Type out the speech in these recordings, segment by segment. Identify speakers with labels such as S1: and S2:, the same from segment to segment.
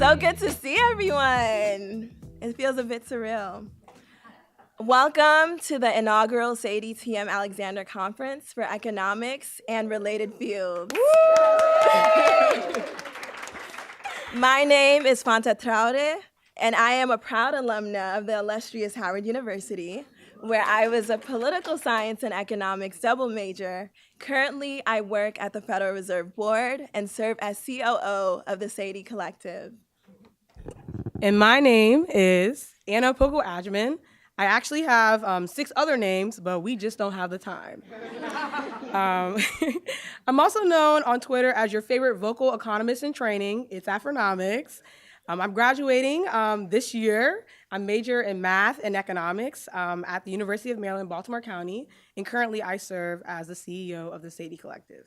S1: So good to see everyone. It feels a bit surreal. Welcome to the inaugural Sadie T.M. Alexander Conference for Economics and Related Fields. My name is Fanta Traore, and I am a proud alumna of the illustrious Howard University, where I was a political science and economics double major. Currently, I work at the Federal Reserve Board and serve as COO of the Sadie Collective.
S2: And my name is Opoku-Agyeman. I actually have 6 other names, but we just don't have the time. I'm also known on Twitter as your favorite vocal economist in training. It's Afronomics. I'm graduating this year. I'm major in math and economics at the University of Maryland, Baltimore County, and currently I serve as the CEO of the Sadie Collective.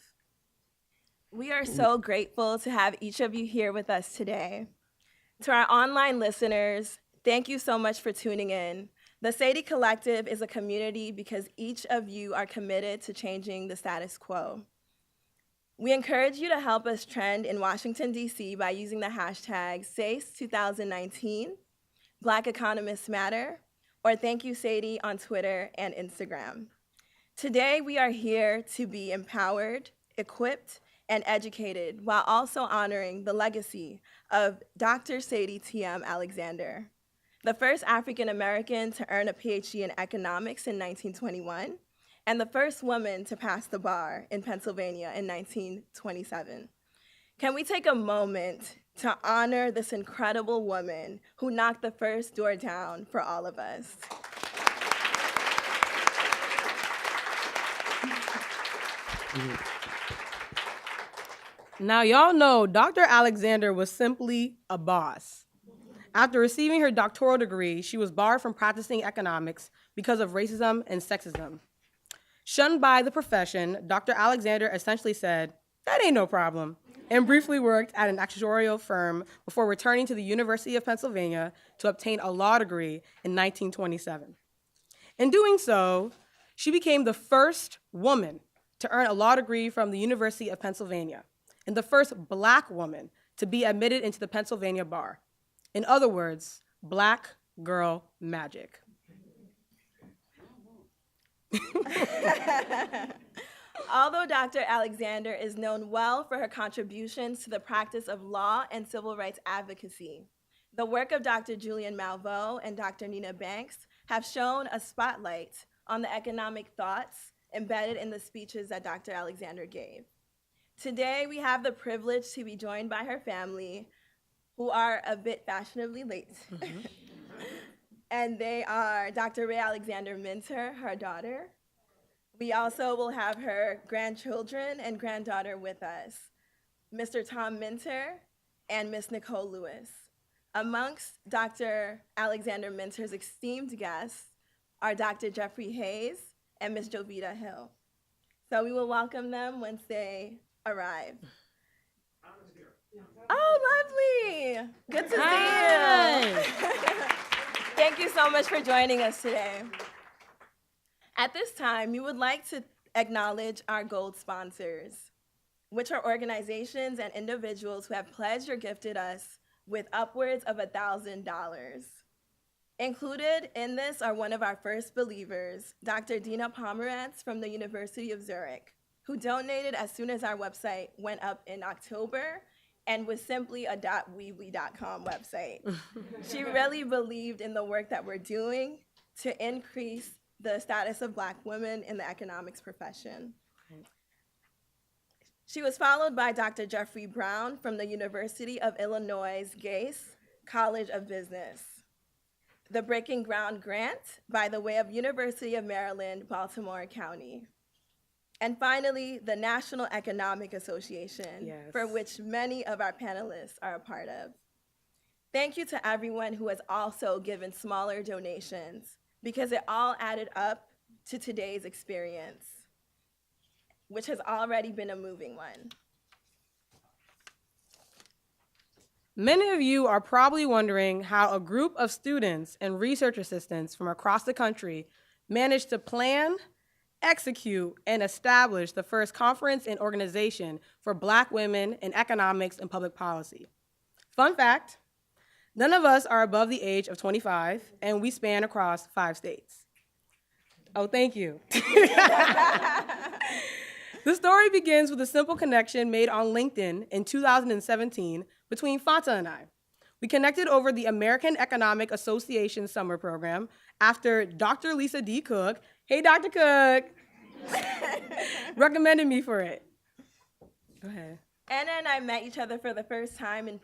S1: We are so grateful to have each of you here with us today. To our online listeners, thank you so much for tuning in. The Sadie Collective is a community because each of you are committed to changing the status quo. We encourage you to help us trend in Washington, D.C. by using the hashtag SACE2019, Black Economists Matter, or Thank You Sadie on Twitter and Instagram. Today, we are here to be empowered, equipped, and educated while also honoring the legacy of Dr. Sadie T.M. Alexander, the first African American to earn a PhD in economics in 1921, and the first woman to pass the bar in Pennsylvania in 1927. Can we take a moment to honor this incredible woman who knocked the first door down for all of us?
S2: Now, y'all know Dr. Alexander was simply a boss. After receiving her doctoral degree, she was barred from practicing economics because of racism and sexism. Shunned by the profession, Dr. Alexander essentially said, "That ain't no problem," and briefly worked at an actuarial firm before returning to the University of Pennsylvania to obtain a law degree in 1927. In doing so, she became the first woman to earn a law degree from the University of Pennsylvania and the first Black woman to be admitted into the Pennsylvania bar. In other words, Black girl magic.
S1: Although Dr. Alexander is known well for her contributions to the practice of law and civil rights advocacy, the work of Dr. Julianne Malveaux and Dr. Nina Banks have shown a spotlight on the economic thoughts embedded in the speeches that Dr. Alexander gave. Today, we have the privilege to be joined by her family, who are a bit fashionably late. And they are Dr. Ray Alexander Minter, her daughter. We also will have her grandchildren and granddaughter with us, Mr. Tom Minter and Miss Nicole Lewis. Amongst Dr. Alexander Minter's esteemed guests are Dr. Jeffrey Hayes and Miss Jovita Hill. So we will welcome them once they arrive. Oh, lovely. Good to see you. Thank you so much for joining us today. At this time, we would like to acknowledge our gold sponsors, which are organizations and individuals who have pledged or gifted us with upwards of $1,000. Included in this are one of our first believers, Dr. Dina Pomerantz from the University of Zurich, who donated as soon as our website went up in October and was simply a .weebly.com website. She really believed in the work that we're doing to increase the status of Black women in the economics profession. She was followed by Dr. Jeffrey Brown from the University of Illinois Gase College of Business, the Breaking Ground Grant by the way of University of Maryland, Baltimore County. And finally, the National Economic Association, yes, for which many of our panelists are a part of. Thank you to everyone who has also given smaller donations, because it all added up to today's experience, which has already been a moving one.
S2: Many of you are probably wondering how a group of students and research assistants from across the country managed to plan, execute, and establish the first conference and organization for Black women in economics and public policy. Fun fact, None of us are above the age of 25, and we span across 5 states. Oh, thank you. The story begins with a simple connection made on LinkedIn in 2017 between Fanta and I. We connected over the American Economic Association summer program after Dr. Lisa D. Cook, hey, Dr. Cook, recommended me for it. Go ahead.
S1: Anna and I met each other for the first time in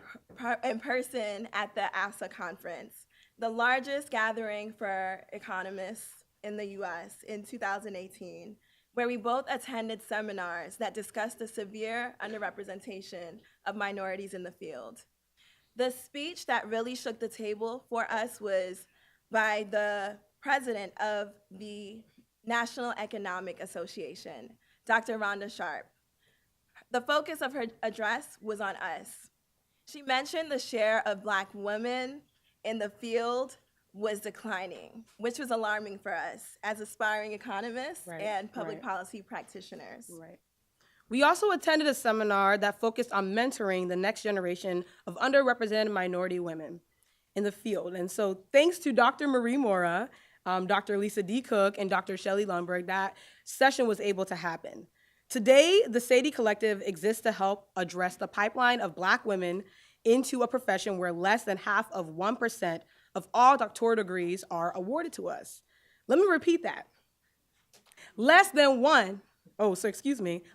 S1: person at the ASA conference, the largest gathering for economists in the US in 2018, where we both attended seminars that discussed the severe underrepresentation of minorities in the field. The speech that really shook the table for us was by the president of the National Economic Association, Dr. Rhonda Sharp. The focus of her address was on us. She mentioned the share of Black women in the field was declining, which was alarming for us as aspiring economists and public policy practitioners.
S2: Right. We also attended a seminar that focused on mentoring the next generation of underrepresented minority women in the field. And so thanks to Dr. Marie Mora, Dr. Lisa D. Cook, and Dr. Shelley Lundberg, that session was able to happen. Today, the Sadie Collective exists to help address the pipeline of Black women into a profession where less than half of 1% of all doctoral degrees are awarded to us. Let me repeat that. Less than 1% or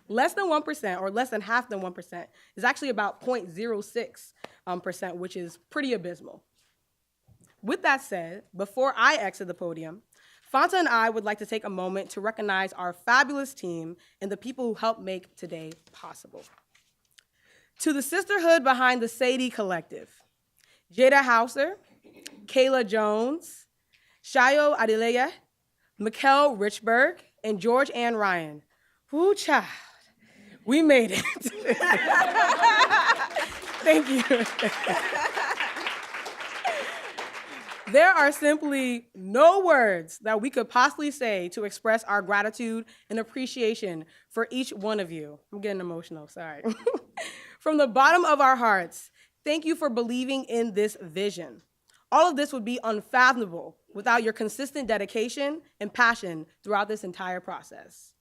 S2: less than half than 1% is actually about 0.06%, which is pretty abysmal. With that said, before I exit the podium, Fanta and I would like to take a moment to recognize our fabulous team and the people who helped make today possible. To the sisterhood behind the Sadie Collective, Jada Hauser, Kayla Jones, Shayo Adeleye, Mikkel Richberg, and George Ann Ryan. Woo, child, we made it. Thank you. There are simply no words that we could possibly say to express our gratitude and appreciation for each one of you. I'm getting emotional, sorry. From the bottom of our hearts, thank you for believing in this vision. All of this would be unfathomable without your consistent dedication and passion throughout this entire process.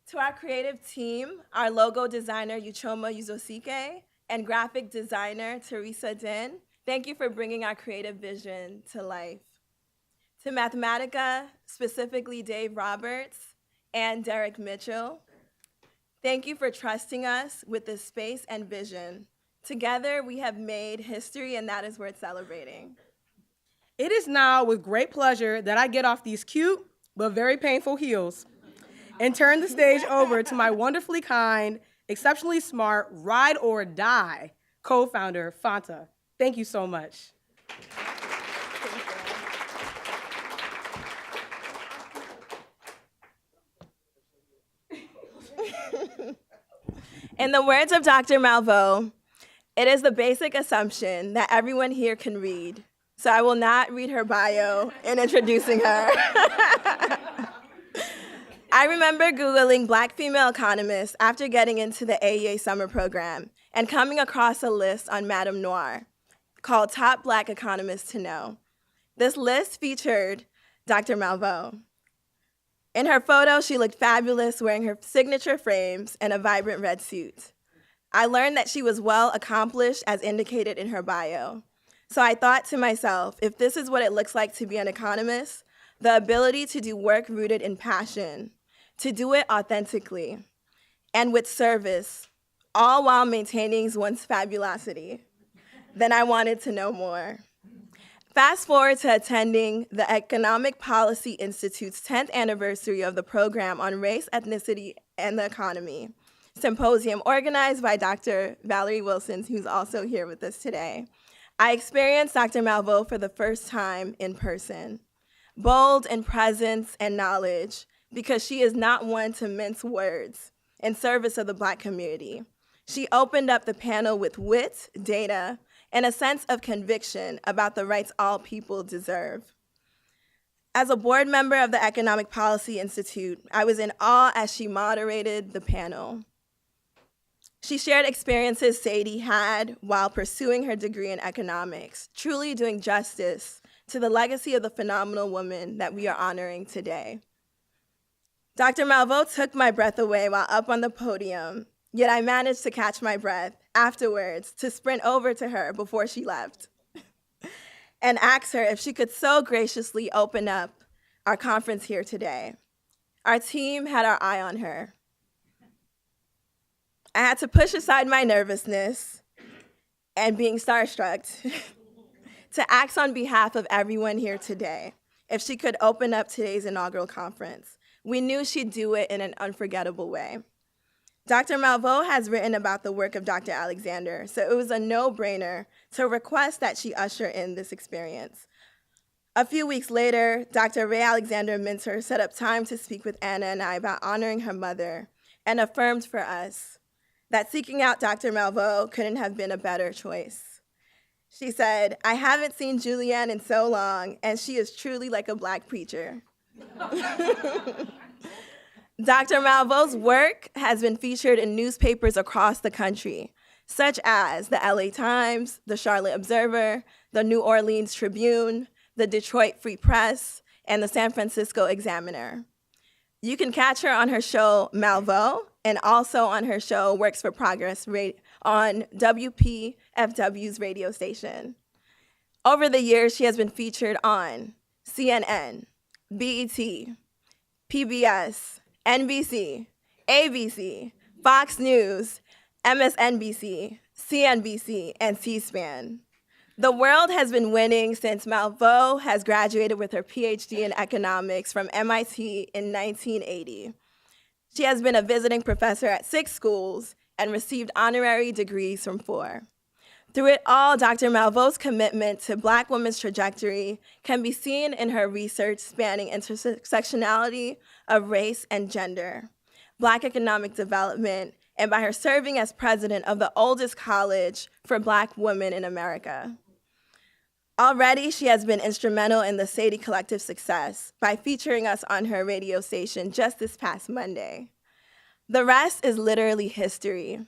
S1: To our creative team, our logo designer, Uchoma Yuzosike, and graphic designer, Teresa Din, thank you for bringing our creative vision to life. To Mathematica, specifically Dave Roberts and Derek Mitchell, thank you for trusting us with this space and vision. Together, we have made history, and that is worth celebrating.
S2: It is now with great pleasure that I get off these cute but very painful heels and turn the stage over to my wonderfully kind, exceptionally smart, ride or die co-founder, Fanta. Thank you so much.
S1: In the words of Dr. Malveaux, it is the basic assumption that everyone here can read, so I will not read her bio in introducing her. I remember Googling Black female economists after getting into the AEA summer program and coming across a list on Madame Noir called Top Black Economists to Know. This list featured Dr. Malveaux. In her photo, she looked fabulous wearing her signature frames and a vibrant red suit. I learned that she was well accomplished as indicated in her bio. So I thought to myself, if this is what it looks like to be an economist, the ability to do work rooted in passion, to do it authentically and with service, all while maintaining one's fabulosity, then I wanted to know more. Fast forward to attending the Economic Policy Institute's 10th anniversary of the program on race, ethnicity, and the economy symposium organized by Dr. Valerie Wilson, who's also here with us today. I experienced Dr. Malveaux for the first time in person, bold in presence and knowledge, because she is not one to mince words in service of the Black community. She opened up the panel with wit, data, and a sense of conviction about the rights all people deserve. As a board member of the Economic Policy Institute, I was in awe as she moderated the panel. She shared experiences Sadie had while pursuing her degree in economics, truly doing justice to the legacy of the phenomenal woman that we are honoring today. Dr. Malveaux took my breath away while up on the podium, yet I managed to catch my breath afterwards to sprint over to her before she left and ask her if she could so graciously open up our conference here today. Our team had our eye on her. I had to push aside my nervousness and being starstruck to ask on behalf of everyone here today if she could open up today's inaugural conference. We knew she'd do it in an unforgettable way. Dr. Malveaux has written about the work of Dr. Alexander, so it was a no-brainer to request that she usher in this experience. A few weeks later, Dr. Ray Alexander Minter set up time to speak with Anna and I about honoring her mother and affirmed for us that seeking out Dr. Malveaux couldn't have been a better choice. She said, "I haven't seen Julianne in so long, and she is truly like a Black preacher." Dr. Malveaux's work has been featured in newspapers across the country, such as the LA Times, the Charlotte Observer, the New Orleans Tribune, the Detroit Free Press, and the San Francisco Examiner. You can catch her on her show Malveaux, and also on her show Works for Progress on WPFW's radio station. Over the years, she has been featured on CNN, BET, PBS, NBC, ABC, Fox News, MSNBC, CNBC, and C-SPAN. The world has been winning since Malveaux has graduated with her PhD in economics from MIT in 1980. She has been a visiting professor at 6 schools and received honorary degrees from 4. Through it all, Dr. Malveaux's commitment to Black women's trajectory can be seen in her research spanning intersectionality of race and gender, Black economic development, and by her serving as president of the oldest college for Black women in America. Already, she has been instrumental in the Sadie Collective's success by featuring us on her radio station just this past Monday. The rest is literally history.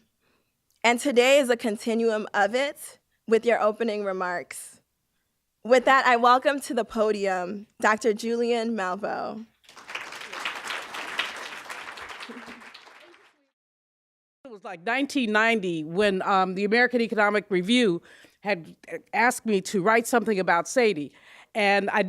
S1: And today is a continuum of it with your opening remarks. With that, I welcome to the podium Dr. Julianne Malveaux.
S3: It was like 1990 when the American Economic Review had asked me to write something about Sadie. And I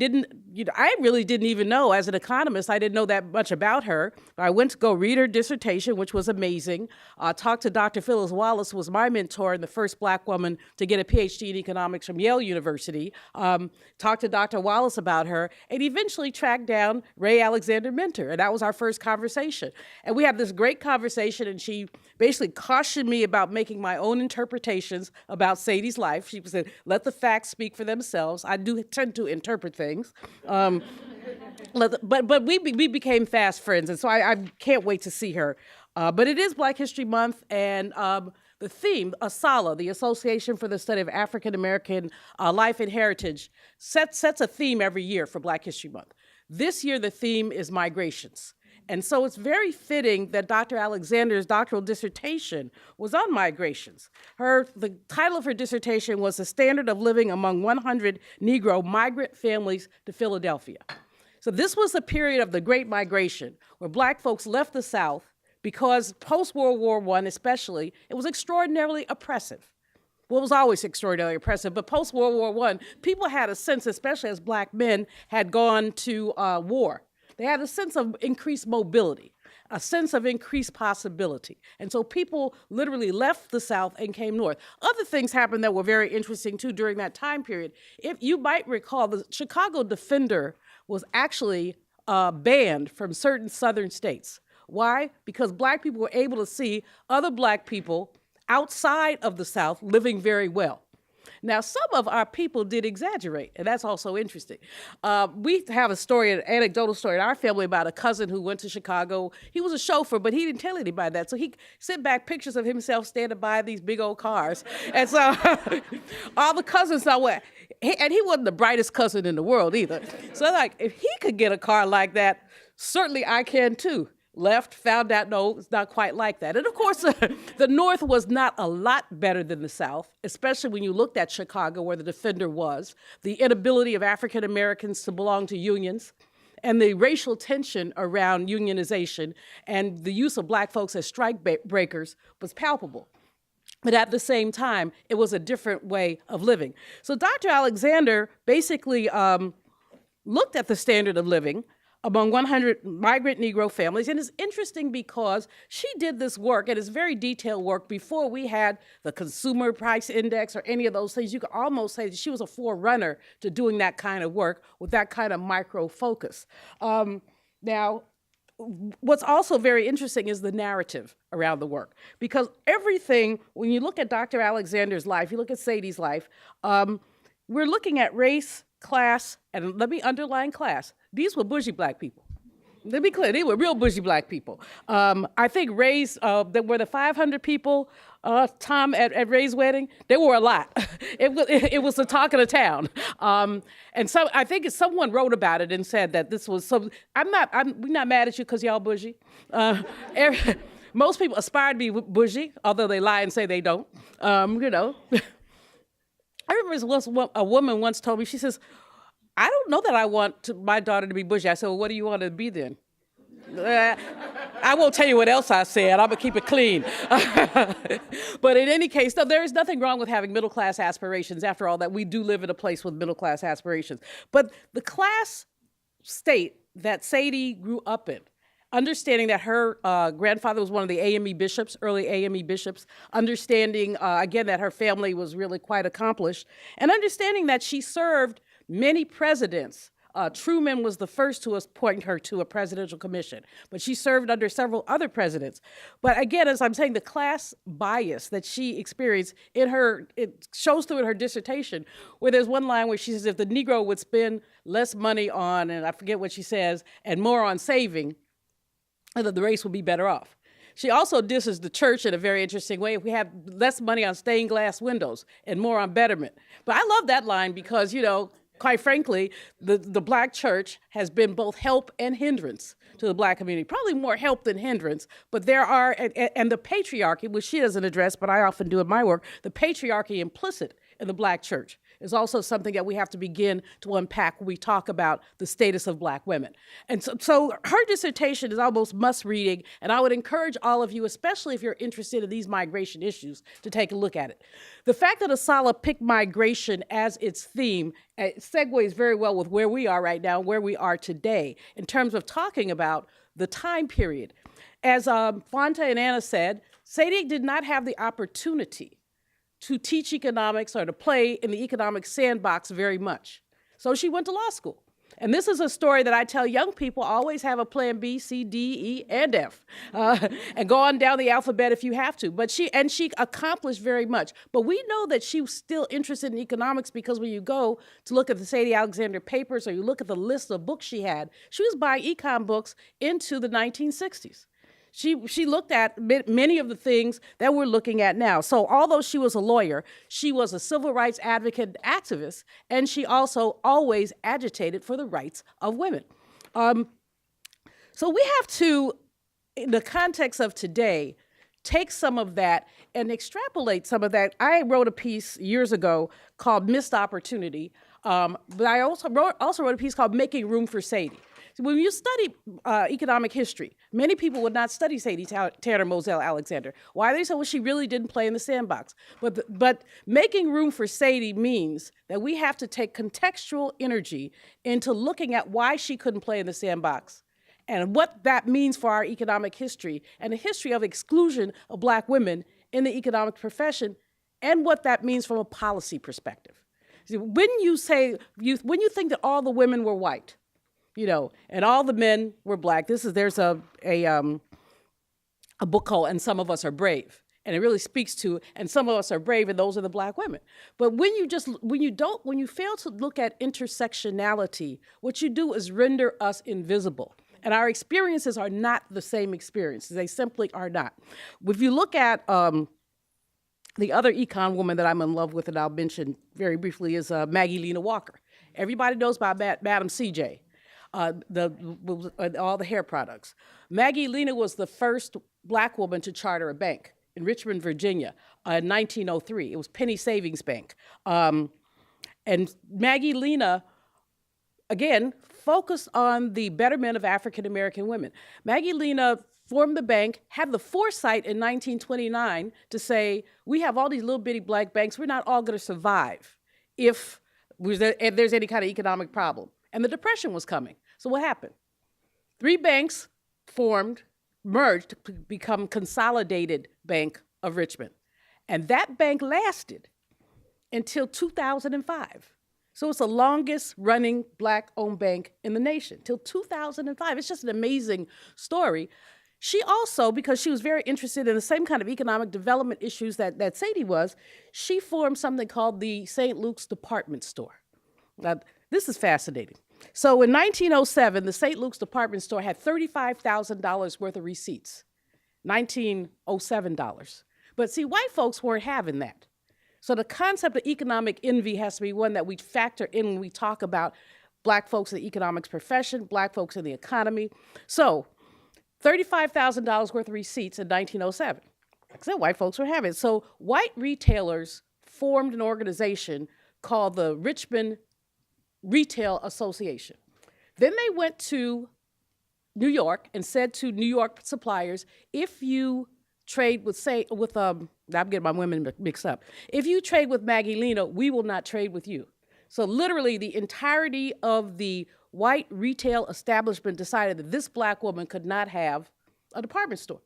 S3: really didn't even know, as an economist, I didn't know that much about her. I went to go read her dissertation, which was amazing. Talked to Dr. Phyllis Wallace, who was my mentor and the first Black woman to get a PhD in economics from Yale University. Talked to Dr. Wallace about her, and eventually tracked down Ray Alexander Minter, and that was our first conversation. And we had this great conversation, and she basically cautioned me about making my own interpretations about Sadie's life. She said, let the facts speak for themselves. I do tend to interpret things. But we became fast friends, and so I can't wait to see her. But it is Black History Month, and the theme, ASALA, the Association for the Study of African American Life and Heritage, sets a theme every year for Black History Month. This year, the theme is migrations. And so it's very fitting that Dr. Alexander's doctoral dissertation was on migrations. The title of her dissertation was The Standard of Living Among 100 Negro Migrant Families to Philadelphia. So this was a period of the Great Migration where Black folks left the South because post-World War I especially, it was extraordinarily oppressive. Well, it was always extraordinarily oppressive, but post-World War I, people had a sense, especially as Black men had gone to war, they had a sense of increased mobility, a sense of increased possibility. And so people literally left the South and came north. Other things happened that were very interesting, too, during that time period. If you might recall, the Chicago Defender was actually banned from certain southern states. Why? Because Black people were able to see other Black people outside of the South living very well. Now, some of our people did exaggerate, and that's also interesting. We have a story, an anecdotal story in our family about a cousin who went to Chicago. He was a chauffeur, but he didn't tell anybody that. So he sent back pictures of himself standing by these big old cars. And so all the cousins saw what, and he wasn't the brightest cousin in the world either. So like, if he could get a car like that, certainly I can too. left, found out, no, it's not quite like that. And of course, the North was not a lot better than the South, especially when you looked at Chicago, where the defender was, the inability of African Americans to belong to unions, and the racial tension around unionization and the use of black folks as strike breakers was palpable. But at the same time, it was a different way of living. So Dr. Alexander basically looked at the standard of living among 100 migrant Negro families. And it's interesting because she did this work, and it's very detailed work, before we had the Consumer Price Index or any of those things. You could almost say that she was a forerunner to doing that kind of work with that kind of micro focus. Now, what's also very interesting is the narrative around the work, because everything, when you look at Dr. Alexander's life, you look at Sadie's life, we're looking at race, class, and let me underline class. These were bougie black people. Let me be clear, they were real bougie black people. I think Ray's, there were the 500 people, Tom, at Ray's wedding, there were a lot. It was the talk of the town. And so I think someone wrote about it and said that this was so, we're not mad at you because y'all bougie. Most people aspire to be bougie, although they lie and say they don't, you know. I remember a woman once told me, she says, I don't know that I want my daughter to be bougie. I said, well, what do you want her to be then? I won't tell you what else I said. I'm going to keep it clean. But in any case, no, there is nothing wrong with having middle-class aspirations. After all, that we do live in a place with middle-class aspirations. But the class state that Sadie grew up in, understanding that her grandfather was one of the AME bishops, early AME bishops, understanding, again, that her family was really quite accomplished, and understanding that she served many presidents. Truman was the first to appoint her to a presidential commission, but she served under several other presidents. But again, as I'm saying, the class bias that she experienced it shows through in her dissertation, where there's one line where she says, if the Negro would spend less money on, and I forget what she says, and more on saving, that the race would be better off. She also disses the church in a very interesting way. If we have less money on stained glass windows and more on betterment. But I love that line because, you know, quite frankly, the black church has been both help and hindrance to the black community. Probably more help than hindrance, but there are, and the patriarchy, which she doesn't address, but I often do in my work, the patriarchy implicit in the black church is also something that we have to begin to unpack when we talk about the status of black women. And so her dissertation is almost must-reading, and I would encourage all of you, especially if you're interested in these migration issues, to take a look at it. The fact that Asala picked migration as its theme segues very well with where we are right now, where we are today, in terms of talking about the time period. As Fanta and Anna said, Sadie did not have the opportunity to teach economics or to play in the economic sandbox very much. So she went to law school. And this is a story that I tell young people, always have a plan B, C, D, E, and F. And go on down the alphabet if you have to. But she accomplished very much. But we know that she was still interested in economics because when you go to look at the Sadie Alexander papers or you look at the list of books she had, she was buying econ books into the 1960s. She looked at many of the things that we're looking at now. So although she was a lawyer, she was a civil rights advocate and activist, and she also always agitated for the rights of women. So we have to, in the context of today, take some of that and extrapolate some of that. I wrote a piece years ago called Missed Opportunity, but I also wrote a piece called Making Room for Sadie. When you study economic history, many people would not study Sadie Tanner Moselle Alexander. Why? They say, well, she really didn't play in the sandbox. But making room for Sadie means that we have to take contextual energy into looking at why she couldn't play in the sandbox and what that means for our economic history and the history of exclusion of black women in the economic profession and what that means from a policy perspective. See, when you think that all the women were white, you know, and all the men were black. There's a book called "And Some of Us Are Brave," and it really speaks to, and some of us are brave, and those are the black women. But when you fail to look at intersectionality, what you do is render us invisible, and our experiences are not the same experiences. They simply are not. If you look at the other econ woman that I'm in love with, and I'll mention very briefly, is Maggie Lena Walker. Everybody knows about Madam CJ. all the hair products. Maggie Lena was the first black woman to charter a bank in Richmond, Virginia, in 1903. It was Penny Savings Bank. And Maggie Lena, again, focused on the betterment of African American women. Maggie Lena formed the bank, had the foresight in 1929 to say, we have all these little bitty black banks, we're not all going to survive if there's any kind of economic problem. And the Depression was coming. So what happened? 3 banks formed, merged to become Consolidated Bank of Richmond. And that bank lasted until 2005. So it's the longest running black-owned bank in the nation, till 2005. It's just an amazing story. She also, because she was very interested in the same kind of economic development issues that Sadie was, she formed something called the St. Luke's Department Store. Now, this is fascinating. So in 1907, the St. Luke's Department Store had $35,000 worth of receipts, $1907. But see, white folks weren't having that. So the concept of economic envy has to be one that we factor in when we talk about black folks in the economics profession, black folks in the economy. So $35,000 worth of receipts in 1907. Like I said, white folks were having it. So white retailers formed an organization called the Richmond Retail Association. Then they went to New York and said to New York suppliers, if you trade with, I'm getting my women mixed up. If you trade with Maggie Lena, we will not trade with you. So literally the entirety of the white retail establishment decided that this black woman could not have a department store.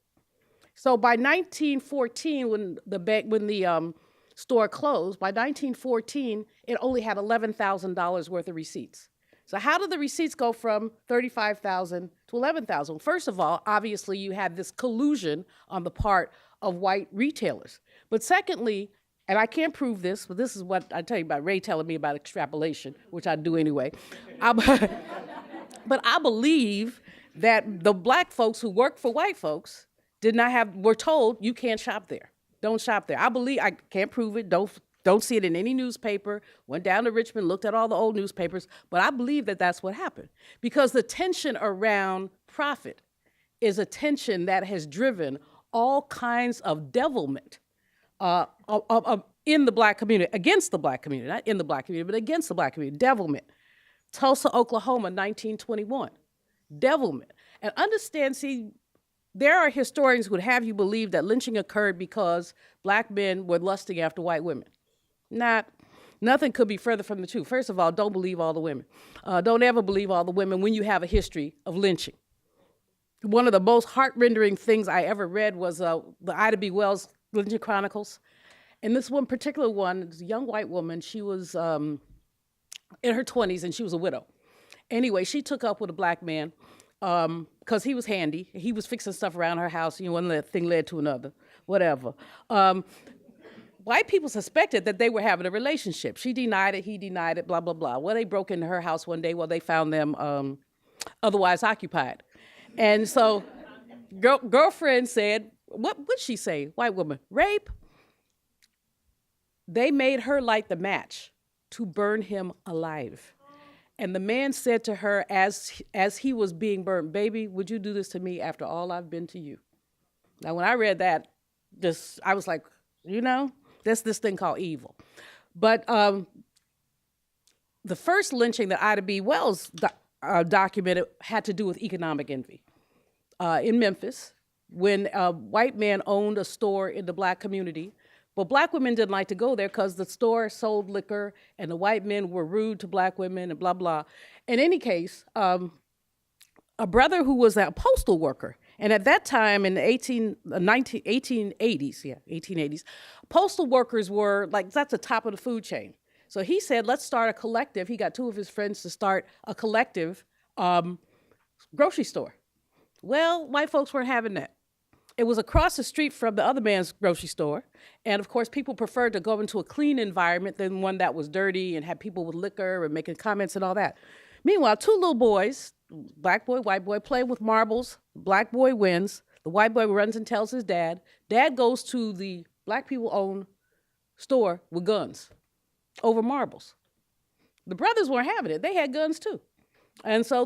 S3: So by 1914, when the store closed, by 1914, it only had $11,000 worth of receipts. So how did the receipts go from $35,000 to $11,000? First of all, obviously you had this collusion on the part of white retailers. But secondly, and I can't prove this, but this is what I tell you about Ray telling me about extrapolation, which I do anyway. But I believe that the black folks who worked for white folks were told, you can't shop there. Don't shop there. I can't prove it, don't see it in any newspaper, went down to Richmond, looked at all the old newspapers, but I believe that that's what happened. Because the tension around profit is a tension that has driven all kinds of devilment in the black community, against the black community, not in the black community, but against the black community, devilment. Tulsa, Oklahoma, 1921, devilment. And understand, see, there are historians who would have you believe that lynching occurred because black men were lusting after white women. Nothing could be further from the truth. First of all, don't believe all the women. Don't ever believe all the women when you have a history of lynching. One of the most heart-rendering things I ever read was the Ida B. Wells Lynching Chronicles. And this one particular one, this young white woman, she was in her 20s and she was a widow. Anyway, she took up with a black man because he was handy. He was fixing stuff around her house. One thing led to another, whatever. White people suspected that they were having a relationship. She denied it, he denied it, blah, blah, blah. Well, they broke into her house one day. Well, they found them otherwise occupied. And so girlfriend said, what would she say? White woman, rape? They made her light the match to burn him alive. And the man said to her as he was being burned, baby, would you do this to me after all I've been to you? Now, when I read that, I was like, that's this thing called evil. But the first lynching that Ida B. Wells documented had to do with economic envy. In Memphis, when a white man owned a store in the black community, but black women didn't like to go there because the store sold liquor and the white men were rude to black women and blah, blah. In any case, a brother who was a postal worker, and at that time in the 1880s, postal workers were that's the top of the food chain. So he said, let's start a collective. He got 2 of his friends to start a collective grocery store. Well, white folks weren't having that. It was across the street from the other man's grocery store. And of course, people preferred to go into a clean environment than one that was dirty and had people with liquor and making comments and all that. Meanwhile, 2 little boys, black boy, white boy, playing with marbles. Black boy wins. The white boy runs and tells his dad. Dad goes to the black people-owned store with guns over marbles. The brothers weren't having it. They had guns too. And so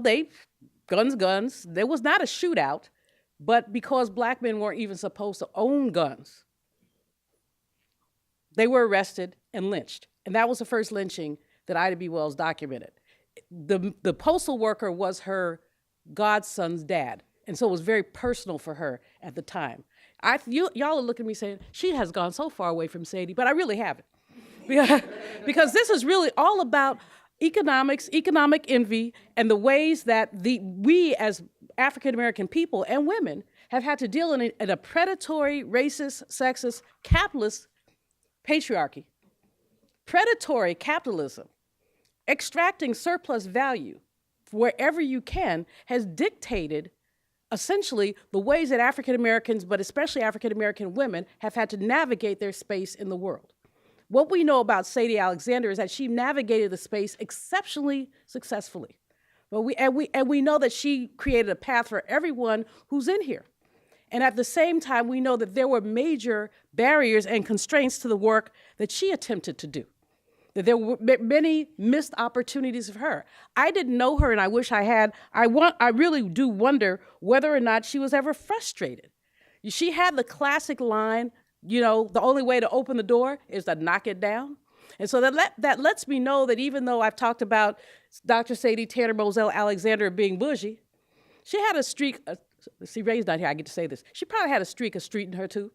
S3: guns. There was not a shootout, but because black men weren't even supposed to own guns, they were arrested and lynched. And that was the first lynching that Ida B. Wells documented. The postal worker was her godson's dad. And so it was very personal for her at the time. Y'all are looking at me saying, she has gone so far away from Sadie, but I really haven't. Because this is really all about economics, economic envy, and the ways that we as African-American people and women have had to deal in a predatory, racist, sexist, capitalist patriarchy. Predatory capitalism, extracting surplus value wherever you can, has dictated essentially the ways that African Americans, but especially African American women, have had to navigate their space in the world. What we know about Sadie Alexander is that she navigated the space exceptionally successfully. But we know that she created a path for everyone who's in here. And at the same time, we know that there were major barriers and constraints to the work that she attempted to do. That there were many missed opportunities for her. I didn't know her, and I wish I had. I really do wonder whether or not she was ever frustrated. She had the classic line, the only way to open the door is to knock it down. And so that lets me know that even though I've talked about Dr. Sadie Tanner Moselle Alexander being bougie, she had a streak. See, Ray's not here, I get to say this. She probably had a streak of street in her too.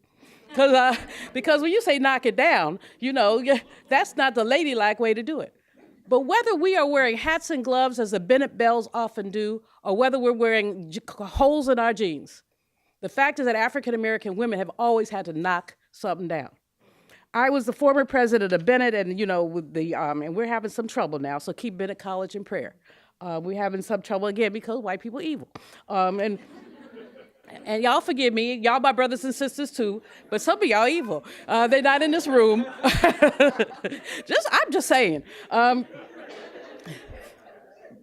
S3: Because when you say knock it down, that's not the ladylike way to do it. But whether we are wearing hats and gloves, as the Bennett Bells often do, or whether we're wearing holes in our jeans, the fact is that African-American women have always had to knock something down. I was the former president of Bennett, and and we're having some trouble now, so keep Bennett College in prayer. We're having some trouble again because white people are evil. And y'all forgive me, y'all my brothers and sisters too, but some of y'all evil. They're not in this room. I'm just saying.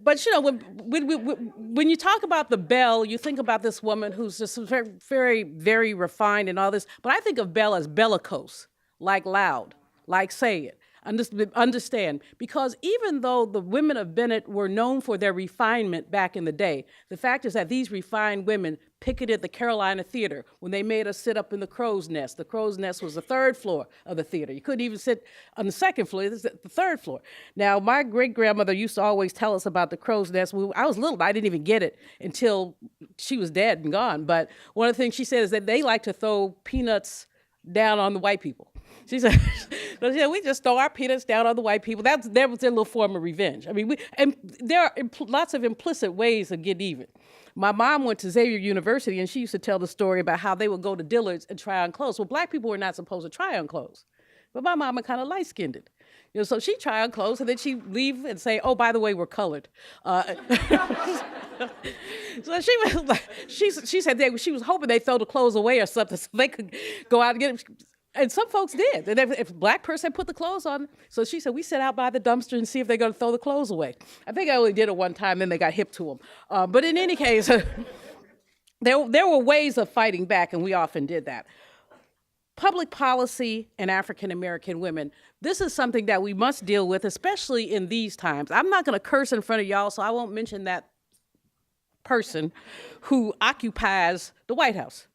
S3: But when you talk about the Belle, you think about this woman who's just very, very, very refined and all this. But I think of Belle as bellicose, like loud, like say it. Understand, because even though the women of Bennett were known for their refinement back in the day, the fact is that these refined women picketed the Carolina Theater when they made us sit up in the crow's nest. The crow's nest was the third floor of the theater. You couldn't even sit on the second floor, this is the third floor. Now, my great-grandmother used to always tell us about the crow's nest. When I was little, I didn't even get it until she was dead and gone. But one of the things she said is that they like to throw peanuts down on the white people. She said, we just throw our peanuts down on the white people. That was their little form of revenge. I mean, and there are lots of implicit ways of getting even. My mom went to Xavier University, and she used to tell the story about how they would go to Dillard's and try on clothes. Well, black people were not supposed to try on clothes. But my mama kind of light-skinned it. So she'd try on clothes, and then she'd leave and say, oh, by the way, we're colored. So she said she was hoping they'd throw the clothes away or something so they could go out and get them. And some folks did. And if a black person put the clothes on, so she said, we sit out by the dumpster and see if they're going to throw the clothes away. I think I only did it one time, then they got hip to them. But in any case, there were ways of fighting back, and we often did that. Public policy and African-American women, this is something that we must deal with, especially in these times. I'm not going to curse in front of y'all, so I won't mention that person who occupies the White House.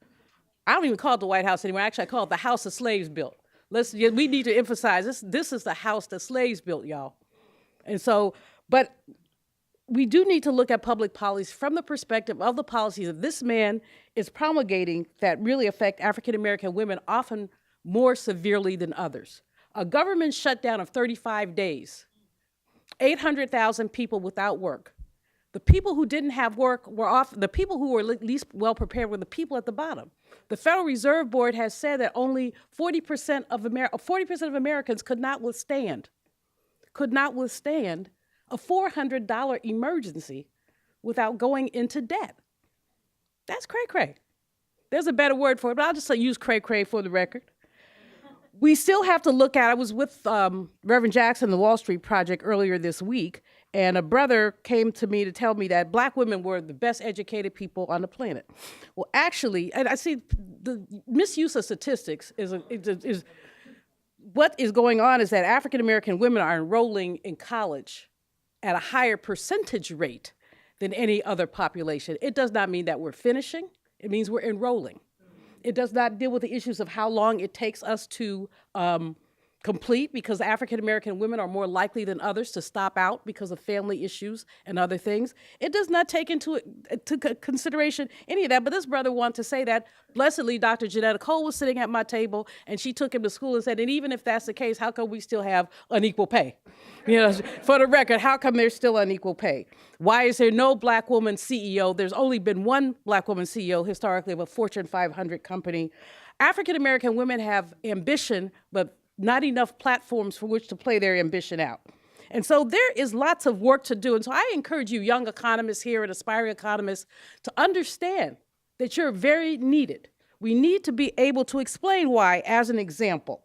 S3: I don't even call it the White House anymore. Actually, I call it the house the slaves built. We need to emphasize this is the house the slaves built, y'all. And so, but we do need to look at public policy from the perspective of the policies that this man is promulgating that really affect African-American women often more severely than others. A government shutdown of 35 days, 800,000 people without work. The people who didn't have work the people who were least well prepared were the people at the bottom. The Federal Reserve Board has said that only 40% of Americans could not withstand a $400 emergency without going into debt. That's cray-cray. There's a better word for it, but I'll just use cray-cray for the record. We still have to look at, I was with Reverend Jackson, the Wall Street Project, earlier this week, and a brother came to me to tell me that black women were the best educated people on the planet. Well, actually, and I see the misuse of statistics is what is going on is that African-American women are enrolling in college at a higher percentage rate than any other population. It does not mean that we're finishing. It means we're enrolling. It does not deal with the issues of how long it takes us to complete, because African American women are more likely than others to stop out because of family issues and other things. It does not take into consideration any of that. But this brother wanted to say that. Blessedly, Dr. Janetta Cole was sitting at my table, and she took him to school and said, and even if that's the case, how come we still have unequal pay? You know, for the record, how come there's still unequal pay? Why is there no black woman CEO? There's only been one black woman CEO historically of a Fortune 500 company. African American women have ambition, but not enough platforms for which to play their ambition out. And so there is lots of work to do. And so I encourage you young economists here and aspiring economists to understand that you're very needed. We need to be able to explain why, as an example,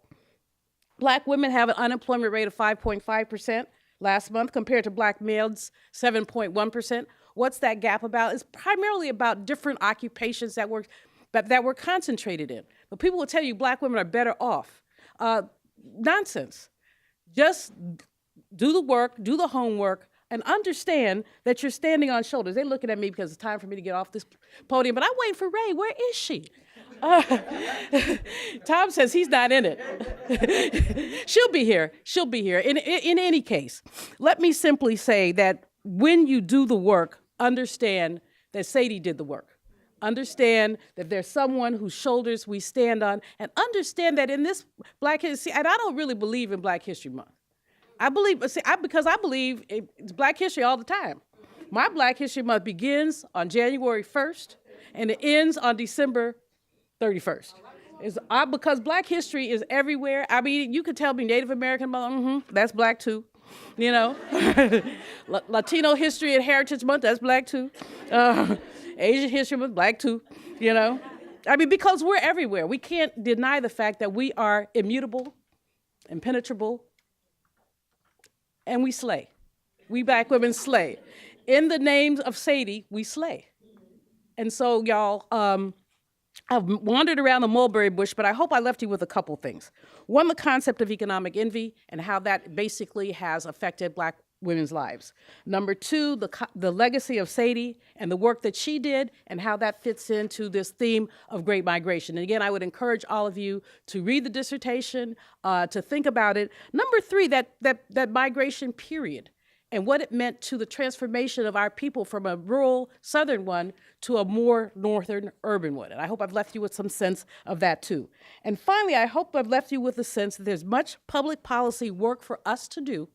S3: black women have an unemployment rate of 5.5% last month compared to black males, 7.1%. What's that gap about? It's primarily about different occupations that we're concentrated in. But people will tell you black women are better off. Nonsense. Just do the work, do the homework, and understand that you're standing on shoulders. They're looking at me because it's time for me to get off this podium, but I'm waiting for Ray. Where is she? Tom says he's not in it. She'll be here. She'll be here. In any case, let me simply say that when you do the work, understand that Sadie did the work. Understand that there's someone whose shoulders we stand on, and understand that in this Black History, and I don't really believe in Black History Month. Because I believe it's Black History all the time. My Black History Month begins on January 1st, and it ends on December 31st. Because Black history is everywhere. I mean, you could tell me Native American, that's Black too. You know, Latino History and Heritage Month, that's Black too. Asian History Month, Black too, you know. I mean, because we're everywhere. We can't deny the fact that we are immutable, impenetrable, and we slay. We Black women slay. In the names of Sadie, we slay. And so, y'all, I've wandered around the mulberry bush, but I hope I left you with a couple things. One, the concept of economic envy and how that basically has affected Black women's lives. Number two, the legacy of Sadie and the work that she did and how that fits into this theme of great migration. And again, I would encourage all of you to read the dissertation, to think about it. Number three, that migration period and what it meant to the transformation of our people from a rural southern one to a more northern urban one. And I hope I've left you with some sense of that too. And finally, I hope I've left you with a sense that there's much public policy work for us to do,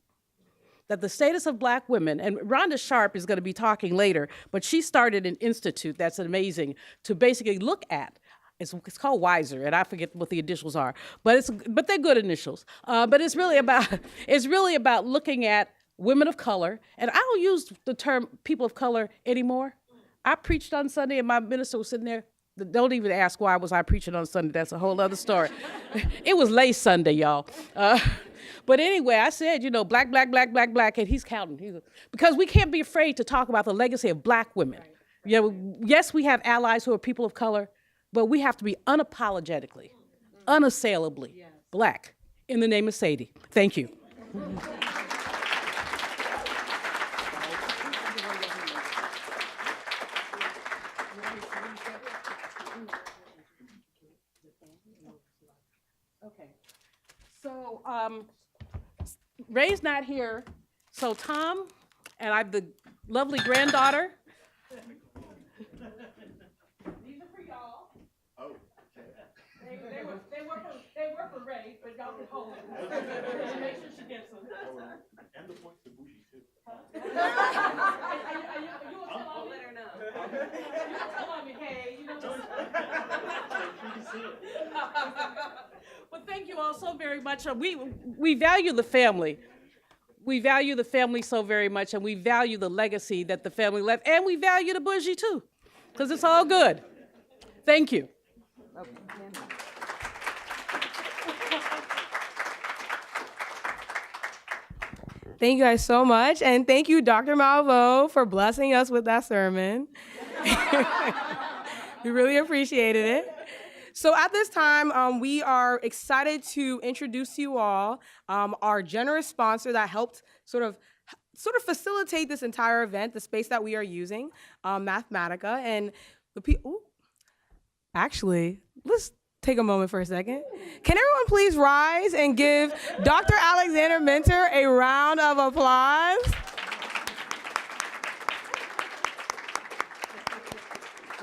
S3: that the status of Black women, and Rhonda Sharp is going to be talking later, but she started an institute that's amazing to basically look at. It's called Wiser, and I forget what the initials are, but they're good initials. But it's really about looking at women of color, and I don't use the term people of color anymore. I preached on Sunday, and my minister was sitting there. Don't even ask why was I preaching on Sunday. That's a whole other story. It was late Sunday, y'all. But anyway, I said, you know, black, and he's counting. Because we can't be afraid to talk about the legacy of Black women. Right. You know, yes, we have allies who are people of color, but we have to be unapologetically, unassailably Black in the name of Sadie. Thank you. Okay, so Ray's not here, so Tom and I have the lovely granddaughter. These are for y'all. Oh, okay. They were for Ray, but y'all can hold it. Make sure she gets them.
S4: And the points to Bougie too.
S3: I'll let her know. You tell mommy, hey, you know. Well, thank you all so very much. We value the family. We value the family so very much, and we value the legacy that the family left, and we value the bougie too, because it's all good. Thank you.
S2: Thank you guys so much, and thank you, Dr. Malveaux, for blessing us with that sermon. We really appreciated it. So at this time, we are excited to introduce to you all our generous sponsor that helped sort of sort of facilitate this entire event, the space that we are using, Mathematica, and the people. Actually, let's take a moment for a second. Can everyone please rise and give Dr. Alexander Mentor a round of applause?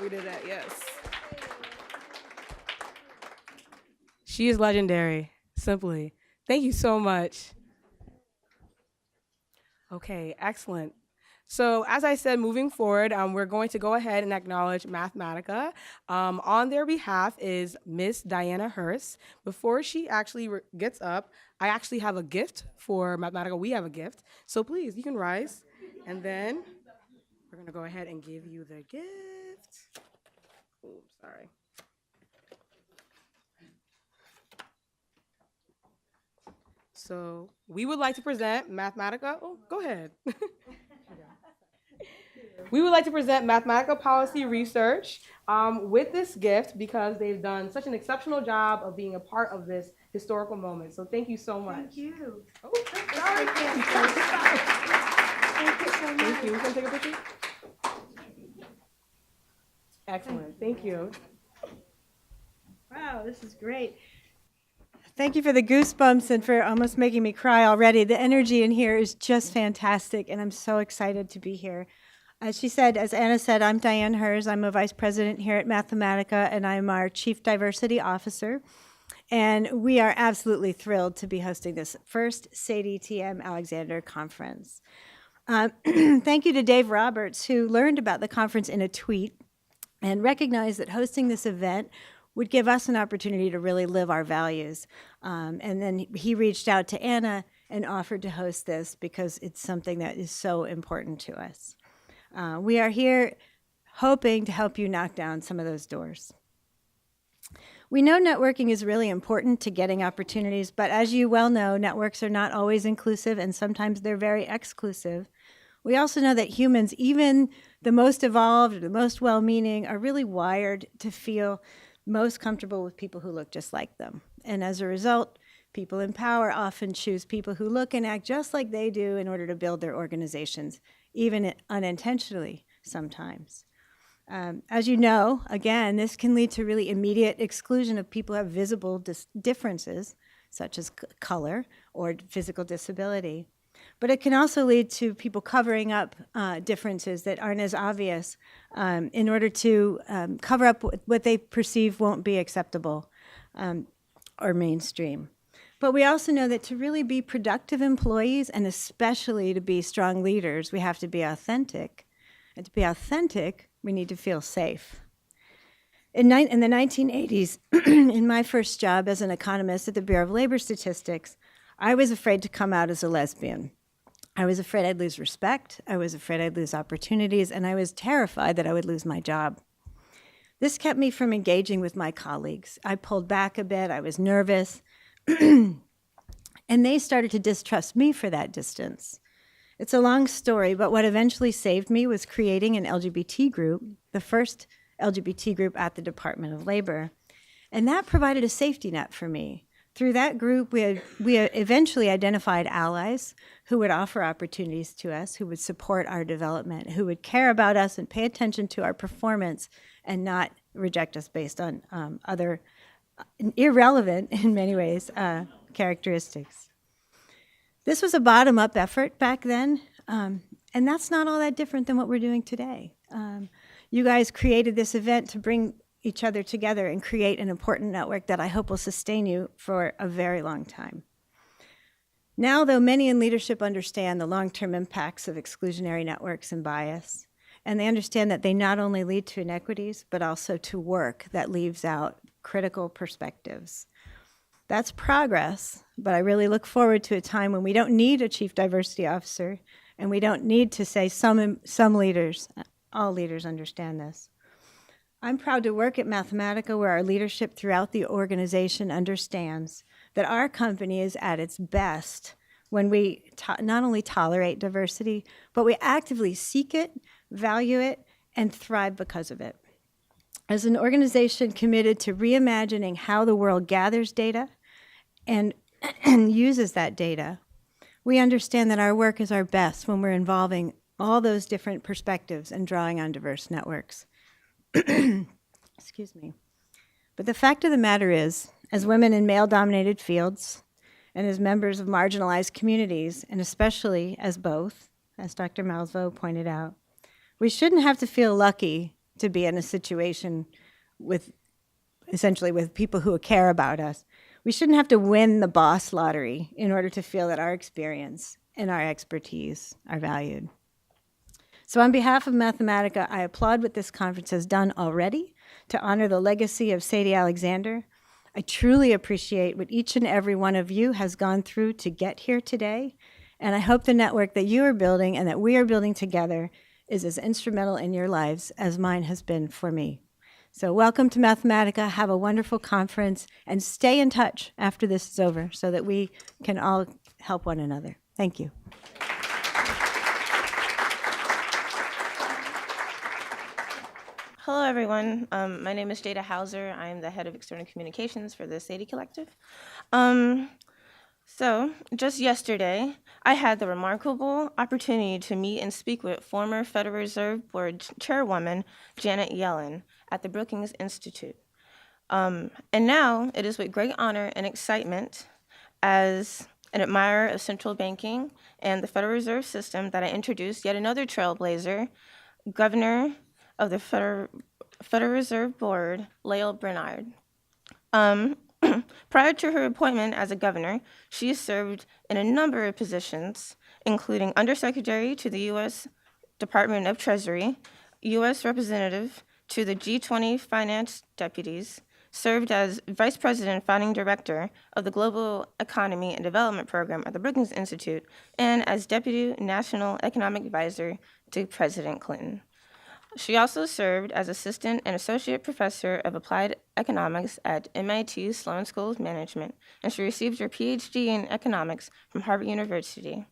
S2: We did that, yes. She is legendary, simply. Thank you so much. Okay, excellent. So as I said, moving forward, we're going to go ahead and acknowledge Mathematica. On their behalf is Miss Diana Herz. Before she actually gets up, I actually have a gift for Mathematica. We have a gift. So please, you can rise. And then we're going to go ahead and give you the gift. Oh, sorry. So we would like to present Mathematica. Oh, go ahead. We would like to present Mathematica Policy Research with this gift because they've done such an exceptional job of being a part of this historical moment. So thank you so much.
S5: Thank you.
S2: Oh, sorry.
S5: Thank you so much.
S2: Thank you. We can take a picture? Excellent. Thank you.
S5: Wow, this is great. Thank you for the goosebumps and for almost making me cry already. The energy in here is just fantastic, and I'm so excited to be here. As she said, as Anna said, I'm Diane Herz. I'm a vice president here at Mathematica, and I'm our chief diversity officer. And we are absolutely thrilled to be hosting this first Sadie T.M. Alexander conference. Thank you to Dave Roberts, who learned about the conference in a tweet and recognized that hosting this event would give us an opportunity to really live our values. And then he reached out to Anna and offered to host this because it's something that is so important to us. We are here hoping to help you knock down some of those doors. We know networking is really important to getting opportunities, but as you well know, networks are not always inclusive and sometimes they're very exclusive. We also know that humans, even the most evolved, or the most well-meaning, are really wired to feel most comfortable with people who look just like them. And as a result, people in power often choose people who look and act just like they do in order to build their organizations, even unintentionally sometimes. As you know, again, this can lead to really immediate exclusion of people who have visible differences, such as color or physical disability. But it can also lead to people covering up differences that aren't as obvious in order to cover up what they perceive won't be acceptable or mainstream. But we also know that to really be productive employees, and especially to be strong leaders, we have to be authentic. And to be authentic, we need to feel safe. In the 1980s, in my first job as an economist at the Bureau of Labor Statistics, I was afraid to come out as a lesbian. I was afraid I'd lose respect, I was afraid I'd lose opportunities, and I was terrified that I would lose my job. This kept me from engaging with my colleagues. I pulled back a bit, I was nervous, and they started to distrust me for that distance. It's a long story, but what eventually saved me was creating an LGBT group, the first LGBT group at the Department of Labor, and that provided a safety net for me. Through that group, we eventually identified allies who would offer opportunities to us, who would support our development, who would care about us and pay attention to our performance and not reject us based on other irrelevant, in many ways, characteristics. This was a bottom-up effort back then, and that's not all that different than what we're doing today. You guys created this event to bring each other together and create an important network that I hope will sustain you for a very long time. Now, though, many in leadership understand the long-term impacts of exclusionary networks and bias, and they understand that they not only lead to inequities, but also to work that leaves out critical perspectives. That's progress, but I really look forward to a time when we don't need a chief diversity officer, and we don't need to say some leaders, all leaders understand this. I'm proud to work at Mathematica, where our leadership throughout the organization understands that our company is at its best when we not only tolerate diversity, but we actively seek it, value it, and thrive because of it. As an organization committed to reimagining how the world gathers data and uses that data, We understand that our work is our best when we're involving all those different perspectives and drawing on diverse networks. Excuse me. But the fact of the matter is, as women in male-dominated fields and as members of marginalized communities, and especially as both, as Dr. Malveaux pointed out, we shouldn't have to feel lucky to be in a situation with, essentially with people who care about us. We shouldn't have to win the boss lottery in order to feel that our experience and our expertise are valued. So on behalf of Mathematica, I applaud what this conference has done already to honor the legacy of Sadie Alexander. I truly appreciate what each and every one of you has gone through to get here today, and I hope the network that you are building and that we are building together is as instrumental in your lives as mine has been for me. So welcome to Mathematica, have a wonderful conference, and stay in touch after this is over so that we can all help one another. Thank you.
S6: Hello, everyone. My name is Jada Hauser. I am the head of external communications for the Sadie Collective. So just yesterday, I had the remarkable opportunity to meet and speak with former Federal Reserve Board Chairwoman Janet Yellen at the Brookings Institute. And now it is with great honor and excitement as an admirer of central banking and the Federal Reserve System that I introduce yet another trailblazer, Governor of the Federal Reserve Board, Lael Brainard. Prior to her appointment as a governor, she has served in a number of positions, including Undersecretary to the U.S. Department of Treasury, U.S. Representative to the G20 Finance Deputies, served as Vice President and Founding Director of the Global Economy and Development Program at the Brookings Institute, and as Deputy National Economic Advisor to President Clinton. She also served as Assistant and Associate Professor of Applied Economics at MIT Sloan School of Management, and she received her PhD in Economics from Harvard University.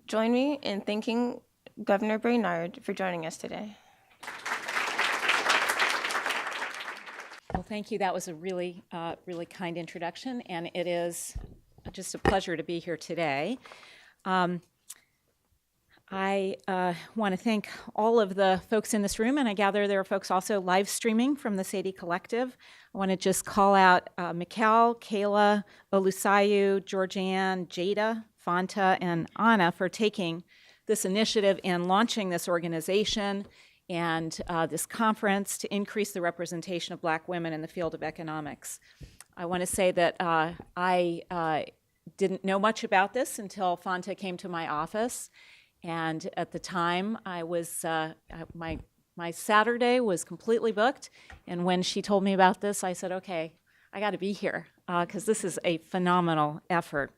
S6: Join me in thanking Governor Brainard for joining us today.
S7: Well, thank you. That was a really, really kind introduction, and it is just a pleasure to be here today. I want to thank all of the folks in this room, and I gather there are folks also live streaming from the Sadie Collective. I want to just call out Mikkel, Kayla, Olusayu, Georgianne, Jada, Fanta, and Anna for taking this initiative and launching this organization and this conference to increase the representation of Black women in the field of economics. I want to say that I didn't know much about this until Fanta came to my office. And at the time, I was my Saturday was completely booked. And when she told me about this, I said, okay, I got to be here because this is a phenomenal effort.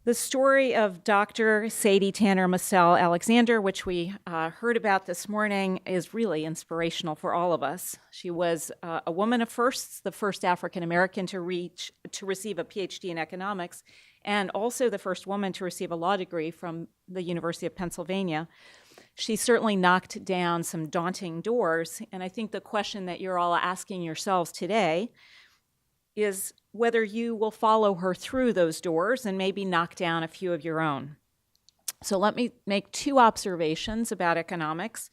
S7: The story of Dr. Sadie Tanner Massell Alexander, which we heard about this morning, is really inspirational for all of us. She was a woman of firsts, the first African American to receive a PhD in economics, and also the first woman to receive a law degree from the University of Pennsylvania. She certainly knocked down some daunting doors, and I think the question that you're all asking yourselves today is whether you will follow her through those doors and maybe knock down a few of your own. So let me make two observations about economics.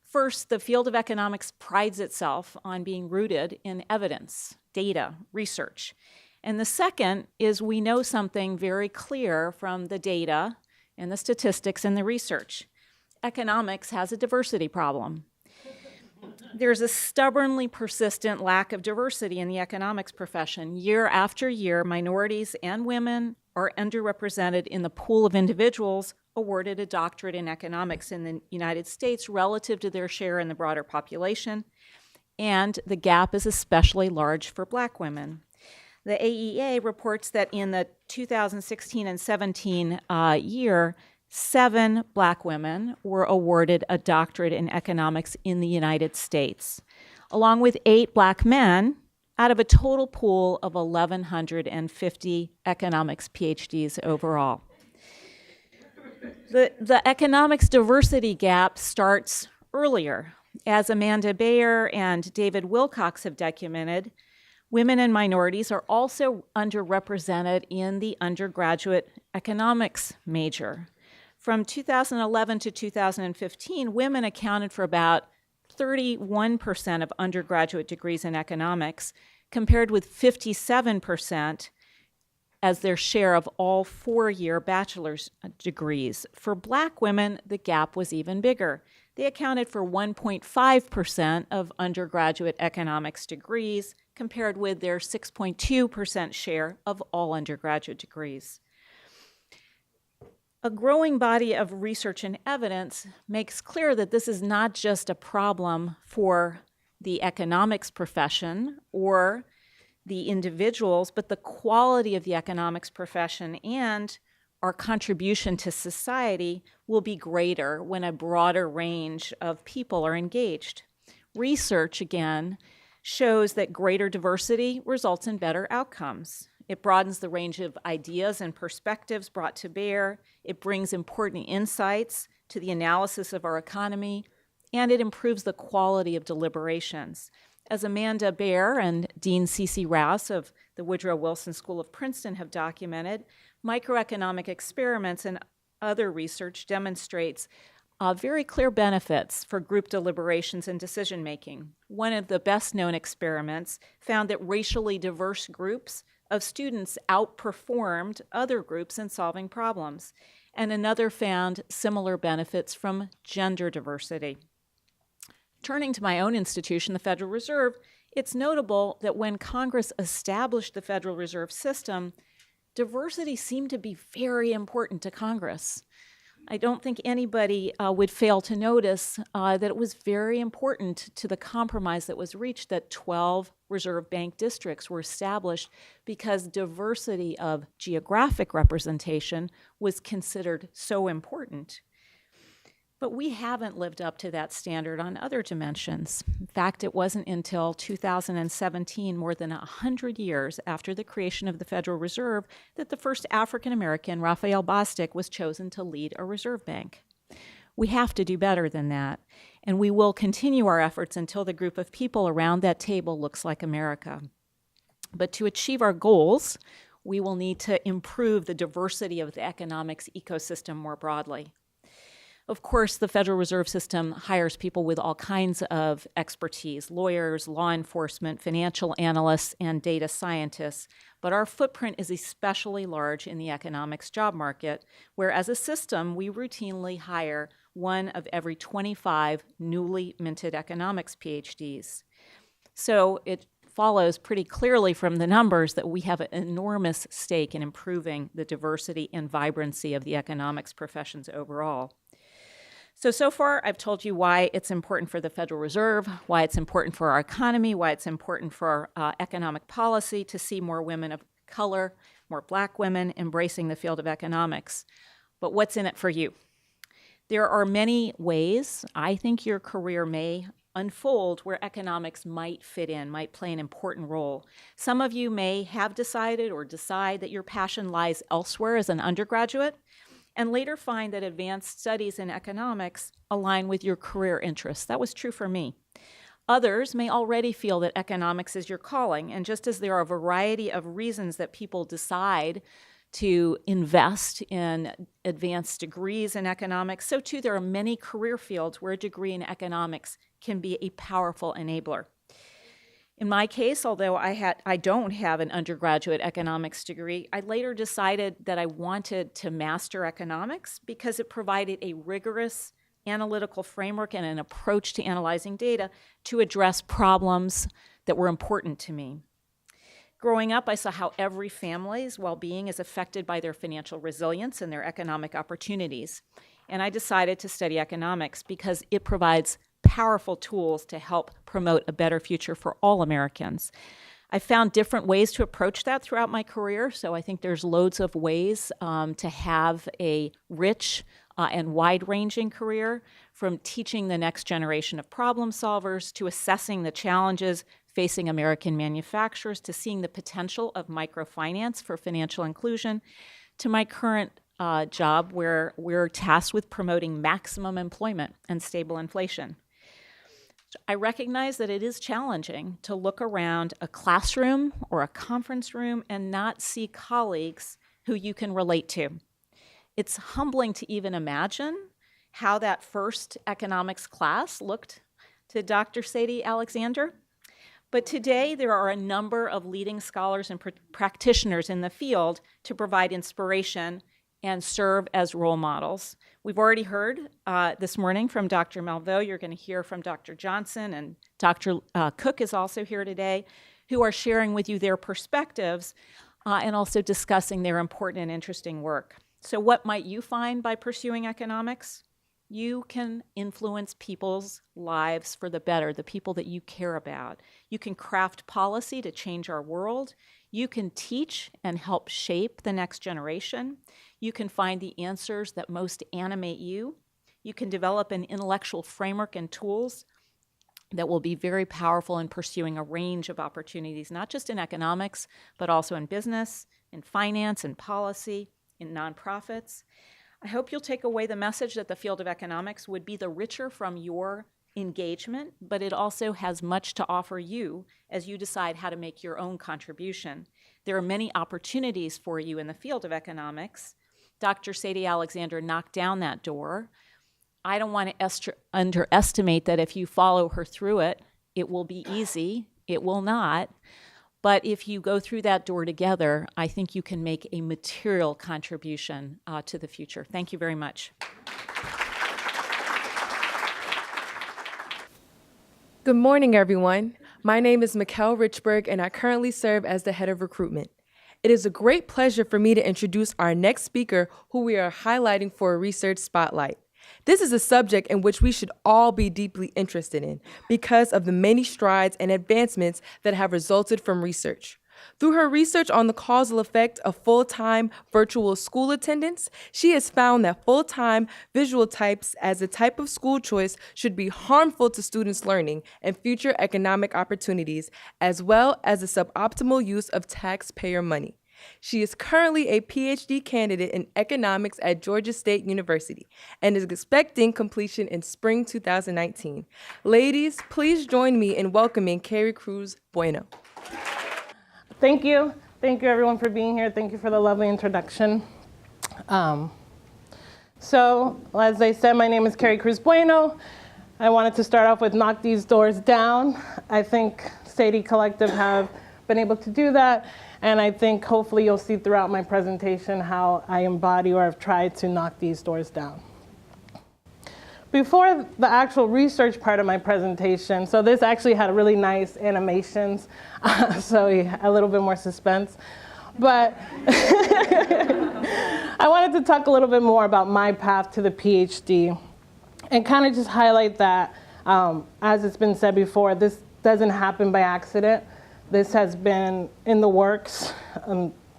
S7: First, the field of economics prides itself on being rooted in evidence, data, research. And the second is we know something very clear from the data and the statistics and the research. Economics has a diversity problem. There's a stubbornly persistent lack of diversity in the economics profession. Year after year, minorities and women are underrepresented in the pool of individuals awarded a doctorate in economics in the United States relative to their share in the broader population, and the gap is especially large for Black women. The AEA reports that in the 2016 and 17 year, 7 Black women were awarded a doctorate in economics in the United States, along with 8 Black men out of a total pool of 1,150 economics PhDs overall. The economics diversity gap starts earlier. As Amanda Bayer and David Wilcox have documented, Women and minorities are also underrepresented in the undergraduate economics major. From 2011 to 2015, women accounted for about 31% of undergraduate degrees in economics, compared with 57% as their share of all four-year bachelor's degrees. For Black women, the gap was even bigger. They accounted for 1.5% of undergraduate economics degrees, compared with their 6.2% share of all undergraduate degrees. A growing body of research and evidence makes clear that this is not just a problem for the economics profession or the individuals, but the quality of the economics profession and our contribution to society will be greater when a broader range of people are engaged. Research, again, shows that greater diversity results in better outcomes. It broadens the range of ideas and perspectives brought to bear. It brings important insights to the analysis of our economy, and it improves the quality of deliberations. As Amanda Baer and Dean C.C. Rouse of the Woodrow Wilson School of Princeton have documented, microeconomic experiments and other research demonstrates very clear benefits for group deliberations and decision-making. One of the best-known experiments found that racially diverse groups of students outperformed other groups in solving problems, and another found similar benefits from gender diversity. Turning to my own institution, the Federal Reserve, it's notable that when Congress established the Federal Reserve System, diversity seemed to be very important to Congress. I don't think anybody would fail to notice that it was very important to the compromise that was reached that 12 Reserve Bank districts were established because diversity of geographic representation was considered so important. But we haven't lived up to that standard on other dimensions. In fact, it wasn't until 2017, more than 100 years after the creation of the Federal Reserve, that the first African American, Raphael Bostic, was chosen to lead a reserve bank. We have to do better than that, and we will continue our efforts until the group of people around that table looks like America. But to achieve our goals, we will need to improve the diversity of the economics ecosystem more broadly. Of course, the Federal Reserve System hires people with all kinds of expertise, lawyers, law enforcement, financial analysts, and data scientists. But our footprint is especially large in the economics job market, where as a system, we routinely hire 1 of every 25 newly minted economics PhDs. So it follows pretty clearly from the numbers that we have an enormous stake in improving the diversity and vibrancy of the economics professions overall. So far, I've told you why it's important for the Federal Reserve, why it's important for our economy, why it's important for our economic policy to see more women of color, more Black women embracing the field of economics. But what's in it for you? There are many ways I think your career may unfold where economics might fit in, might play an important role. Some of you may have decided or decide that your passion lies elsewhere as an undergraduate, and later find that advanced studies in economics align with your career interests. That was true for me. Others may already feel that economics is your calling, and just as there are a variety of reasons that people decide to invest in advanced degrees in economics, so too there are many career fields where a degree in economics can be a powerful enabler. In my case, although I don't have an undergraduate economics degree, I later decided that I wanted to master economics because it provided a rigorous analytical framework and an approach to analyzing data to address problems that were important to me. Growing up, I saw how every family's well-being is affected by their financial resilience and their economic opportunities. And I decided to study economics because it provides powerful tools to help promote a better future for all Americans. I found different ways to approach that throughout my career, so I think there's loads of ways to have a rich and wide-ranging career, from teaching the next generation of problem solvers to assessing the challenges facing American manufacturers to seeing the potential of microfinance for financial inclusion, to my current job where we're tasked with promoting maximum employment and stable inflation. I recognize that it is challenging to look around a classroom or a conference room and not see colleagues who you can relate to. It's humbling to even imagine how that first economics class looked to Dr. Sadie Alexander. But today, there are a number of leading scholars and practitioners in the field to provide inspiration and serve as role models. We've already heard this morning from Dr. Malveaux. You're going to hear from Dr. Johnson, and Dr. Cook is also here today, who are sharing with you their perspectives and also discussing their important and interesting work. So what might you find by pursuing economics? You can influence people's lives for the better, the people that you care about. You can craft policy to change our world. You can teach and help shape the next generation. You can find the answers that most animate you. You can develop an intellectual framework and tools that will be very powerful in pursuing a range of opportunities, not just in economics, but also in business, in finance, in policy, in nonprofits. I hope you'll take away the message that the field of economics would be the richer from your engagement, but it also has much to offer you as you decide how to make your own contribution. There are many opportunities for you in the field of economics. Dr. Sadie Alexander knocked down that door. I don't want to underestimate that if you follow her through it, it will be easy. It will not. But if you go through that door together, I think you can make a material contribution to the future. Thank you very much.
S8: Good morning, everyone. My name is Mikkel Richberg, and I currently serve as the head of recruitment. It is a great pleasure for me to introduce our next speaker, who we are highlighting for a research spotlight. This is a subject in which we should all be deeply interested in because of the many strides and advancements that have resulted from research. Through her research on the causal effect of full-time virtual school attendance, she has found that full-time visual types as a type of school choice should be harmful to students' learning and future economic opportunities, as well as the suboptimal use of taxpayer money. She is currently a PhD candidate in economics at Georgia State University and is expecting completion in spring 2019. Ladies, please join me in welcoming Carycruz Bueno.
S9: Thank you. Thank you, everyone, for being here. Thank you for the lovely introduction. So, as I said, my name is Carycruz Bueno. I wanted to start off with knock these doors down. I think Sadie Collective have been able to do that. And I think hopefully you'll see throughout my presentation how I embody or have tried to knock these doors down. Before the actual research part of my presentation, so this actually had really nice animations, so a little bit more suspense. But I wanted to talk a little bit more about my path to the PhD and kind of just highlight that, as it's been said before, this doesn't happen by accident. This has been in the works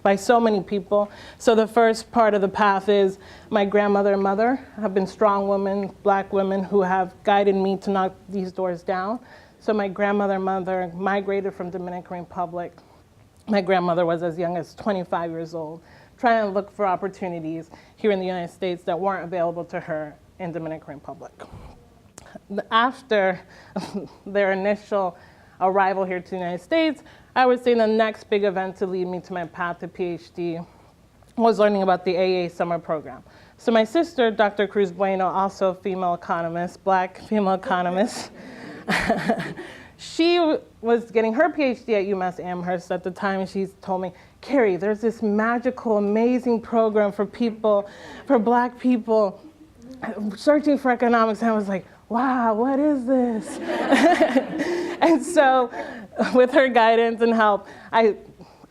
S9: by so many people. So the first part of the path is my grandmother and mother have been strong women, Black women, who have guided me to knock these doors down. So my grandmother and mother migrated from Dominican Republic. My grandmother was as young as 25 years old, trying to look for opportunities here in the United States that weren't available to her in Dominican Republic. After their initial arrival here to the United States, I would say the next big event to lead me to my path to PhD was learning about the AA summer program. So my sister, Dr. Cruz Bueno, also a female economist, Black female economist, she was getting her PhD at UMass Amherst at the time, and she told me, Carrie, there's this magical, amazing program for people, for Black people, searching for economics. And I was like, wow, what is this? And so with her guidance and help, I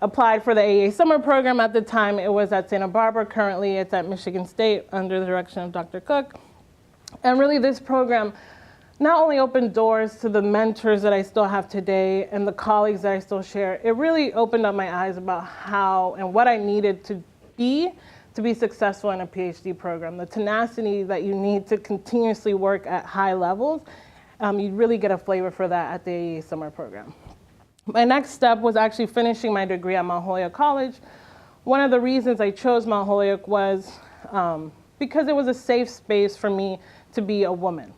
S9: applied for the AA summer program. At the time, it was at Santa Barbara. Currently, it's at Michigan State under the direction of Dr. Cook. And really, this program not only opened doors to the mentors that I still have today and the colleagues that I still share, it really opened up my eyes about how and what I needed to be successful in a PhD program. The tenacity that you need to continuously work at high levels, you really get a flavor for that at the AA summer program. My next step was actually finishing my degree at Mount Holyoke College. One of the reasons I chose Mount Holyoke was because it was a safe space for me to be a woman.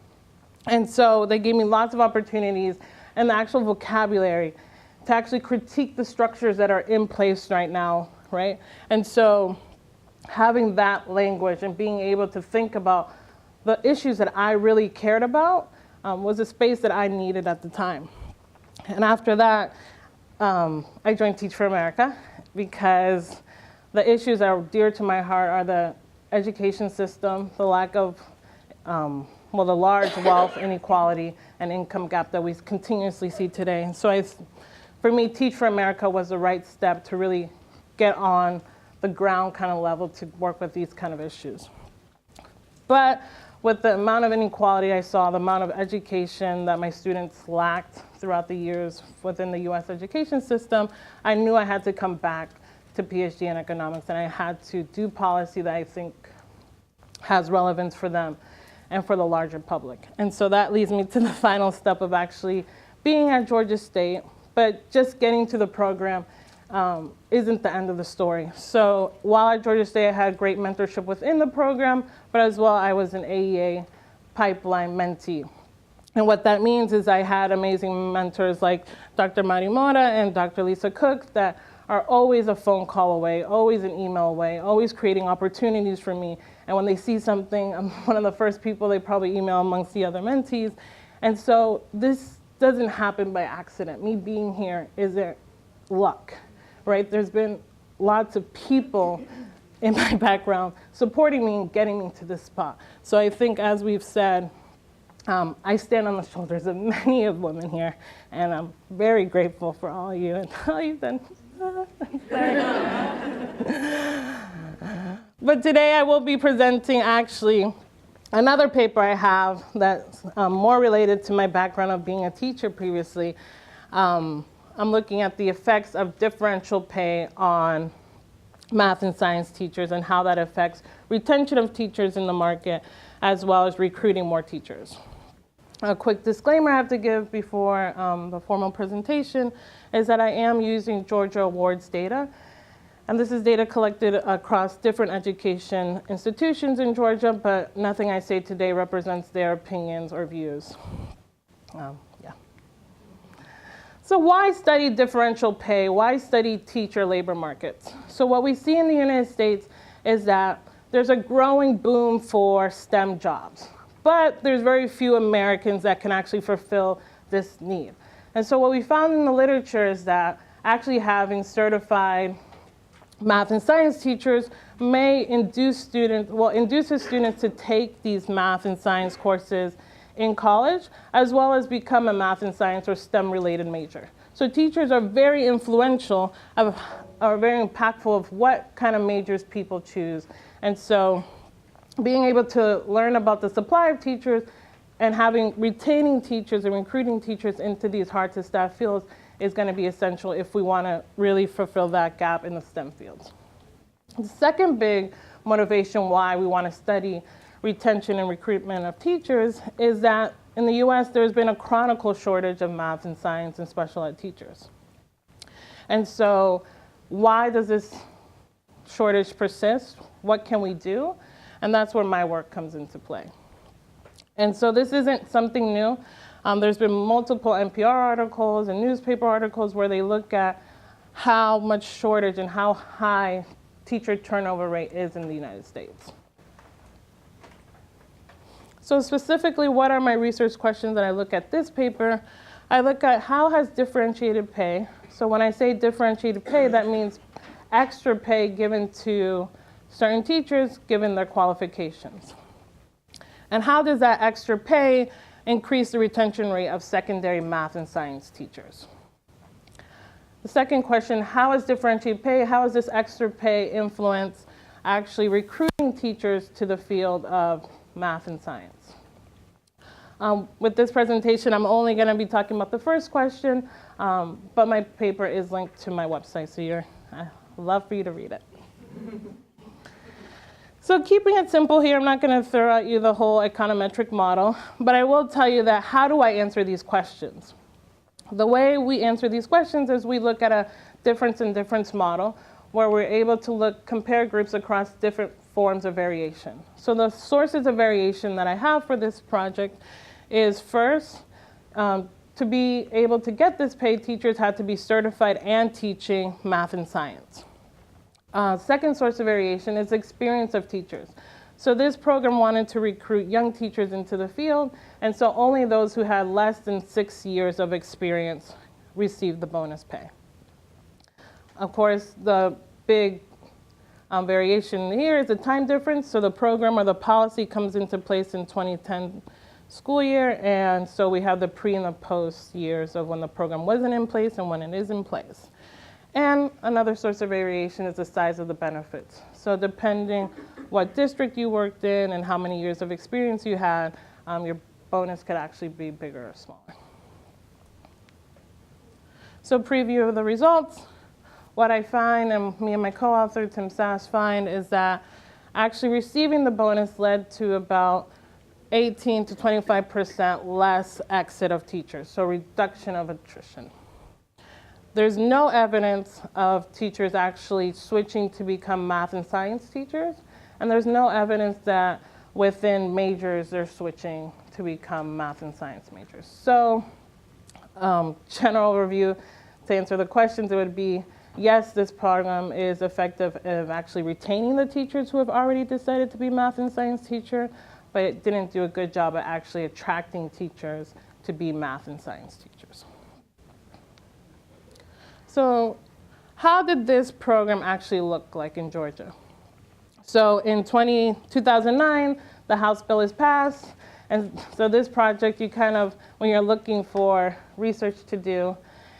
S9: And so they gave me lots of opportunities and the actual vocabulary to actually critique the structures that are in place right now, right? And so having that language and being able to think about the issues that I really cared about was a space that I needed at the time. And after that, I joined Teach for America because the issues that are dear to my heart are the education system, the lack of, the large wealth inequality and income gap that we continuously see today. And so for me, Teach for America was the right step to really get on the ground kind of level to work with these kind of issues. But with the amount of inequality I saw, the amount of education that my students lacked throughout the years within the US education system, I knew I had to come back to PhD in economics, and I had to do policy that I think has relevance for them and for the larger public. And so that leads me to the final step of actually being at Georgia State, but just getting to the program isn't the end of the story. So while at Georgia State, I had great mentorship within the program, but as well, I was an AEA pipeline mentee. And what that means is I had amazing mentors like Dr. Marimora and Dr. Lisa Cook that are always a phone call away, always an email away, always creating opportunities for me. And when they see something, I'm one of the first people they probably email amongst the other mentees. And so this doesn't happen by accident. Me being here isn't luck, right? There's been lots of people in my background supporting me and getting me to this spot. So I think, as we've said, I stand on the shoulders of many of women here, and I'm very grateful for all of you and all you've done. But today I will be presenting actually another paper I have that's more related to my background of being a teacher previously. I'm looking at the effects of differential pay on math and science teachers and how that affects retention of teachers in the market, as well as recruiting more teachers. A quick disclaimer I have to give before the formal presentation is that I am using Georgia Awards data. And this is data collected across different education institutions in Georgia, but nothing I say today represents their opinions or views. So why study differential pay? Why study teacher labor markets? So what we see in the United States is that there's a growing boom for STEM jobs, but there's very few Americans that can actually fulfill this need. And so what we found in the literature is that actually having certified math and science teachers may induce students to take these math and science courses in college, as well as become a math and science or STEM-related major. So teachers are very influential, are very impactful of what kind of majors people choose. And so being able to learn about the supply of teachers and retaining teachers and recruiting teachers into these hard-to-staff fields is going to be essential if we want to really fulfill that gap in the STEM fields. The second big motivation why we want to study retention and recruitment of teachers is that in the US, there's been a chronic shortage of math and science and special ed teachers. And so why does this shortage persist? What can we do? And that's where my work comes into play. And so this isn't something new. There's been multiple NPR articles and newspaper articles where they look at how much shortage and how high teacher turnover rate is in the United States. So specifically, what are my research questions that I look at this paper? I look at how has differentiated pay. So when I say differentiated pay, that means extra pay given to certain teachers given their qualifications. And how does that extra pay increase the retention rate of secondary math and science teachers? The second question, how is differentiated pay, how does this extra pay influence actually recruiting teachers to the field of math and science? With this presentation, I'm only going to be talking about the first question, but my paper is linked to my website, so I'd love for you to read it. So keeping it simple here, I'm not going to throw at you the whole econometric model, but I will tell you that how do I answer these questions? The way we answer these questions is we look at a difference in difference model where we're able to compare groups across different forms of variation. So the sources of variation that I have for this project is first, to be able to get this pay, teachers had to be certified and teaching math and science. Second source of variation is experience of teachers. So this program wanted to recruit young teachers into the field, and so only those who had less than 6 years of experience received the bonus pay. Of course, the big variation here is the time difference. So the program or the policy comes into place in 2010 school year, and so we have the pre and the post years of when the program wasn't in place and when it is in place. And another source of variation is the size of the benefits. So depending what district you worked in and how many years of experience you had, your bonus could actually be bigger or smaller. So preview of the results. What I find, and me and my co-author, Tim Sass, find is that actually receiving the bonus led to about 18 to 25% less exit of teachers, so reduction of attrition. There's no evidence of teachers actually switching to become math and science teachers, and there's no evidence that within majors they're switching to become math and science majors. So general review, to answer the questions, it would be, yes, this program is effective in actually retaining the teachers who have already decided to be math and science teacher, but it didn't do a good job at actually attracting teachers to be math and science teachers. So how did this program actually look like in Georgia? So in 2009, the House bill is passed, and so this project, you kind of, when you're looking for research to do,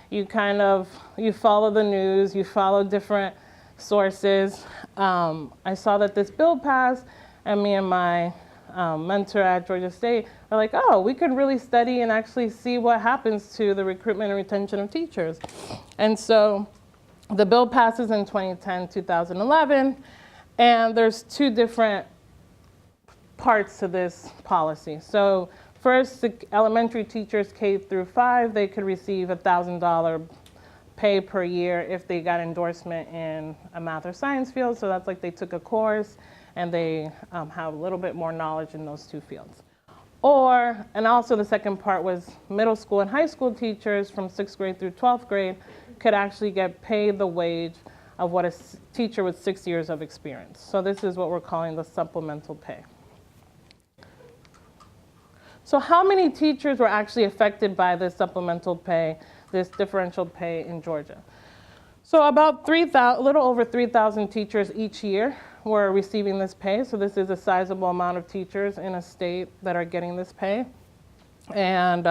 S9: you follow the news, you follow different sources. I saw that this bill passed, and me and my mentor at Georgia State are like, oh, we could really study and actually see what happens to the recruitment and retention of teachers. And so the bill passes in 2010, 2011, and there's two different parts to this policy. So first, the elementary teachers K through 5, they could receive $1,000 pay per year if they got endorsement in a math or science field. So that's like they took a course and they have a little bit more knowledge in those two fields. And also the second part was middle school and high school teachers from 6th grade through 12th grade could actually get paid the wage of what a teacher with 6 years of experience. So this is what we're calling the supplemental pay. So how many teachers were actually affected by this supplemental pay, this differential pay in Georgia? So about a little over 3,000 teachers each year were receiving this pay. So this is a sizable amount of teachers in a state that are getting this pay. And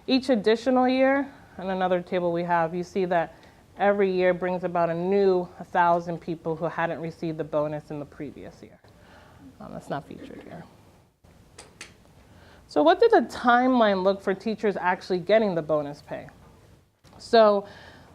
S9: each additional year, and another table we have, you see that every year brings about a new 1,000 people who hadn't received the bonus in the previous year. That's not featured here. So what did the timeline look for teachers actually getting the bonus pay? So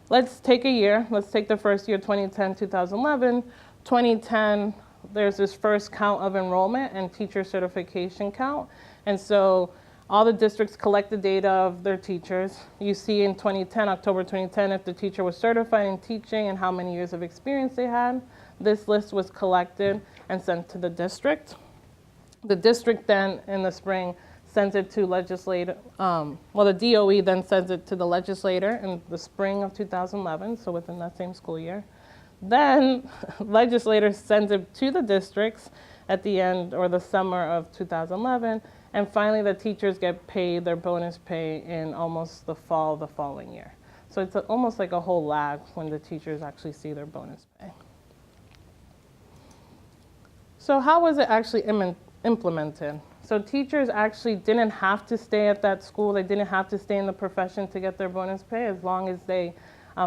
S9: let's take a year. Let's take the first year, 2010, 2011. 2010, there's this first count of enrollment and teacher certification count. And so all the districts collect the data of their teachers. You see in 2010, October 2010, if the teacher was certified in teaching and how many years of experience they had. This list was collected and sent to the district. The district then, in the spring, sends it to legislator, the DOE then sends it to the legislator in the spring of 2011, so within that same school year. Then legislator sends it to the districts at the end or the summer of 2011, and finally the teachers get paid their bonus pay in almost the fall of the following year. So it's almost like a whole lag when the teachers actually see their bonus pay. So how was it actually implemented? So teachers actually didn't have to stay at that school. They didn't have to stay in the profession to get their bonus pay as long as they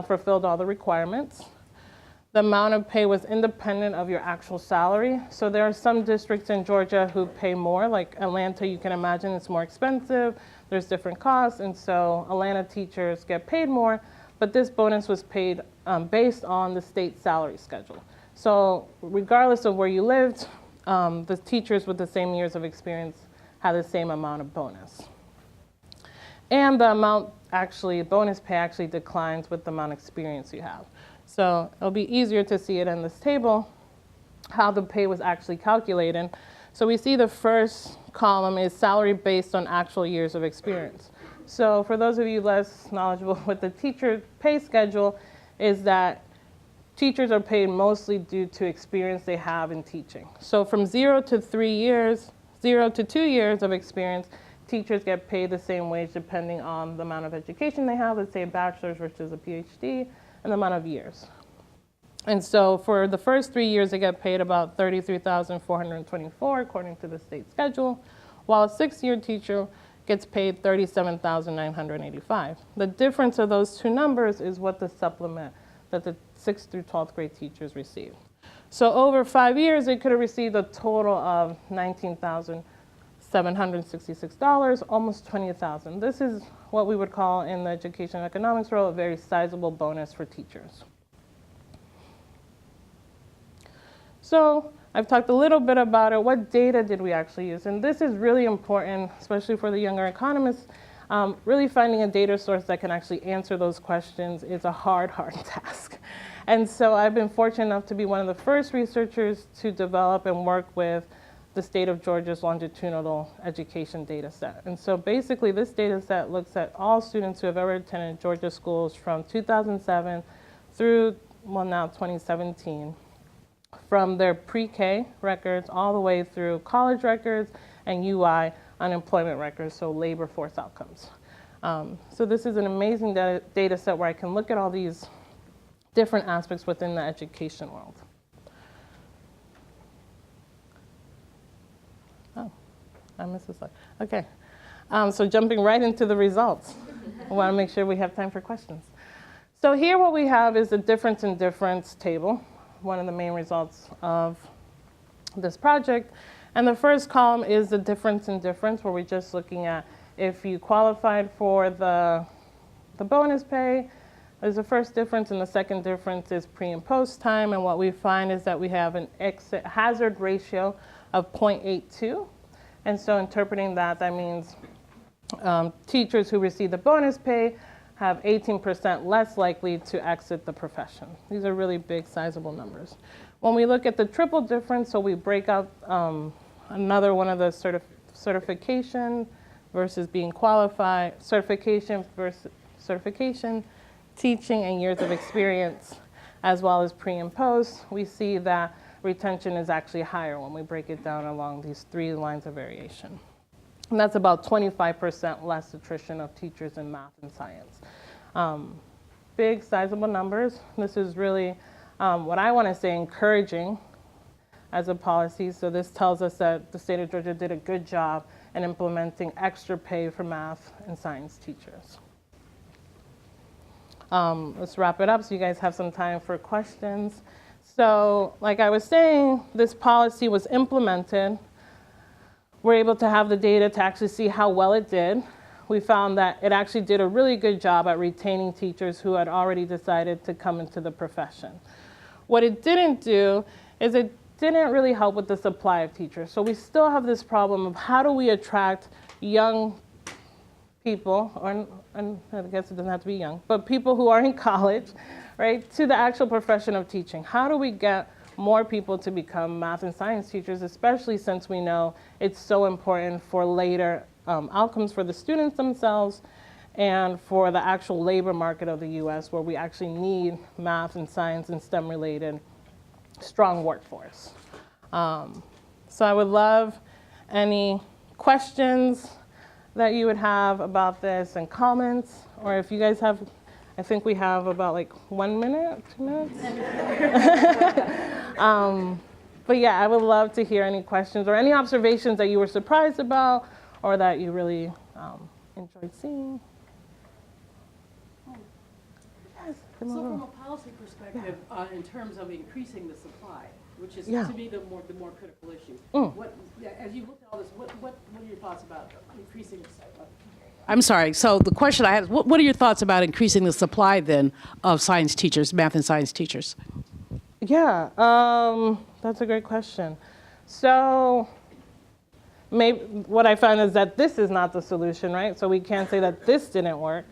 S9: fulfilled all the requirements. The amount of pay was independent of your actual salary. So there are some districts in Georgia who pay more, like Atlanta, you can imagine it's more expensive. There's different costs, and so Atlanta teachers get paid more, but this bonus was paid based on the state salary schedule. So regardless of where you lived, the teachers with the same years of experience had the same amount of bonus. And the amount bonus pay actually declines with the amount of experience you have. So it'll be easier to see it in this table, how the pay was actually calculated. So we see the first column is salary based on actual years of experience. So for those of you less knowledgeable with the teacher pay schedule, is that teachers are paid mostly due to experience they have in teaching. So from 0 to 3 years, 0 to 2 years of experience, teachers get paid the same wage depending on the amount of education they have, let's say a bachelor's versus a PhD, and the amount of years. And so for the first 3 years, they get paid about $33,424 according to the state schedule, while a 6-year teacher gets paid $37,985. The difference of those two numbers is what the supplement that the 6th through 12th grade teachers receive. So over 5 years, they could have received a total of $19,766, almost $20,000. This is what we would call in the education and economics role a very sizable bonus for teachers. So I've talked a little bit about it. What data did we actually use? And this is really important, especially for the younger economists. Really finding a data source that can actually answer those questions is a hard task. And so I've been fortunate enough to be one of the first researchers to develop and work with the state of Georgia's longitudinal education data set. And so basically this data set looks at all students who have ever attended Georgia schools from 2007 through, well, now 2017. From their pre-K records all the way through college records and UI unemployment records, so labor force outcomes. So this is an amazing data set where I can look at all these different aspects within the education world. Oh, I missed this slide. Okay, so jumping right into the results. I want to make sure we have time for questions. So here what we have is the difference in difference table, one of the main results of this project. And the first column is the difference in difference, where we're just looking at if you qualified for the bonus pay. There's the first difference, and the second difference is pre and post time. And what we find is that we have an exit hazard ratio of 0.82. And so interpreting that, that means teachers who receive the bonus pay have 18% less likely to exit the profession. These are really big, sizable numbers. When we look at the triple difference, so we break out another one of the certification versus being qualified, certification versus certification, teaching and years of experience, as well as pre and post, we see that retention is actually higher when we break it down along these 3 lines of variation. And that's about 25% less attrition of teachers in math and science. Big, sizable numbers. This is really what I want to say encouraging as a policy. So this tells us that the state of Georgia did a good job in implementing extra pay for math and science teachers. Let's wrap it up so you guys have some time for questions. So like I was saying, this policy was implemented. We're able to have the data to actually see how well it did. We found that it actually did a really good job at retaining teachers who had already decided to come into the profession. What it didn't do is it didn't really help with the supply of teachers. So we still have this problem of how do we attract young people, and I guess it doesn't have to be young, but people who are in college, right, to the actual profession of teaching. How do we get more people to become math and science teachers, especially since we know it's so important for later outcomes for the students themselves and for the actual labor market of the US, where we actually need math and science and STEM related strong workforce. So I would love any questions that you would have about this and comments, or if you guys have, I think we have about like 1 minute, 2 minutes. But yeah, I would love to hear any questions or any observations that you were surprised about or that you really enjoyed seeing. Yes,
S3: So from a policy perspective, in terms of increasing the supply, which is to me the more critical issue. As you look at all this, what are your thoughts about increasing the supply? I'm sorry. So the question I have, what are your thoughts about increasing the supply then of science teachers, math and science teachers?
S9: Yeah, that's a great question. So maybe what I found is that this is not the solution, right? So we can't say that this didn't work.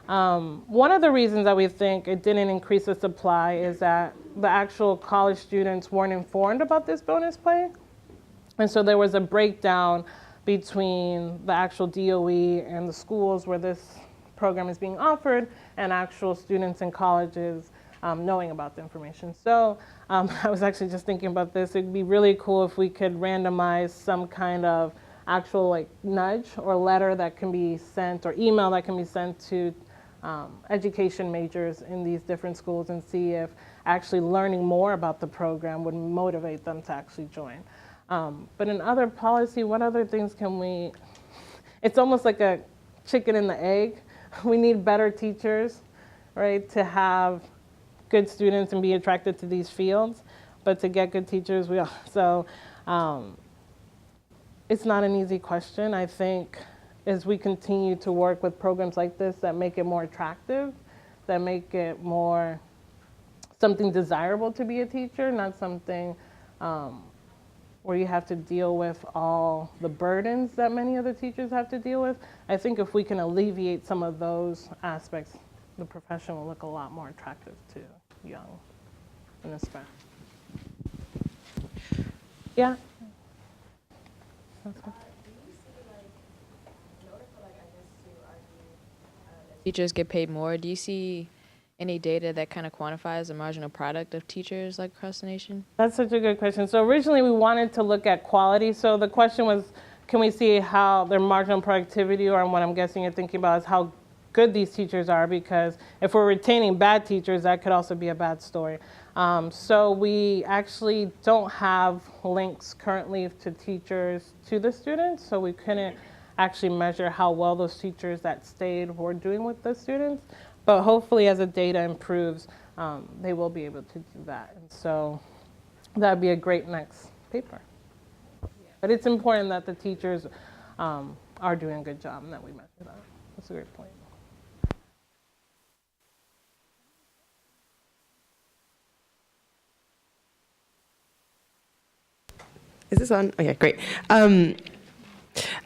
S9: One of the reasons that we think it didn't increase the supply is that the actual college students weren't informed about this bonus pay. And so there was a breakdown between the actual DOE and the schools where this program is being offered and actual students in colleges knowing about the information. So I was actually just thinking about this. It'd be really cool if we could randomize some kind of actual like nudge or letter that can be sent or email that can be sent to education majors in these different schools and see if actually learning more about the program would motivate them to actually join. But in other policy, what other things can we, it's almost like a chicken and the egg. We need better teachers, right, to have good students and be attracted to these fields. But to get good teachers, it's not an easy question. I think as we continue to work with programs like this that make it more attractive, that make it more something desirable to be a teacher, not something where you have to deal with all the burdens that many other teachers have to deal with. I think if we can alleviate some of those aspects, the profession will look a lot more attractive to young and aspiring. Yeah?
S10: Teachers get paid more. Do you see any data that kind of quantifies the marginal product of teachers like across the nation?
S9: That's such a good question. So originally we wanted to look at quality. So the question was, can we see how their marginal productivity, or what I'm guessing you're thinking about is how good these teachers are, because if we're retaining bad teachers, that could also be a bad story. So we actually don't have links currently to teachers to the students, so we couldn't actually measure how well those teachers that stayed were doing with the students. But hopefully as the data improves, they will be able to do that. And so that would be a great next paper. But it's important that the teachers are doing a good job and that we measure that. That's a great point.
S11: Is this on? Okay, great.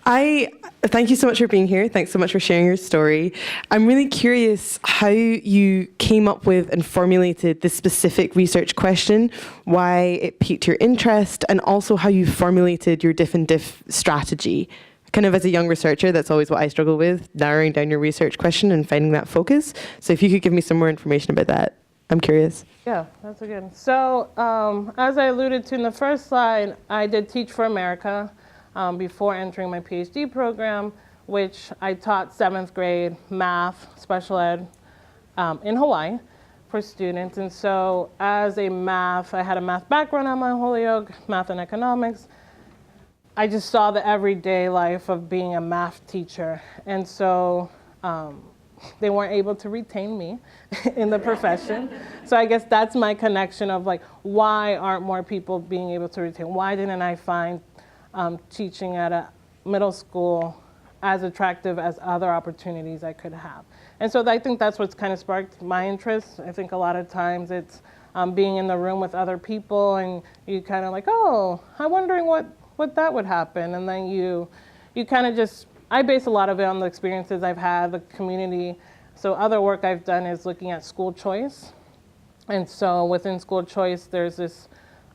S11: I thank you so much for being here. Thanks so much for sharing your story. I'm really curious how you came up with and formulated this specific research question, why it piqued your interest, and also how you formulated your diff and diff strategy. Kind of as a young researcher, that's always what I struggle with, narrowing down your research question and finding that focus. So if you could give me some more information about that, I'm curious.
S9: Yeah, that's a good. So as I alluded to in the first slide, I did Teach for America before entering my PhD program, which I taught 7th grade math, special ed in Hawaii for students. And so as a math, I had a math background at Mount Holyoke, math and economics. I just saw the everyday life of being a math teacher. And so they weren't able to retain me in the profession. So I guess that's my connection of like, why aren't more people being able to retain? Why didn't I find teaching at a middle school as attractive as other opportunities I could have? And so I think that's what's kind of sparked my interest. I think a lot of times it's being in the room with other people and you kind of like, oh, I'm wondering what that would happen. And then you kind of just, I base a lot of it on the experiences I've had, the community. So other work I've done is looking at school choice. And so within school choice, there's this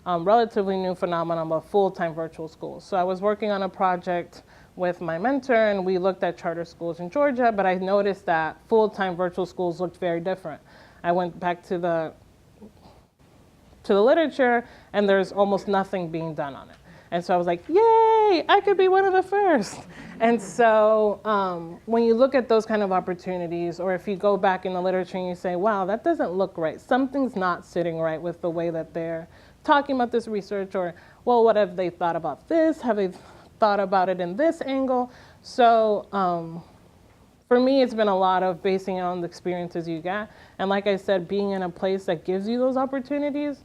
S9: relatively new phenomenon of full-time virtual schools. So I was working on a project with my mentor and we looked at charter schools in Georgia, but I noticed that full-time virtual schools looked very different. I went back to the literature and there's almost nothing being done on it. And so I was like, yay, I could be one of the first. And so when you look at those kind of opportunities, or if you go back in the literature and you say, wow, that doesn't look right. Something's not sitting right with the way that they're talking about this research, or, well, what have they thought about this? Have they thought about it in this angle? So for me, it's been a lot of basing it on the experiences you get. And like I said, being in a place that gives you those opportunities,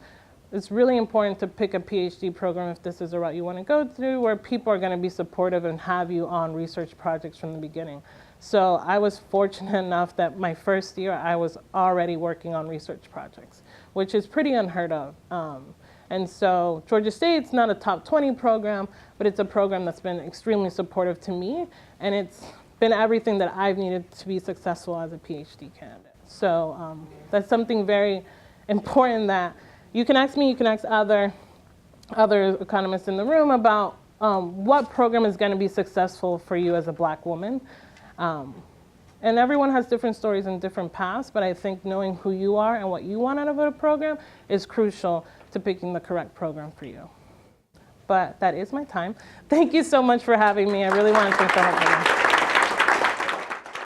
S9: it's really important to pick a PhD program if this is a route you want to go through, where people are going to be supportive and have you on research projects from the beginning. So I was fortunate enough that my first year I was already working on research projects, which is pretty unheard of. And so Georgia State's not a top 20 program, but it's a program that's been extremely supportive to me, and it's been everything that I've needed to be successful as a PhD candidate. So that's something very important that you can ask me, you can ask other economists in the room about what program is going to be successful for you as a Black woman. And everyone has different stories and different paths, but I think knowing who you are and what you want out of a program is crucial to picking the correct program for you. But that is my time. Thank you so much for having me. I really want to thank the whole program.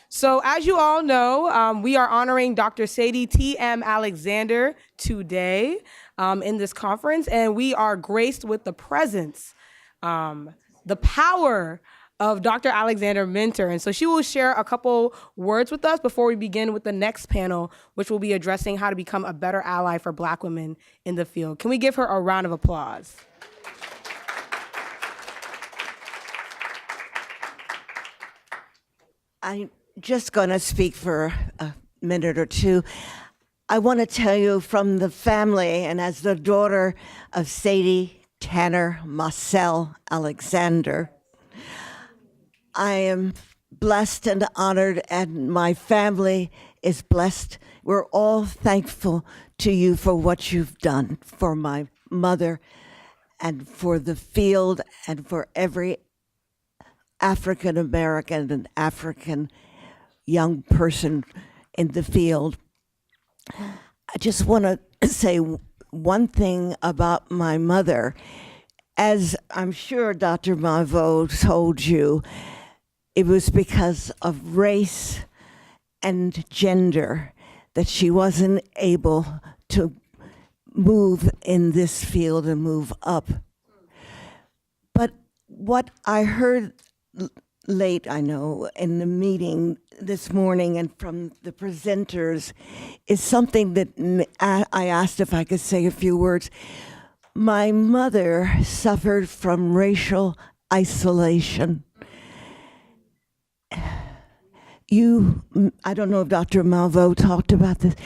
S2: So as you all know, we are honoring Dr. Sadie T.M. Alexander today in this conference, and we are graced with the presence, the power of Dr. Alexander Minter. And so she will share a couple words with us before we begin with the next panel, which will be addressing how to become a better ally for Black women in the field. Can we give her a round of applause?
S12: I'm just going to speak for a minute or two. I want to tell you from the family and as the daughter of Sadie Tanner Marcel Alexander, I am blessed and honored, and my family is blessed. We're all thankful to you for what you've done for my mother and for the field and for every African American and African young person in the field. I just want to say one thing about my mother. As I'm sure Dr. Malveaux told you, it was because of race and gender that she wasn't able to move in this field and move up. But what I heard late, I know, in the meeting this morning and from the presenters is something that I asked if I could say a few words. My mother suffered from racial isolation. I don't know if Dr. Malveaux talked about this,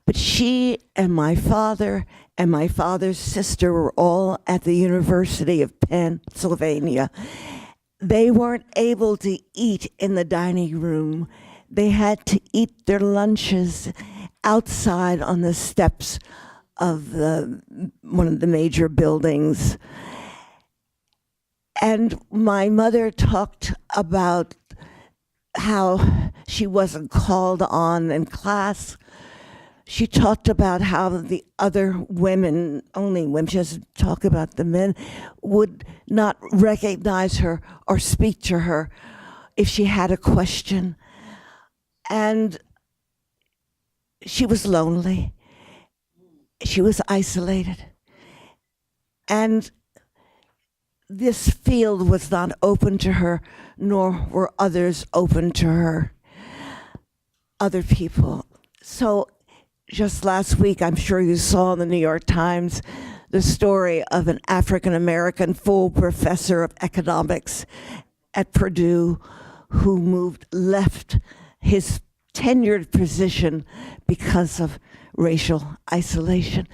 S12: but she and my father's sister were all at the University of Pennsylvania. They weren't able to eat in the dining room. They had to eat their lunches outside on the steps of one of the major buildings. And my mother talked about how she wasn't called on in class. She talked about how the other women, only women, she doesn't talk about the men, would not recognize her or speak to her if she had a question. And she was lonely. She was isolated. And this field was not open to her, nor were others open to her, other people. So just last week, I'm sure you saw in the New York Times the story of an African-American full professor of economics at Purdue who left his tenured position because of racial isolation.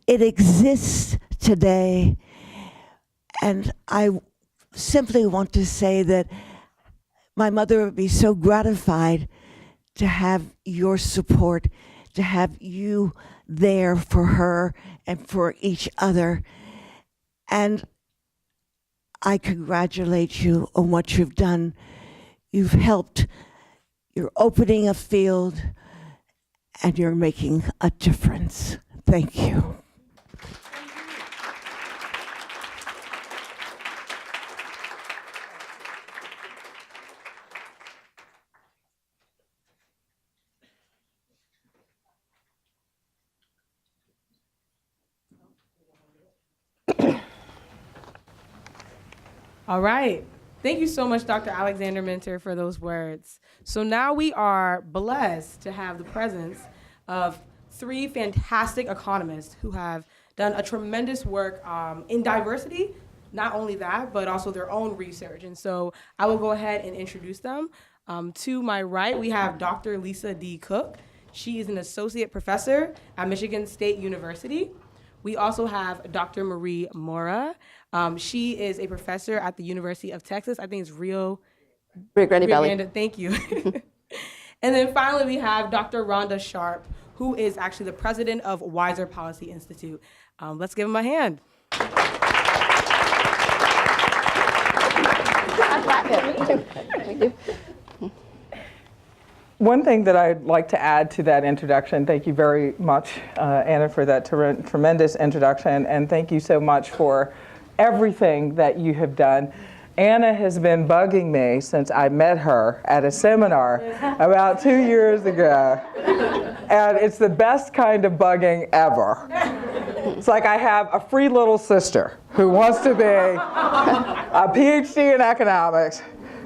S12: It exists today, and I simply want to say that my mother would be so gratified to have your support, to have you there for her and for each other. And I congratulate you on what you've done. You've helped, you're opening a field, and you're making a difference. Thank you.
S2: All right. Thank you so much, Dr. Alexander Minter, for those words. So now we are blessed to have the presence of three fantastic economists who have done a tremendous work in diversity. Not only that, but also their own research. And so I will go ahead and introduce them. To my right, we have Dr. Lisa D. Cook. She is an associate professor at Michigan State University. We also have Dr. Marie Mora. She is a professor at the University of Texas. I think it's Rio Grande Valley. Thank you. And then finally, we have Dr. Rhonda Sharp, who is actually the president of Wiser Policy Institute. Let's give him a hand.
S13: One thing that I'd like to add to that introduction, thank you very much, Anna, for that tremendous introduction, and thank you so much for everything that you have done. Anna has been bugging me since I met her at a seminar about 2 years ago, and it's the best kind of bugging ever. It's like I have a free little sister who wants to be a PhD in economics.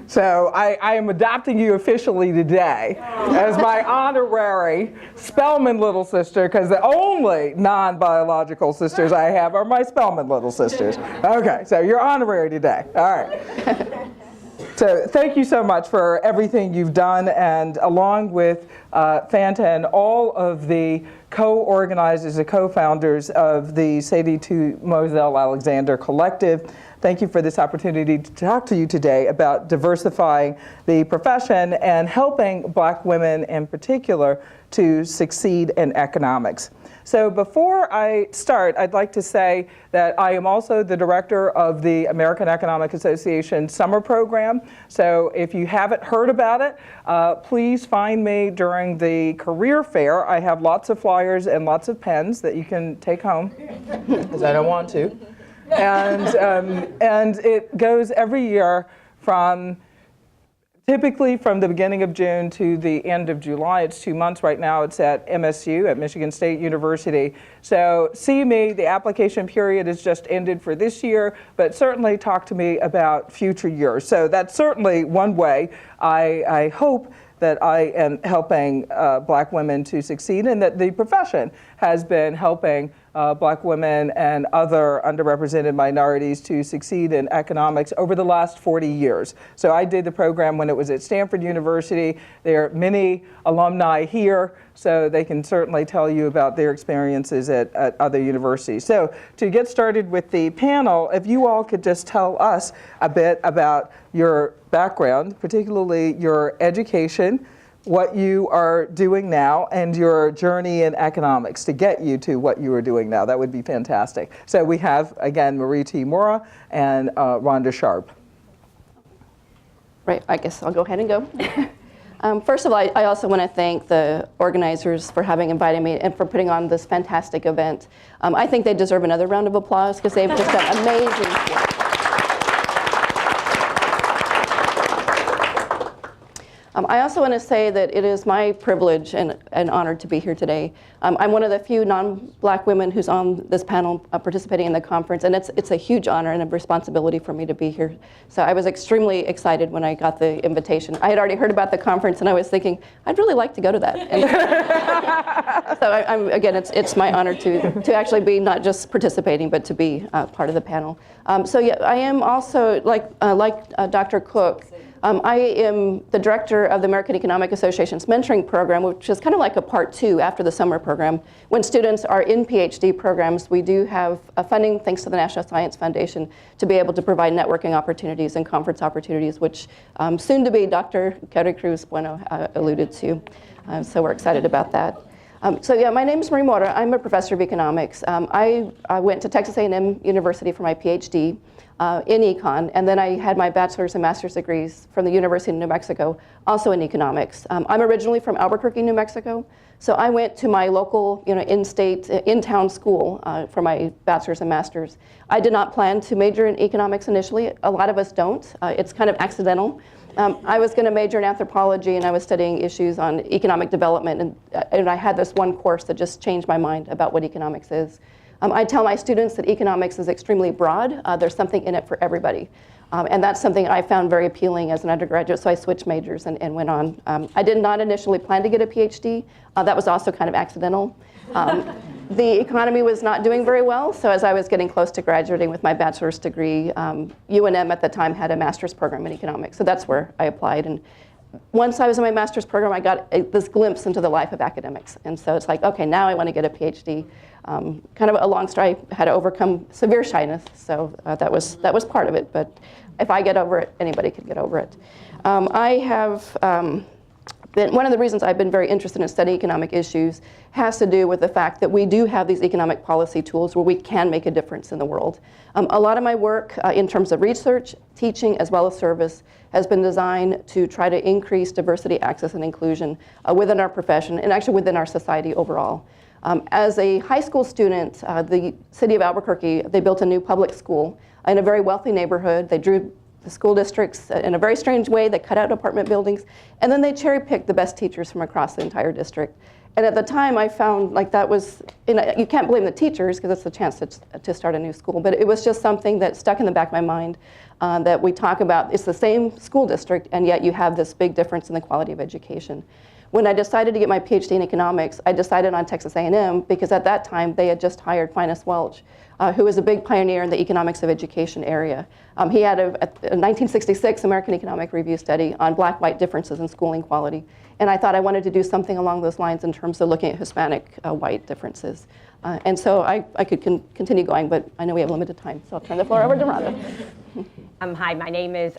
S13: So I am adopting you officially today as my honorary Spelman little sister, because the only non-biological sisters I have are my Spelman little sisters. Okay, so you're honorary today. All right. So thank you so much for everything you've done, and along with Fanta and all of the co-organizers and co-founders of the Sadie T. Moselle Alexander Collective, thank you for this opportunity to talk to you today about diversifying the profession and helping Black women in particular to succeed in economics. So before I start, I'd like to say that I am also the director of the American Economic Association summer program. So if you haven't heard about it, please find me during the career fair. I have lots of flyers and lots of pens that you can take home, because I don't want to. And it goes every year typically from the beginning of June to the end of July. It's 2 months right now. It's at MSU, at Michigan State University. So see me, the application period has just ended for this year, but certainly talk to me about future years. So that's certainly one way I hope that I am helping Black women to succeed, and that the profession has been helping Black women and other underrepresented minorities to succeed in economics over the last 40 years. So I did the program when it was at Stanford University. There are many alumni here, so they can certainly tell you about their experiences at other universities. So to get started with the panel, if you all could just tell us a bit about your background, particularly your education, what you are doing now, and your journey in economics to get you to what you are doing now. That would be fantastic. So we have, again, Marie T. Mora and Rhonda Sharp.
S14: Right, I guess I'll go ahead and go. First of all, I also want to thank the organizers for having invited me and for putting on this fantastic event. I think they deserve another round of applause because they've just done amazing work. I also want to say that it is my privilege and honor to be here today. I'm one of the few non-Black women who's on this panel participating in the conference, and it's a huge honor and a responsibility for me to be here. So I was extremely excited when I got the invitation. I had already heard about the conference, and I was thinking, I'd really like to go to that. And so again, it's my honor to actually be not just participating, but to be part of the panel. So yeah, I am also, like Dr. Cook, I am the director of the American Economic Association's mentoring program, which is kind of like a part 2 after the summer program. When students are in PhD programs, we do have funding, thanks to the National Science Foundation, to be able to provide networking opportunities and conference opportunities, which soon to be Dr. Carycruz Bueno alluded to. So we're excited about that. So yeah, my name is Marie Mora. I'm a professor of economics. I went to Texas A&M University for my PhD. In econ, and then I had my bachelor's and master's degrees from the University of New Mexico, also in economics. I'm originally from Albuquerque, New Mexico, so I went to my local, in-state, in-town school for my bachelor's and master's. I did not plan to major in economics initially. A lot of us don't. It's kind of accidental. I was going to major in anthropology, and I was studying issues on economic development, and I had this one course that just changed my mind about what economics is. I tell my students that economics is extremely broad. There's something in it for everybody. And that's something I found very appealing as an undergraduate, so I switched majors and went on. I did not initially plan to get a PhD. That was also kind of accidental. The economy was not doing very well, so as I was getting close to graduating with my bachelor's degree, UNM at the time had a master's program in economics, so that's where I applied. And once I was in my master's program, I got this glimpse into the life of academics. And so it's like, okay, now I want to get a PhD. Kind of a long story. I had to overcome severe shyness, so that was part of it. But if I get over it, anybody could get over it. I have one of the reasons I've been very interested in studying economic issues has to do with the fact that we do have these economic policy tools where we can make a difference in the world. A lot of my work in terms of research, teaching, as well as service has been designed to try to increase diversity, access, and inclusion within our profession and actually within our society overall. As a high school student, the city of Albuquerque, they built a new public school in a very wealthy neighborhood. They drew the school districts in a very strange way. They cut out apartment buildings, and then they cherry-picked the best teachers from across the entire district. And at the time, I found like that was, you can't blame the teachers because it's a chance to start a new school, but it was just something that stuck in the back of my mind that we talk about. It's the same school district, and yet you have this big difference in the quality of education. When I decided to get my PhD in economics, I decided on Texas A&M because at that time they had just hired Finus Welch, who was a big pioneer in the economics of education area. He had a 1966 American Economic Review study on black-white differences in schooling quality. And I thought I wanted to do something along those lines in terms of looking at Hispanic white differences. And so I could continue going, but I know we have limited time, so I'll turn the floor over to Rhonda.
S15: Hi, my name is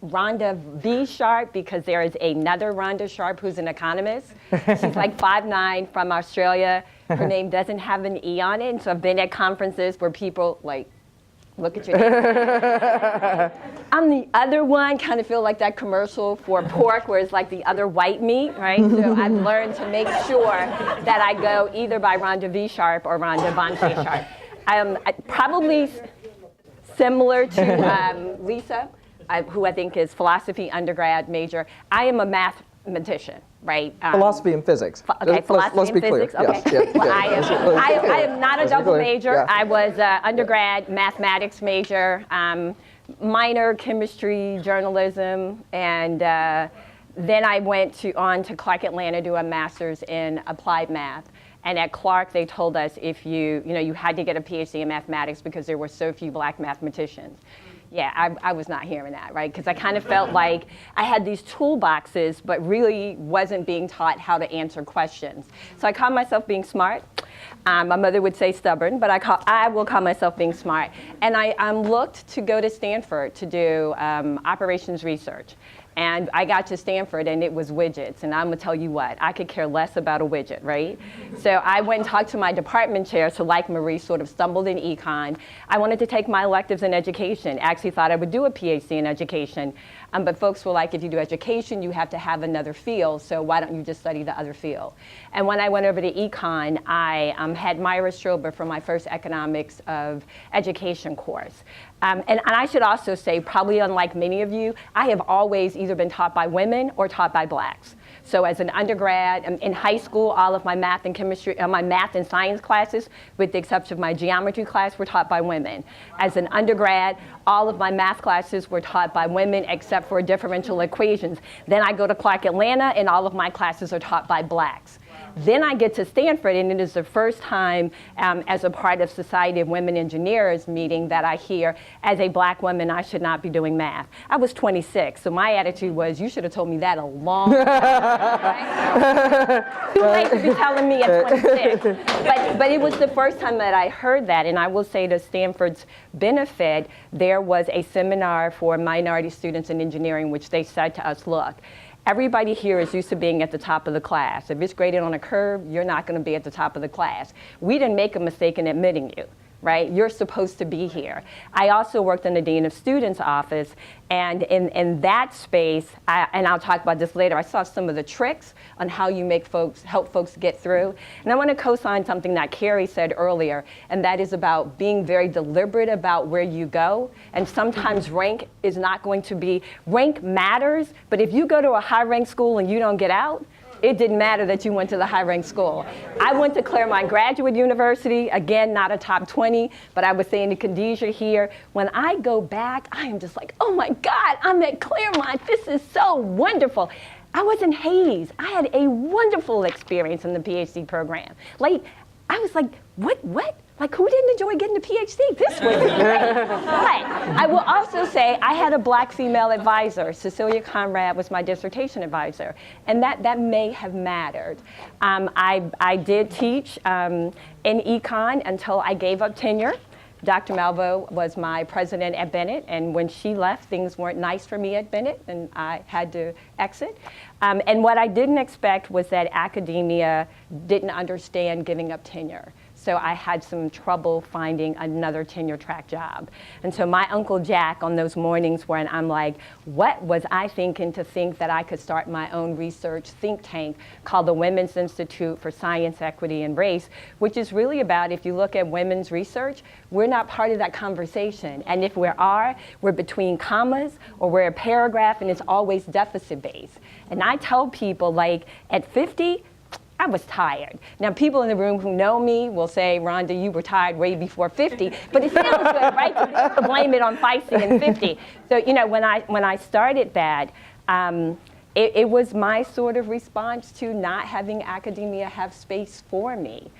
S15: Rhonda V. Sharp because there is another Rhonda Sharp who's an economist. She's like 5'9" from Australia. Her name doesn't have an E on it, and so I've been at conferences where people like, look at your name. I'm the other one, kind of feel like that commercial for pork where it's like the other white meat, right? So I've learned to make sure that I go either by Rhonda V. Sharp or Rhonda Vontae Sharp. Probably similar to Lisa, who I think is philosophy undergrad major. I am a mathematician, right?
S13: Philosophy and physics.
S15: Okay, philosophy
S13: let's
S15: and
S13: be clear.
S15: physics. Okay.
S13: Yes,
S15: Well, I am not a double major.
S13: Yeah.
S15: I was undergrad mathematics major, minor chemistry, journalism, and then I went on to Clark Atlanta to do a master's in applied math. And at Clark, they told us if you had to get a PhD in mathematics because there were so few black mathematicians. Yeah, I was not hearing that, right? Because I kind of felt like I had these toolboxes, but really wasn't being taught how to answer questions. So I called myself being smart. My mother would say stubborn, but I will call myself being smart. And I looked to go to Stanford to do operations research. And I got to Stanford and it was widgets. And I'm gonna tell you what, I could care less about a widget, right? So I went and talked to my department chair, so like Marie, sort of stumbled in econ. I wanted to take my electives in education. Actually thought I would do a PhD in education. But folks were like, if you do education, you have to have another field, so why don't you just study the other field? And when I went over to econ, I had Myra Strober for my first economics of education course. And I should also say, probably unlike many of you, I have always either been taught by women or taught by blacks. So as an undergrad, in high school, all of my math and chemistry, my math and science classes, with the exception of my geometry class, were taught by women. As an undergrad, all of my math classes were taught by women except for differential equations. Then I go to Clark Atlanta and all of my classes are taught by blacks. Then I get to Stanford, and it is the first time as a part of Society of Women Engineers meeting that I hear, as a black woman, I should not be doing math. I was 26, so my attitude was, you should have told me that a long time ago, right? Too late to be telling me at 26. But it was the first time that I heard that, and I will say to Stanford's benefit, there was a seminar for minority students in engineering, which they said to us, look, everybody here is used to being at the top of the class. If it's graded on a curve, you're not going to be at the top of the class. We didn't make a mistake in admitting you, right? You're supposed to be here. I also worked in the Dean of Students office, and in that space, and I'll talk about this later, I saw some of the tricks on how you help folks get through. And I want to co-sign something that Carrie said earlier, and that is about being very deliberate about where you go. And sometimes rank is not going to be, rank matters, but if you go to a high-ranked school and you don't get out, it didn't matter that you went to the high-ranked school. I went to Claremont Graduate University, again, not a top 20, but I was saying to Khadijah here, when I go back, I am just like, oh my God, I'm at Claremont, this is so wonderful. I was in Hayes. I had a wonderful experience in the PhD program. Like, I was like, what? Like, who didn't enjoy getting a PhD? This was great. But I will also say I had a black female advisor. Cecilia Conrad was my dissertation advisor. And that may have mattered. I did teach in econ until I gave up tenure Dr. Malveaux was my president at Bennett, and when she left, things weren't nice for me at Bennett, and I had to exit. And what I didn't expect was that academia didn't understand giving up tenure. So I had some trouble finding another tenure track job. And so my Uncle Jack, on those mornings when I'm like, what was I thinking to think that I could start my own research think tank called the Women's Institute for Science, Equity, and Race, which is really about, if you look at women's research, we're not part of that conversation. And if we are, we're between commas or we're a paragraph, and it's always deficit based. And I tell people, like, at 50, I was tired. Now, people in the room who know me will say, Rhonda, you were tired way before 50, but it sounds good, right, to blame it on feisty and 50. So, you know, when I started that, it was my sort of response to not having academia have space for me.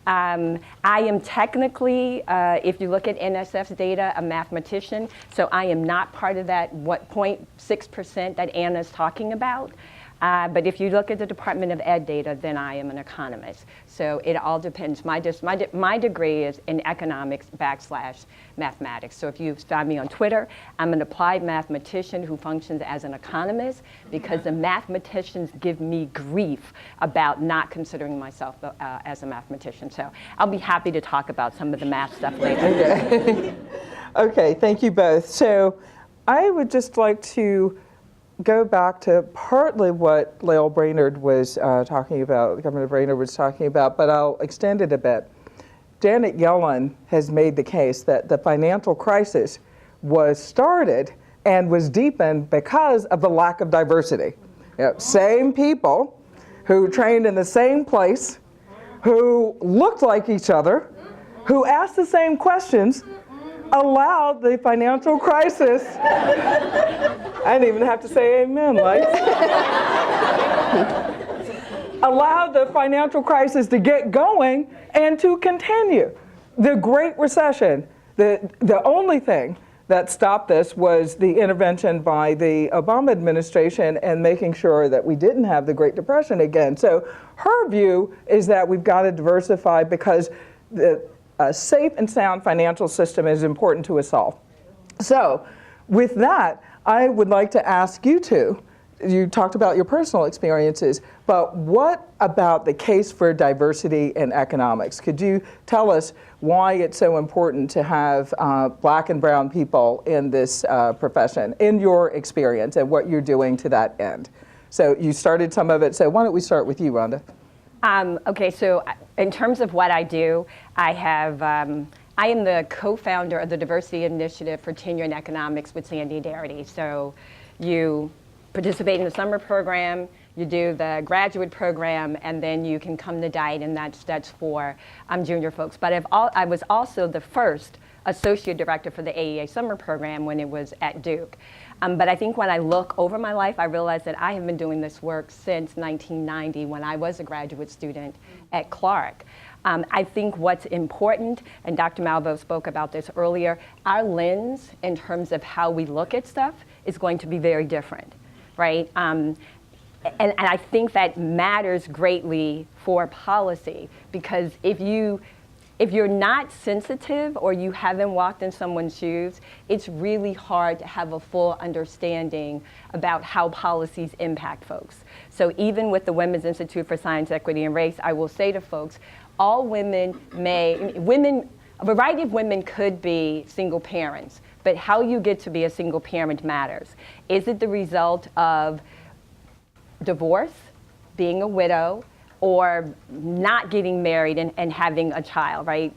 S15: I am technically, if you look at NSF's data, a mathematician, so I am not part of that 0.6% that Anna's talking about. But if you look at the Department of Ed data, then I am an economist. So it all depends. My degree is in economics / mathematics. So if you find me on Twitter, I'm an applied mathematician who functions as an economist because the mathematicians give me grief about not considering myself as a mathematician. So I'll be happy to talk about some of the math stuff later.
S13: Okay, okay, thank you both. So I would just like to go back to partly what Lael Brainard was talking about, Governor Brainard was talking about, but I'll extend it a bit. Janet Yellen has made the case that the financial crisis was started and was deepened because of the lack of diversity. Same people who trained in the same place, who looked like each other, who asked the same questions, allowed the financial crisis. I didn't even have to say amen, like. Allowed the financial crisis to get going and to continue. The Great Recession, the only thing that stopped this was the intervention by the Obama administration and making sure that we didn't have the Great Depression again. So her view is that we've got to diversify because a safe and sound financial system is important to us all. So with that, I would like to ask you two, you talked about your personal experiences, but what about the case for diversity in economics? Could you tell us why it's so important to have Black and brown people in this profession, in your experience, and what you're doing to that end? So you started some of it, so why don't we start with you, Rhonda?
S15: Okay, so in terms of what I do, I am the co-founder of the Diversity Initiative for Tenure in Economics with Sandy Darity. So you participate in the summer program, you do the graduate program, and then you can come to Diane, and that's for junior folks. But I was also the first associate director for the AEA summer program when it was at Duke. But I think when I look over my life, I realize that I have been doing this work since 1990 when I was a graduate student at Clark. I think what's important, and Dr. Malveaux spoke about this earlier, our lens in terms of how we look at stuff is going to be very different, right? And I think that matters greatly for policy because if you're not sensitive or you haven't walked in someone's shoes, it's really hard to have a full understanding about how policies impact folks. So even with the Women's Institute for Science, Equity, and Race, I will say to folks, all women a variety of women could be single parents, but how you get to be a single parent matters. Is it the result of divorce, being a widow, or not getting married and having a child, right?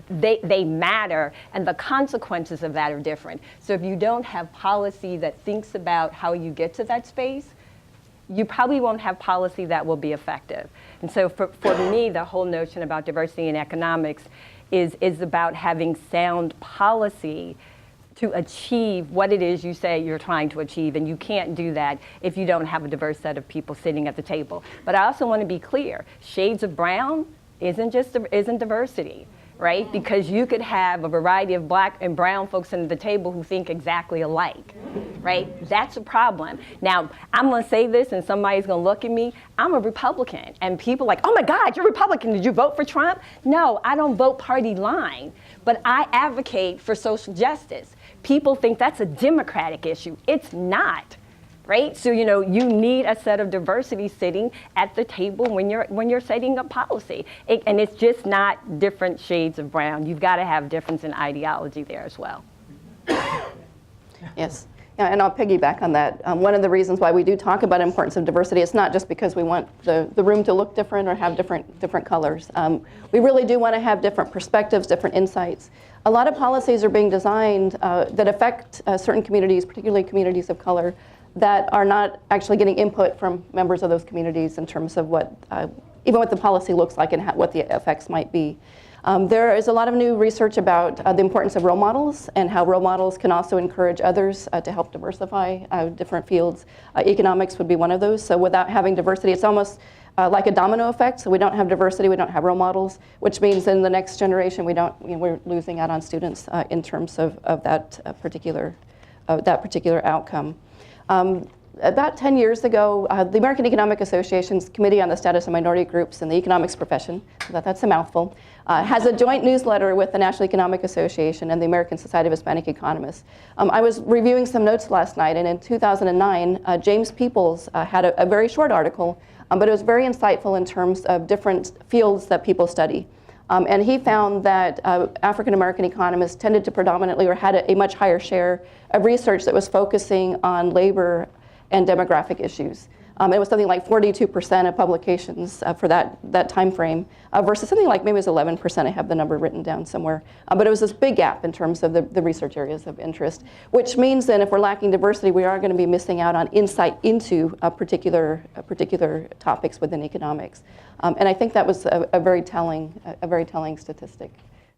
S15: They matter, and the consequences of that are different. So if you don't have policy that thinks about how you get to that space, you probably won't have policy that will be effective. And so for me, the whole notion about diversity in economics is about having sound policy to achieve what it is you say you're trying to achieve, and you can't do that if you don't have a diverse set of people sitting at the table. But I also want to be clear, shades of brown isn't diversity, right? Because you could have a variety of black and brown folks at the table who think exactly alike, right? That's a problem. Now, I'm gonna say this and somebody's gonna look at me. I'm a Republican, and people are like, oh my God, you're Republican, did you vote for Trump? No, I don't vote party line, but I advocate for social justice. People think that's a Democratic issue. It's not. Right? So, you need a set of diversity sitting at the table when you're setting up policy. And it's just not different shades of brown. You've got to have difference in ideology there as well.
S14: Yes. Yeah, and I'll piggyback on that. One of the reasons why we do talk about importance of diversity, it's not just because we want the room to look different or have different colors. We really do want to have different perspectives, different insights. A lot of policies are being designed that affect certain communities, particularly communities of color, that are not actually getting input from members of those communities in terms of even what the policy looks like and what the effects might be. There is a lot of new research about the importance of role models and how role models can also encourage others to help diversify different fields. Economics would be one of those. So without having diversity, it's almost like a domino effect. So we don't have diversity, we don't have role models, which means in the next generation we're losing out on students in terms of that particular outcome. About 10 years ago, the American Economic Association's Committee on the Status of Minority Groups in the Economics Profession, that's a mouthful, has a joint newsletter with the National Economic Association and the American Society of Hispanic Economists. I was reviewing some notes last night, and in 2009, James Peoples had a very short article, but it was very insightful in terms of different fields that people study. And he found that African American economists tended to predominantly, or had a much higher share of research that was focusing on labor and demographic issues. It was something like 42% of publications for that time frame versus something like maybe it was 11%. I have the number written down somewhere. But it was this big gap in terms of the research areas of interest, which means then if we're lacking diversity, we are going to be missing out on insight into particular topics within economics. And I think that was a very telling statistic.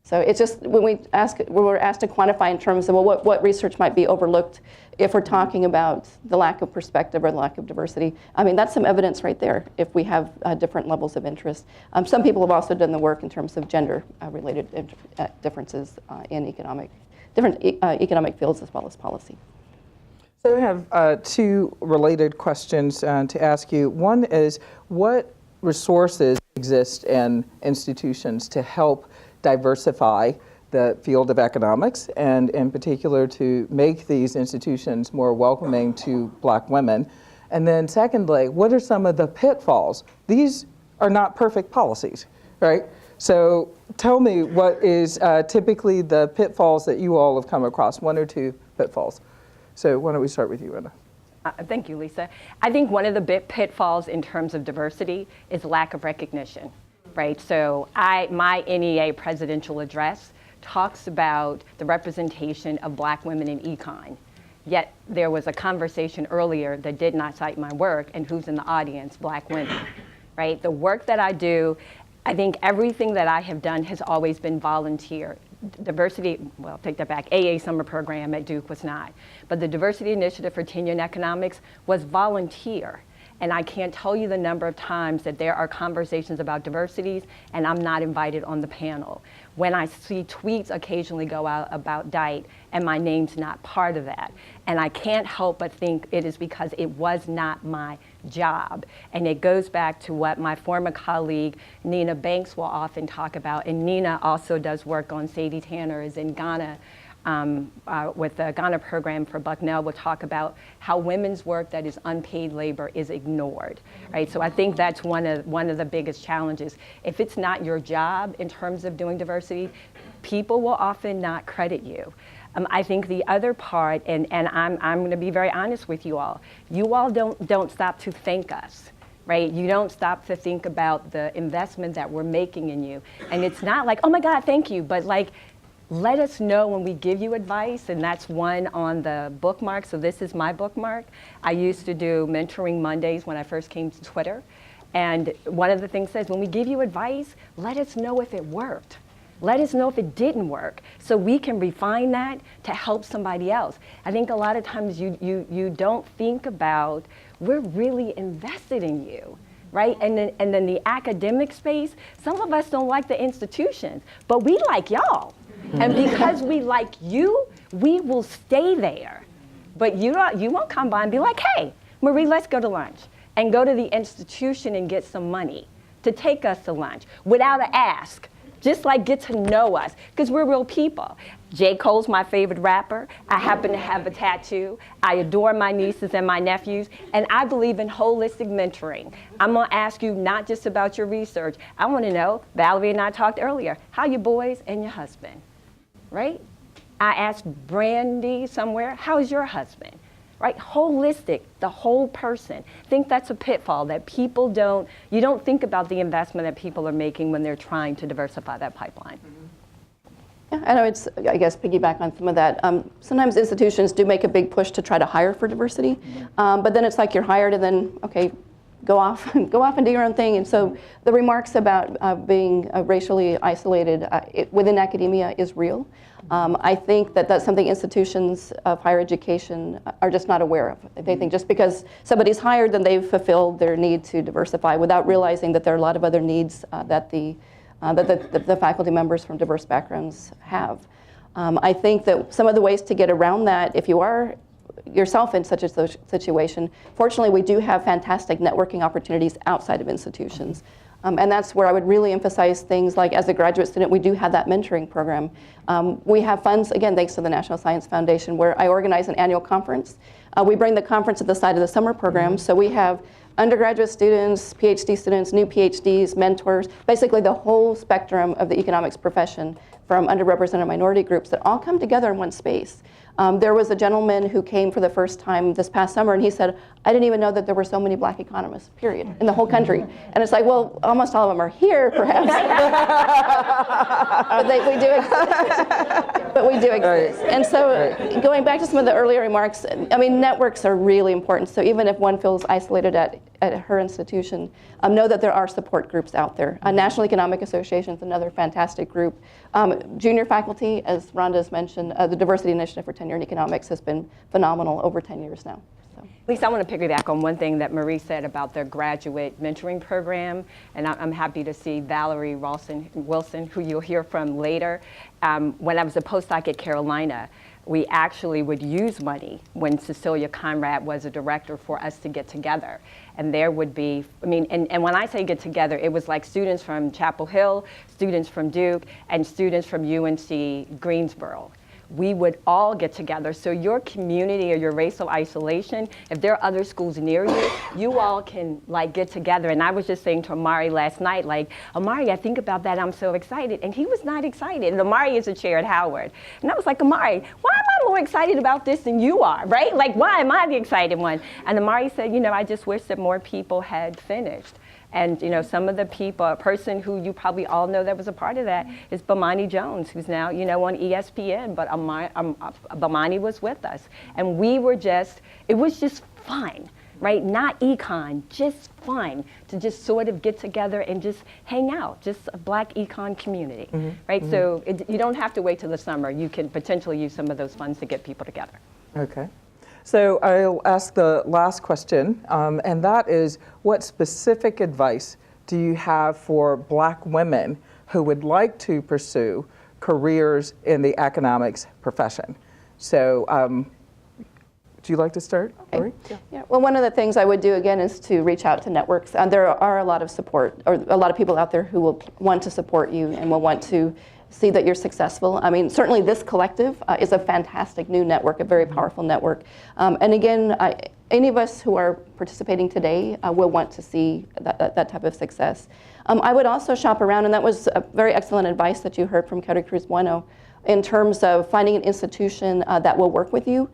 S14: So it's just when we're asked to quantify in terms of what research might be overlooked if we're talking about the lack of perspective or the lack of diversity. I mean, that's some evidence right there if we have different levels of interest. Some people have also done the work in terms of gender-related differences in different economic fields as well as policy.
S13: So I have two related questions to ask you. One is, what resources exist in institutions to help diversify the field of economics, and in particular to make these institutions more welcoming to Black women? And then secondly, what are some of the pitfalls? These are not perfect policies, right? So tell me, what is typically the pitfalls that you all have come across, one or two pitfalls? So why don't we start with you, Anna?
S15: Thank you, Lisa. I think one of the big pitfalls in terms of diversity is lack of recognition, right? So my NEA presidential address talks about the representation of Black women in econ. Yet there was a conversation earlier that did not cite my work, and who's in the audience? Black women, right? The work that I do, I think everything that I have done has always been volunteer. Diversity, well, take that back, AA summer program at Duke was not. But the Diversity Initiative for Tenure in Economics was volunteer. And I can't tell you the number of times that there are conversations about diversities and I'm not invited on the panel. When I see tweets occasionally go out about DIET and my name's not part of that. And I can't help but think it is because it was not my job. And it goes back to what my former colleague, Nina Banks, will often talk about. And Nina also does work on Sadie Tanner is in Ghana. With the Ghana program for Bucknell, we'll talk about how women's work that is unpaid labor is ignored, right? So I think that's one of the biggest challenges. If it's not your job in terms of doing diversity, people will often not credit you. I think the other part, and I'm going to be very honest with you all don't stop to thank us. Right? You don't stop to think about the investment that we're making in you. And it's not like, oh my God, thank you, but like, let us know when we give you advice, and that's one on the bookmark. So this is my bookmark. I used to do Mentoring Mondays when I first came to Twitter. And one of the things says, when we give you advice, let us know if it worked. Let us know if it didn't work so we can refine that to help somebody else. I think a lot of times you don't think about, we're really invested in you. right? And then the academic space, some of us don't like the institutions, but we like y'all. And because we like you, we will stay there. But you won't come by and be like, hey, Marie, let's go to lunch. And go to the institution and get some money to take us to lunch without an ask. Just like get to know us, because we're real people. J. Cole's my favorite rapper. I happen to have a tattoo. I adore my nieces and my nephews, and I believe in holistic mentoring. I'm gonna ask you not just about your research. I wanna know, Valerie and I talked earlier, how your boys and your husband, right? I asked Brandy somewhere, how's your husband? Right, holistic, the whole person. I think that's a pitfall that people you don't think about the investment that people are making when they're trying to diversify that pipeline.
S14: Yeah, I know I guess piggyback on some of that. Sometimes institutions do make a big push to try to hire for diversity, but then it's like you're hired and then, okay, go off and do your own thing. And so the remarks about being racially isolated within academia is real. I think that's something institutions of higher education are just not aware of. They think just because somebody's hired, then they've fulfilled their need to diversify without realizing that there are a lot of other needs that the faculty members from diverse backgrounds have. I think that some of the ways to get around that, if you are yourself in such a situation, fortunately we do have fantastic networking opportunities outside of institutions. And that's where I would really emphasize things like, as a graduate student, we do have that mentoring program. We have funds, again, thanks to the National Science Foundation, where I organize an annual conference. We bring the conference at the side of the summer program, so we have undergraduate students, PhD students, new PhDs, mentors, basically the whole spectrum of the economics profession from underrepresented minority groups that all come together in one space. There was a gentleman who came for the first time this past summer, and he said, I didn't even know that there were so many black economists, period, in the whole country. And it's like, well, almost all of them are here, perhaps. But we do exist. And so going back to some of the earlier remarks, I mean, networks are really important. So even if one feels isolated at her institution, know that there are support groups out there. National Economic Association is another fantastic group. Junior faculty, as Rhonda has mentioned, the Diversity Initiative for Tenure in Economics has been phenomenal over 10 years now.
S15: Lisa, I want to piggyback on one thing that Marie said about their graduate mentoring program, and I'm happy to see Valerie Wilson, who you'll hear from later. When I was a postdoc at Carolina, we actually would use money when Cecilia Conrad was a director for us to get together. And there would be, and when I say get together, it was like students from Chapel Hill, students from Duke, and students from UNC Greensboro. We would all get together. So your community or your racial isolation, if there are other schools near you, you all can get together. And I was just saying to Amari last night, Amari, I think about that, I'm so excited. And he was not excited. And Amari is a chair at Howard. And I was like, Amari, why am I more excited about this than you are, right? Why am I the excited one? And Amari said, I just wish that more people had finished. And some of the people, a person who you probably all know that was a part of that is Bomani Jones, who's now on ESPN. But Bomani was with us, and we were it was just fun, right? Not econ, just fun to just sort of get together and just hang out, just a Black econ community, right? Mm-hmm. So you don't have to wait till the summer. You can potentially use some of those funds to get people together.
S13: Okay. So I'll ask the last question, and that is, what specific advice do you have for Black women who would like to pursue careers in the economics profession? So do you like to start?
S14: Okay. Yeah. Well, one of the things I would do, again, is to reach out to networks. And there are a lot of support, or a lot of people out there who will want to support you and will want to see that you're successful. Certainly this collective is a fantastic new network, a very powerful network. And again, any of us who are participating today will want to see that type of success. I would also shop around, and that was a very excellent advice that you heard from Carycruz Bueno, in terms of finding an institution that will work with you.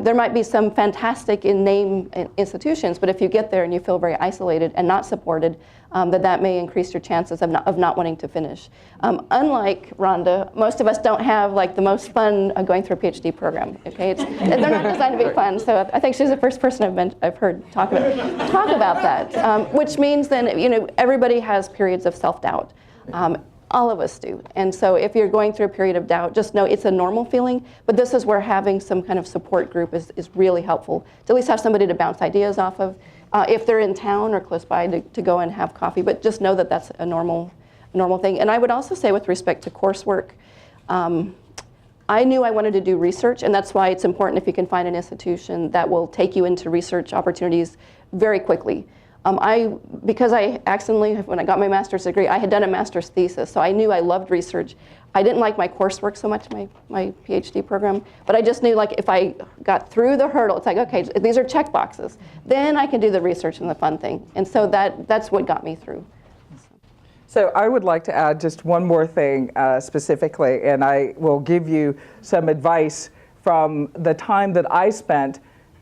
S14: There might be some fantastic in-name institutions, but if you get there and you feel very isolated and not supported, that may increase your chances of not wanting to finish. Unlike Rhonda, most of us don't have the most fun going through a PhD program. Okay, they're not designed to be fun. So I think she's the first person I've heard talk about that. Which means then everybody has periods of self-doubt. All of us do. And so if you're going through a period of doubt, just know it's a normal feeling, but this is where having some kind of support group is really helpful. To at least have somebody to bounce ideas off of, if they're in town or close by to go and have coffee. But just know that that's a normal thing. And I would also say with respect to coursework, I knew I wanted to do research, and that's why it's important if you can find an institution that will take you into research opportunities very quickly. Because I accidentally, when I got my master's degree, I had done a master's thesis, so I knew I loved research. I didn't like my coursework so much, my PhD program, but I just knew like if I got through the hurdle, it's like, okay, these are check boxes. Then I can do the research and the fun thing. And so that's what got me through.
S13: So I would like to add just one more thing specifically, and I will give you some advice from the time that I spent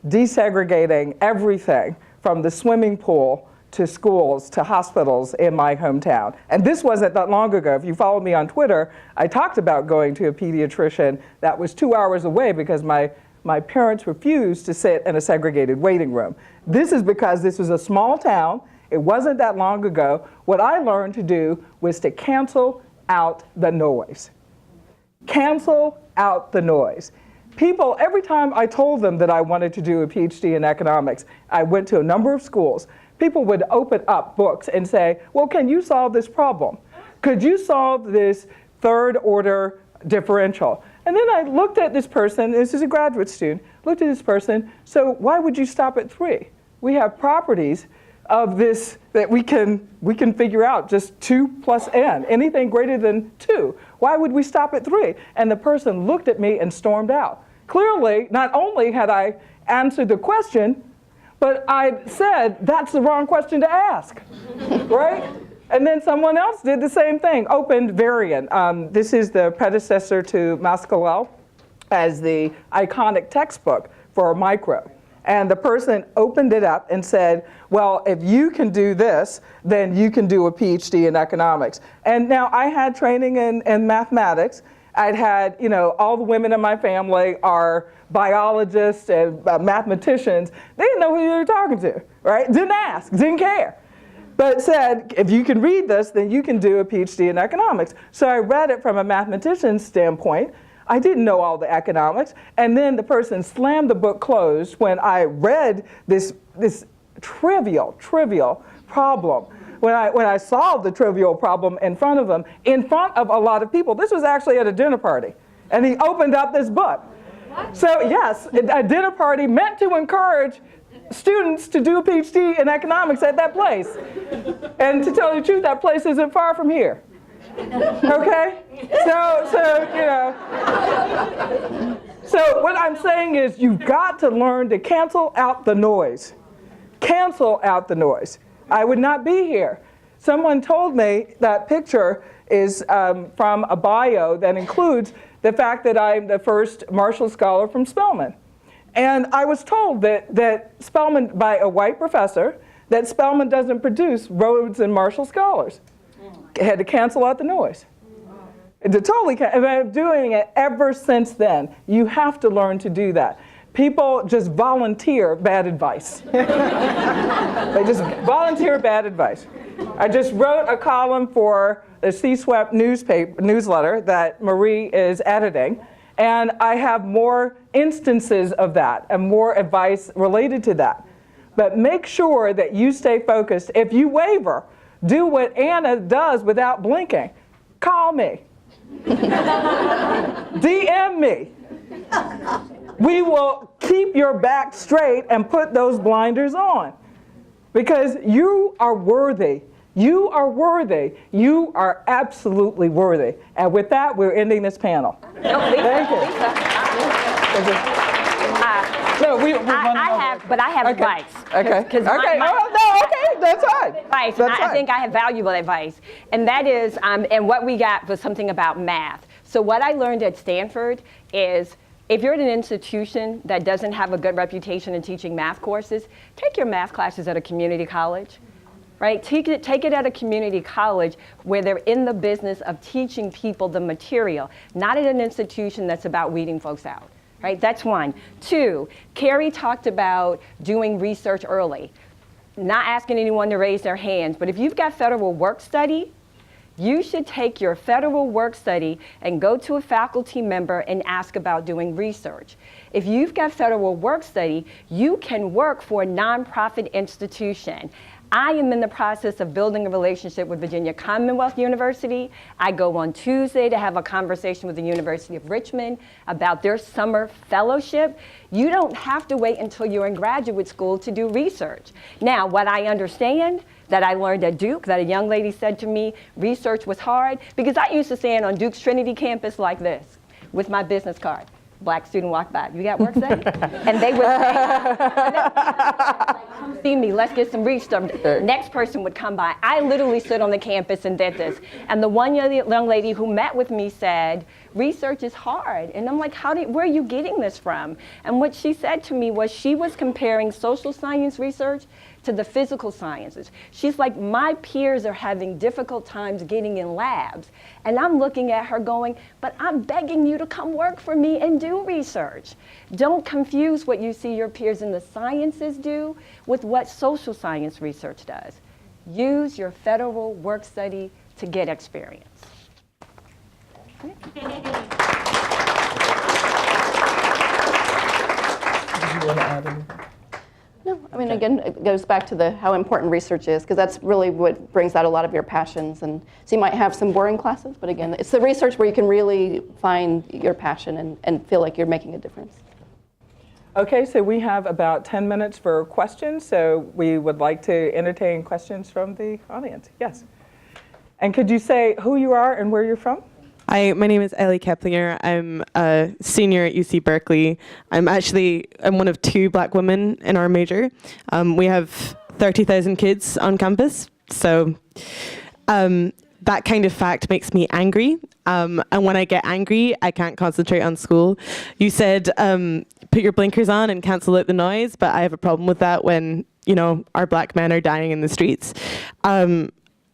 S13: desegregating everything from the swimming pool to schools to hospitals in my hometown. And this wasn't that long ago. If you follow me on Twitter, I talked about going to a pediatrician that was 2 hours away because my parents refused to sit in a segregated waiting room. This is because this was a small town. It wasn't that long ago. What I learned to do was to cancel out the noise. Cancel out the noise. People, every time I told them that I wanted to do a PhD in economics, I went to a number of schools. People would open up books and say, well, can you solve this problem? Could you solve this third order differential? And then I looked at this person, this is a graduate student, looked at this person, so why would you stop at 3? We have properties of this that we can figure out, just 2 plus n, anything greater than 2. Why would we stop at 3? And the person looked at me and stormed out. Clearly, not only had I answered the question, but I said, that's the wrong question to ask, right? And then someone else did the same thing, opened Variant. This is the predecessor to Mascalel as the iconic textbook for micro. And the person opened it up and said, well, if you can do this, then you can do a PhD in economics. And now I had training in mathematics. I'd had, all the women in my family are biologists and mathematicians. They didn't know who they were talking to, right? Didn't ask, didn't care. But said, if you can read this, then you can do a PhD in economics. So I read it from a mathematician's standpoint. I didn't know all the economics. And then the person slammed the book closed when I read this trivial problem. When I solved the trivial problem in front of them, in front of a lot of people. This was actually at a dinner party. And he opened up this book. What? So yes, a dinner party meant to encourage students to do a PhD in economics at that place. And to tell you the truth, that place isn't far from here. Okay? So what I'm saying is you've got to learn to cancel out the noise. Cancel out the noise. I would not be here. Someone told me that picture is from a bio that includes the fact that I'm the first Marshall Scholar from Spelman. And I was told that Spelman, by a white professor, that Spelman doesn't produce Rhodes and Marshall Scholars. Had to cancel out the noise. And I've been doing it ever since then. You have to learn to do that. People just volunteer bad advice. They just volunteer bad advice. I just wrote a column for the C-SWEP newsletter that Marie is editing, and I have more instances of that and more advice related to that. But make sure that you stay focused. If you waver, do what Anna does without blinking. Call me. DM me. We will keep your back straight and put those blinders on. Because you are worthy. You are worthy. You are absolutely worthy. And with that, we're ending this panel. Thank you.
S15: I have advice.
S13: Okay. Okay. That's fine.
S15: Advice. I think I have valuable advice. And that is, and what we got was something about math. So what I learned at Stanford is, if you're at an institution that doesn't have a good reputation in teaching math courses, take your math classes at a community college, right? Take it at a community college where they're in the business of teaching people the material, not at an institution that's about weeding folks out, right? That's one. 2, Carrie talked about doing research early, not asking anyone to raise their hands, but if you've got federal work study, You should take your federal work study and go to a faculty member and ask about doing research. If you've got federal work study, you can work for a nonprofit institution. I am in the process of building a relationship with Virginia Commonwealth University. I go on Tuesday to have a conversation with the University of Richmond about their summer fellowship. You don't have to wait until you're in graduate school to do research. Now, what I understand that I learned at Duke, that a young lady said to me, research was hard, because I used to stand on Duke's Trinity campus like this with my business card. Black student walked by, you got work study? And they would say, come see me, let's get some research. Next person would come by. I literally stood on the campus and did this. And the one young lady who met with me said, research is hard. And I'm like, where are you getting this from? And what she said to me was she was comparing social science research to the physical sciences. She's like, my peers are having difficult times getting in labs. And I'm looking at her going, but I'm begging you to come work for me and do research. Don't confuse what you see your peers in the sciences do with what social science research does. Use your federal work study to get experience.
S13: Did you want to add anything?
S14: No, I mean, again, it goes back to how important research is, because that's really what brings out a lot of your passions. And so you might have some boring classes, but again, it's the research where you can really find your passion and feel like you're making a difference.
S13: Okay, so we have about 10 minutes for questions, so we would like to entertain questions from the audience. Yes. And could you say who you are and where you're from?
S11: Hi, my name is Ellie Keplinger. I'm a senior at UC Berkeley. I'm one of 2 black women in our major. We have 30,000 kids on campus, so that kind of fact makes me angry. And when I get angry, I can't concentrate on school. You said put your blinkers on and cancel out the noise, but I have a problem with that when, our black men are dying in the streets.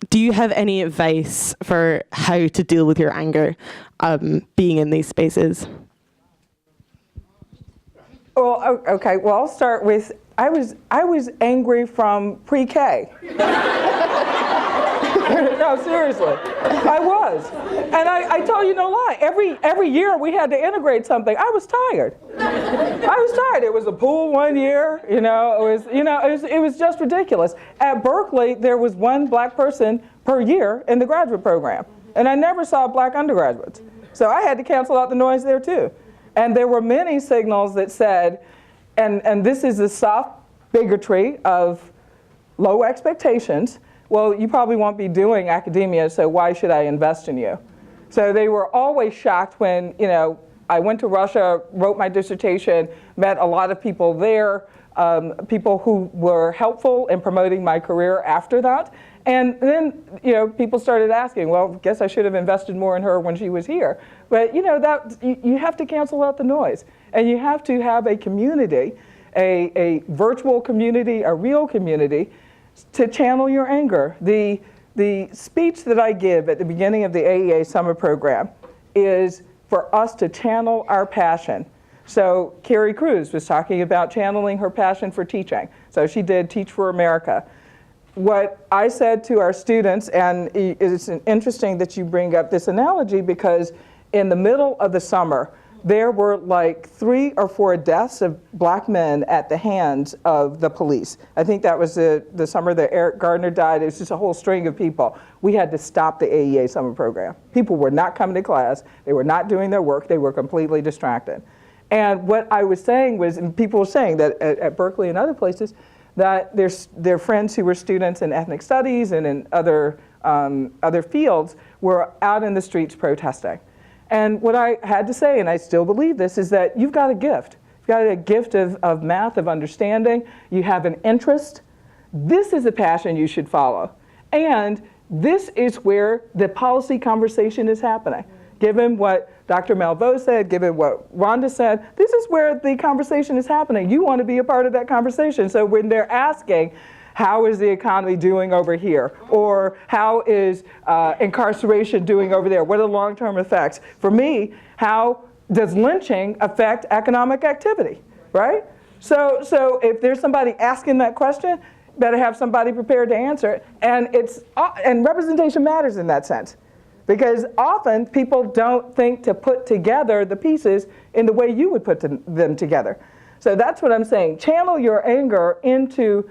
S11: Do you have any advice for how to deal with your anger being in these spaces?
S13: Well, okay. Well, I'll start with I was angry from pre-K. No, seriously, I was, and I tell you no lie. Every year we had to integrate something. I was tired. It was a pool one year. It was just ridiculous. At Berkeley, there was 1 black person per year in the graduate program, and I never saw black undergraduates. So I had to cancel out the noise there too. And there were many signals that said, and this is the soft bigotry of low expectations. Well, you probably won't be doing academia, so why should I invest in you? So they were always shocked when, I went to Russia, wrote my dissertation, met a lot of people there, people who were helpful in promoting my career after that. And then, people started asking, well, guess I should have invested more in her when she was here. But, you have to cancel out the noise. And you have to have a community, a virtual community, a real community, to channel your anger. The speech that I give at the beginning of the AEA summer program is for us to channel our passion. So Carycruz was talking about channeling her passion for teaching. So she did Teach for America. What I said to our students, and it's interesting that you bring up this analogy, because in the middle of the summer, there were like 3 or 4 deaths of black men at the hands of the police. I think that was the summer that Eric Gardner died. It was just a whole string of people. We had to stop the AEA summer program. People were not coming to class. They were not doing their work. They were completely distracted. And what I was saying was, and people were saying that at Berkeley and other places, that their friends who were students in ethnic studies and in other fields were out in the streets protesting. And what I had to say, and I still believe this, is that you've got a gift. You've got a gift of math, of understanding. You have an interest. This is a passion you should follow. And this is where the policy conversation is happening. Given what Dr. Malveaux said, given what Rhonda said, this is where the conversation is happening. You want to be a part of that conversation. So when they're asking, how is the economy doing over here? Or how is incarceration doing over there? What are the long-term effects? For me, how does lynching affect economic activity, right? So if there's somebody asking that question, better have somebody prepared to answer it. And representation matters in that sense, because often people don't think to put together the pieces in the way you would put them together. So that's what I'm saying. Channel your anger into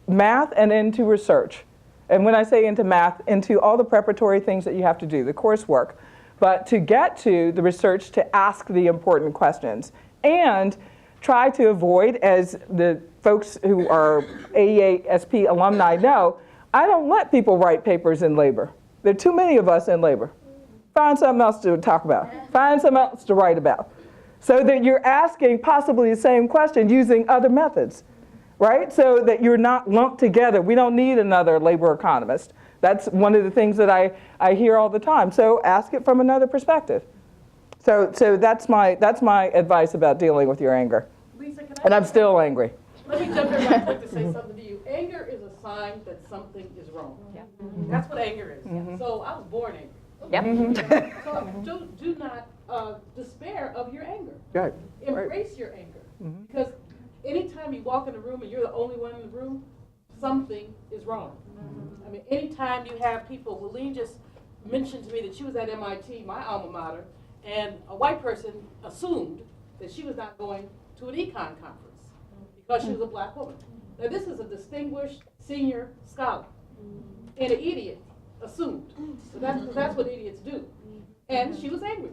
S13: math and into research. And when I say into math, into all the preparatory things that you have to do, the coursework. But to get to the research, to ask the important questions. And try to avoid, as the folks who are AEASP alumni know, I don't let people write papers in labor. There are too many of us in labor. Find something else to talk about. Find something else to write about. So that you're asking possibly the same question using other methods, right? So that you're not lumped together. We don't need another labor economist. That's one of the things that I hear all the time. So ask it from another perspective. So that's my advice about dealing with your anger.
S3: Lisa,
S13: and I'm still angry.
S3: Let me jump in right quick to say something to you. Anger is a sign that something is wrong. Yeah. That's what anger is. Mm-hmm. So I was born angry.
S15: Yep.
S3: Mm-hmm. So do not despair of your anger.
S13: Right.
S3: Embrace your anger. Mm-hmm. Because anytime you walk in the room and you're the only one in the room, something is wrong. Mm-hmm. I mean, anytime you have people, Willene just mentioned to me that she was at MIT, my alma mater, and a white person assumed that she was not going to an econ conference because she was a black woman. Now this is a distinguished senior scholar, and an idiot assumed. So that's what idiots do. And she was angry,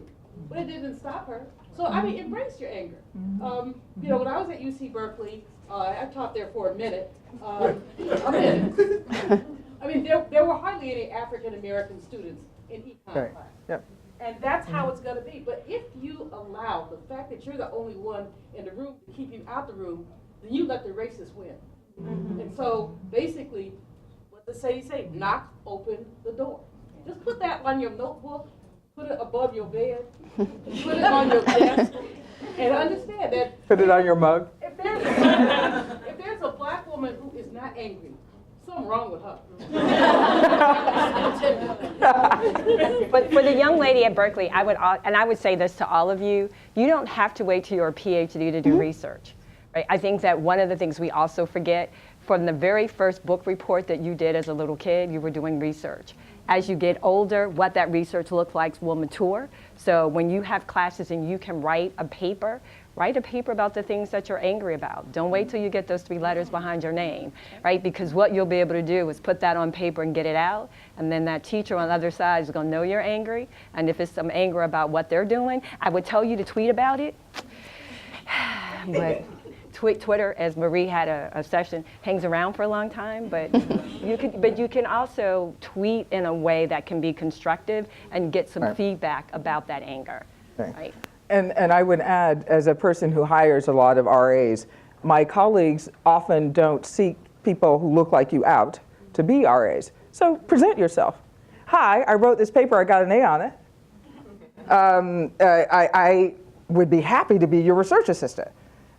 S3: but it didn't stop her. So I mean, embrace your anger. You know, when I was at UC Berkeley, I taught there for a minute. I mean, there were hardly any African American students in econ class.
S13: Yep.
S3: And that's how it's going to be. But if you allow the fact that you're the only one in the room to keep you out the room, then you let the racists win. Mm-hmm. And so basically, what does Sadie say? Knock open the door. Just put that on your notebook, put it above your bed, put it on your desk, and understand that.
S13: Put it on your mug.
S3: If there's a black woman who is not angry, something wrong with her.
S15: But for the young lady at Berkeley, I would say this to all of you, you don't have to wait till you're a PhD to do research. Right? I think that one of the things we also forget, from the very first book report that you did as a little kid, you were doing research. As you get older, what that research looks like will mature. So when you have classes and you can write a paper about the things that you're angry about. Don't wait till you get those 3 letters behind your name, right? Because what you'll be able to do is put that on paper and get it out, and then that teacher on the other side is gonna know you're angry, and if it's some anger about what they're doing, I would tell you to tweet about it, but Twitter, as Marie had a session, hangs around for a long time, but you can also tweet in a way that can be constructive and get some feedback about that anger, right?
S13: And I would add, as a person who hires a lot of RAs, my colleagues often don't seek people who look like you out to be RAs. So present yourself. Hi, I wrote this paper, I got an A on it. I would be happy to be your research assistant.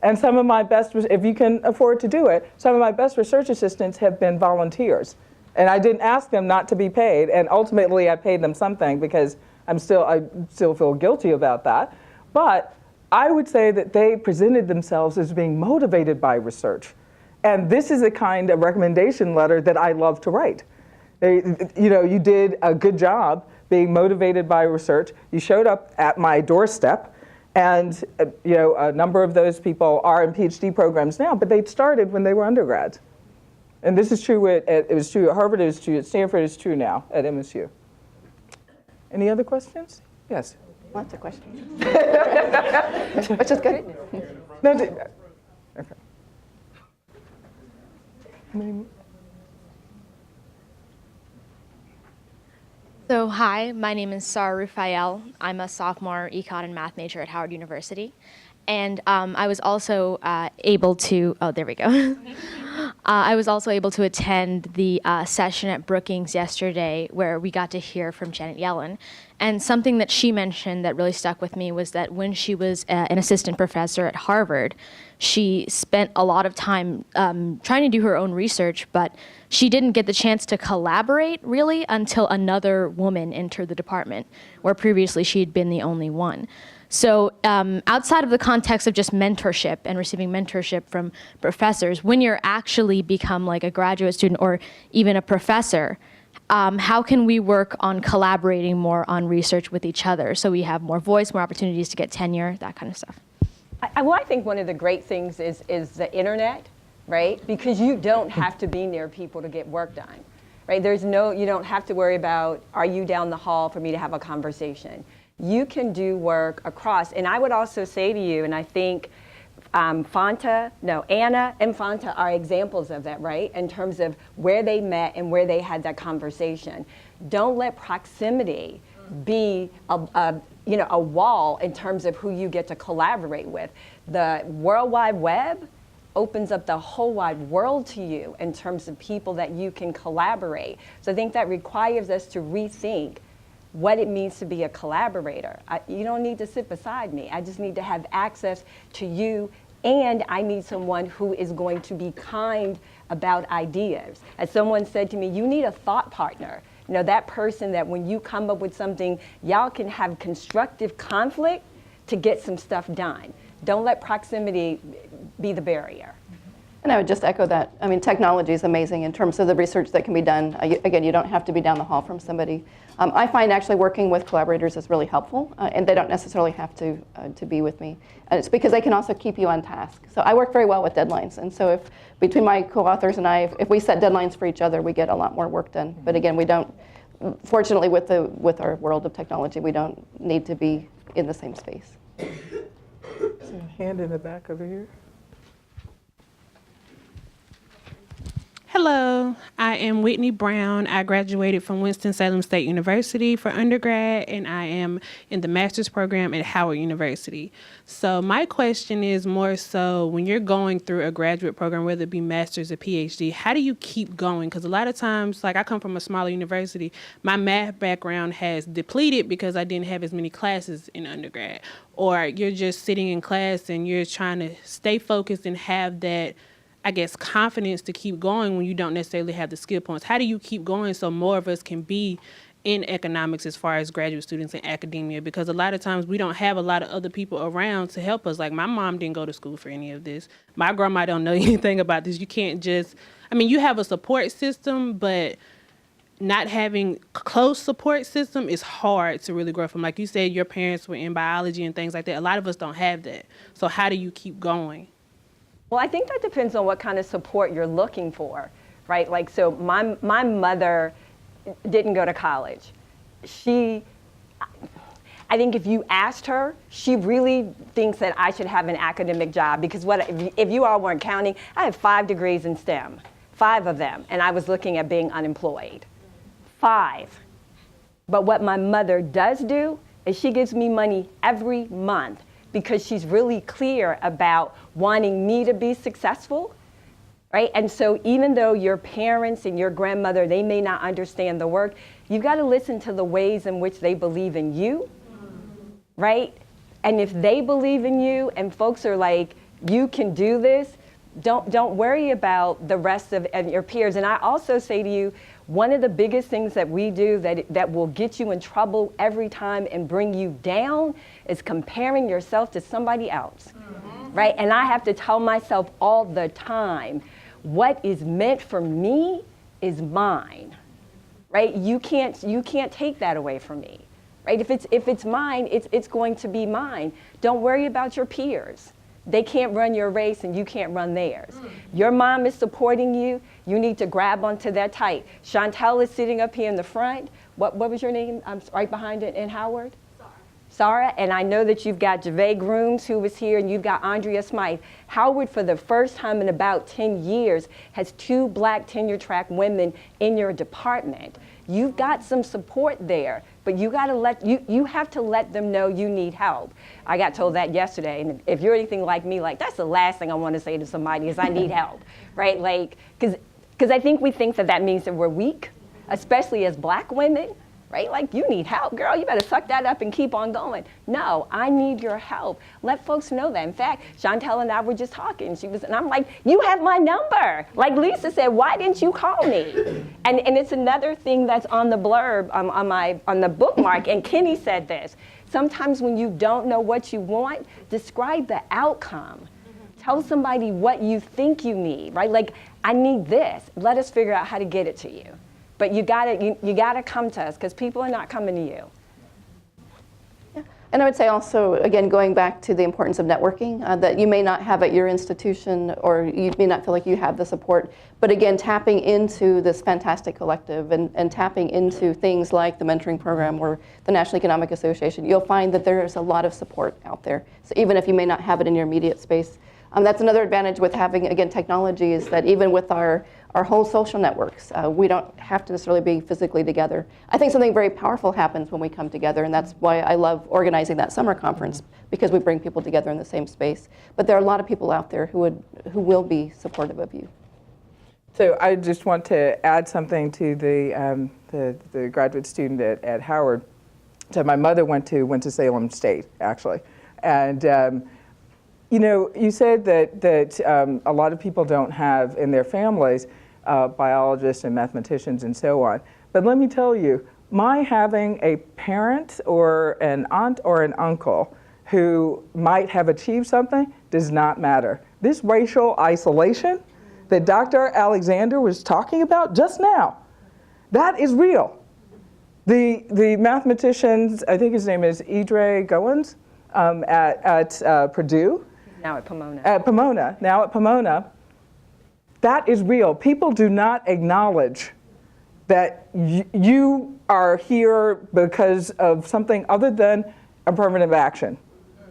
S13: And some of my best, if you can afford to do it, some of my best research assistants have been volunteers. And I didn't ask them not to be paid, and ultimately I paid them something because I still feel guilty about that. But I would say that they presented themselves as being motivated by research. And this is the kind of recommendation letter that I love to write. You did a good job being motivated by research. You showed up at my doorstep, and a number of those people are in PhD programs now, but they started when they were undergrads. And this is true it was true at Harvard, it was true at Stanford, it's true now at MSU. Any other questions? Yes.
S14: Lots of questions. Which is good.
S13: No, okay.
S16: So hi, my name is Sarah Rufael. I'm a sophomore econ and math major at Howard University. And I was also able to, I was also able to attend the session at Brookings yesterday where we got to hear from Janet Yellen. And something that she mentioned that really stuck with me was that when she was an assistant professor at Harvard, she spent a lot of time trying to do her own research, but she didn't get the chance to collaborate really until another woman entered the department, where previously she had been the only one. So outside of the context of just mentorship and receiving mentorship from professors, when you're actually become like a graduate student or even a professor, how can we work on collaborating more on research with each other so we have more voice, more opportunities to get tenure, that kind of stuff?
S15: Well, I think one of the great things is the internet, right? Because you don't have to be near people to get work done, right? You don't have to worry about, are you down the hall for me to have a conversation? You can do work across. And I would also say to you, and I think Anna and Fanta are examples of that, right? In terms of where they met and where they had that conversation. Don't let proximity be a wall in terms of who you get to collaborate with. The World Wide Web opens up the whole wide world to you in terms of people that you can collaborate. So I think that requires us to rethink what it means to be a collaborator. You don't need to sit beside me. I just need to have access to you, and I need someone who is going to be kind about ideas. As someone said to me, you need a thought partner. You know, that person that when you come up with something, y'all can have constructive conflict to get some stuff done. Don't let proximity be the barrier.
S14: And I would just echo that. I mean, technology is amazing in terms of the research that can be done. Again, you don't have to be down the hall from somebody. I find actually working with collaborators is really helpful, and they don't necessarily have to be with me. And it's because they can also keep you on task. So I work very well with deadlines. And so if between my co-authors and I, if we set deadlines for each other, we get a lot more work done. But again, we don't, fortunately with our world of technology, we don't need to be in the same space.
S13: So hand in the back over here.
S17: Hello, I am Whitney Brown. I graduated from Winston-Salem State University for undergrad, and I am in the master's program at Howard University. So my question is more so when you're going through a graduate program, whether it be master's or PhD, how do you keep going? Because a lot of times, like I come from a smaller university, my math background has depleted because I didn't have as many classes in undergrad. Or you're just sitting in class and you're trying to stay focused and have that, I guess, confidence to keep going when you don't necessarily have the skill points. How do you keep going so more of us can be in economics as far as graduate students in academia? Because a lot of times we don't have a lot of other people around to help us. Like my mom didn't go to school for any of this. My grandma don't know anything about this. You can't just, I mean, you have a support system, but not having close support system is hard to really grow from. Like you said, your parents were in biology and things like that. A lot of us don't have that. So how do you keep going?
S15: Well, I think that depends on what kind of support you're looking for, right? Like, so my mother didn't go to college. I think if you asked her, she really thinks that I should have an academic job because if you all weren't counting, I have 5 degrees in STEM, 5 of them, and I was looking at being unemployed. 5. But what my mother does do is she gives me money every month because she's really clear about wanting me to be successful, right? And so even though your parents and your grandmother, they may not understand the work, you've got to listen to the ways in which they believe in you, right? And if they believe in you and folks are like, you can do this, don't worry about the rest of your peers. And I also say to you, one of the biggest things that we do that will get you in trouble every time and bring you down is comparing yourself to somebody else, right? And I have to tell myself all the time, what is meant for me is mine, right? You can't take that away from me, right? If it's mine, it's going to be mine. Don't worry about your peers. They can't run your race and you can't run theirs. Your mom is supporting you. You need to grab onto that tight. Chantel is sitting up here in the front. What was your name? I'm right behind it in Howard? Sarah. And I know that you've got Javay Grooms who was here and you've got Andrea Smythe. Howard, for the first time in about 10 years, has 2 Black tenure track women in your department. You've got some support there, but you have to let them know you need help. I got told that yesterday, and if you're anything like me, like that's the last thing I want to say to somebody is I need help, right? Like, because I think we think that means that we're weak, especially as Black women, right? Like, you need help, girl, you better suck that up and keep on going. No, I need your help. Let folks know that. In fact, Chantel and I were just talking. And I'm like, you have my number. Like Lisa said, why didn't you call me? And it's another thing that's on the blurb, on the bookmark, and Kenny said this. Sometimes when you don't know what you want, describe the outcome. Tell somebody what you think you need, right? Like, I need this. Let us figure out how to get it to you. But you gotta come to us, because people are not coming to you.
S14: And I would say also, again, going back to the importance of networking, that you may not have at your institution, or you may not feel like you have the support, but again, tapping into this fantastic collective and tapping into things like the mentoring program or the National Economic Association, you'll find that there's a lot of support out there. So even if you may not have it in your immediate space, that's another advantage with having, again, technology, is that even with our whole social networks, we don't have to necessarily be physically together. I think something very powerful happens when we come together, and that's why I love organizing that summer conference, because we bring people together in the same space. But there are a lot of people out there who will be supportive of you.
S13: So I just want to add something to the graduate student at Howard. So my mother went to Winston-Salem State, actually, and you know, you said that a lot of people don't have in their families biologists and mathematicians and so on. But let me tell you, my having a parent or an aunt or an uncle who might have achieved something does not matter. This racial isolation that Dr. Alexander was talking about just now, that is real. The mathematicians, I think his name is Idre Goins at Purdue.
S15: Now at Pomona.
S13: Now at Pomona. That is real. People do not acknowledge that you are here because of something other than affirmative action.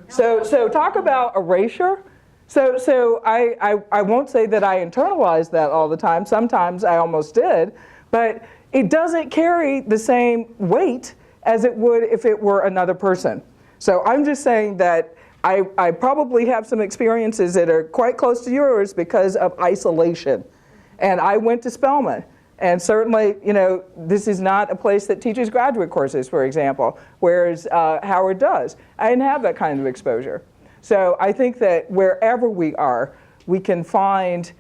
S13: So talk about erasure. So I won't say that I internalize that all the time. Sometimes I almost did, but it doesn't carry the same weight as it would if it were another person. So I'm just saying that I probably have some experiences that are quite close to yours because of isolation. And I went to Spelman. And certainly, you know, this is not a place that teaches graduate courses, for example, whereas Howard does. I didn't have that kind of exposure. So I think that wherever we are, we can find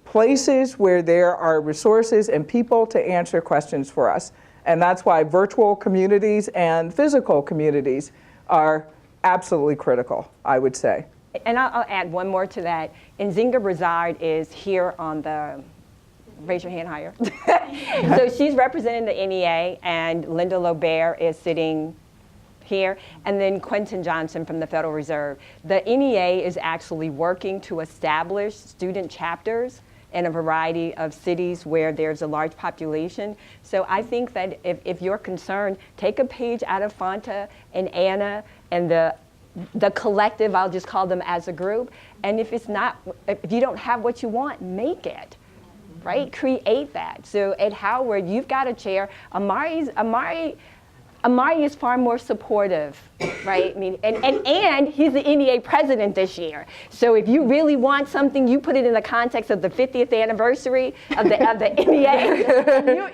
S13: places where there are resources and people to answer questions for us. And that's why virtual communities and physical communities are absolutely critical, I would say.
S15: And I'll add one more to that. Nzinga Brazard is here on the, raise your hand higher. So she's representing the NEA, and Linda Lobert is sitting here, and then Quentin Johnson from the Federal Reserve. The NEA is actually working to establish student chapters in a variety of cities where there's a large population. So I think that if you're concerned, take a page out of Fanta and Anna and the collective, I'll just call them as a group. And if you don't have what you want, make it, right? Create that. So at Howard, you've got a chair. Amari is far more supportive, right? I mean, and he's the NEA president this year. So if you really want something, you put it in the context of the 50th anniversary of the NEA.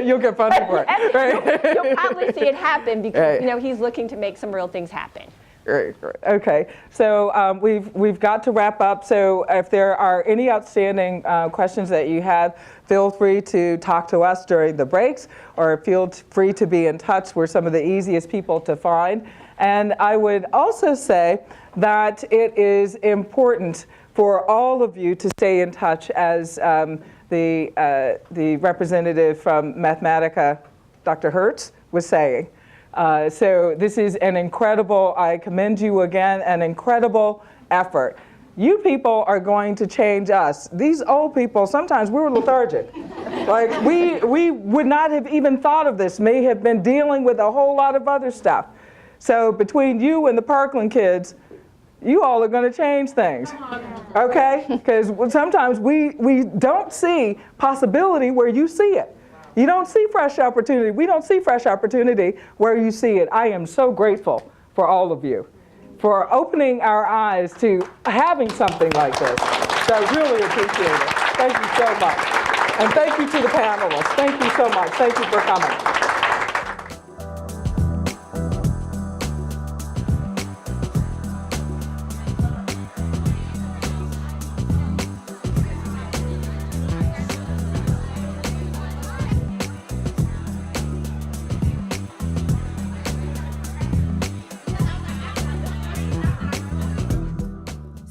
S13: You'll get funded for it. Right.
S15: You'll probably see it happen because you know he's looking to make some real things happen.
S13: Great. Okay, so we've got to wrap up. So if there are any outstanding questions that you have, feel free to talk to us during the breaks, or feel free to be in touch. We're some of the easiest people to find. And I would also say that it is important for all of you to stay in touch, as the representative from Mathematica, Dr. Herz, was saying. So this is an incredible, I commend you again, an incredible effort. You people are going to change us. These old people, sometimes we were lethargic. Like we would not have even thought of this, may have been dealing with a whole lot of other stuff. So between you and the Parkland kids, you all are going to change things, okay? Because sometimes we don't see possibility where you see it. You don't see fresh opportunity. We don't see fresh opportunity where you see it. I am so grateful for all of you for opening our eyes to having something like this. So I really appreciate it. Thank you so much. And thank you to the panelists. Thank you so much. Thank you for coming.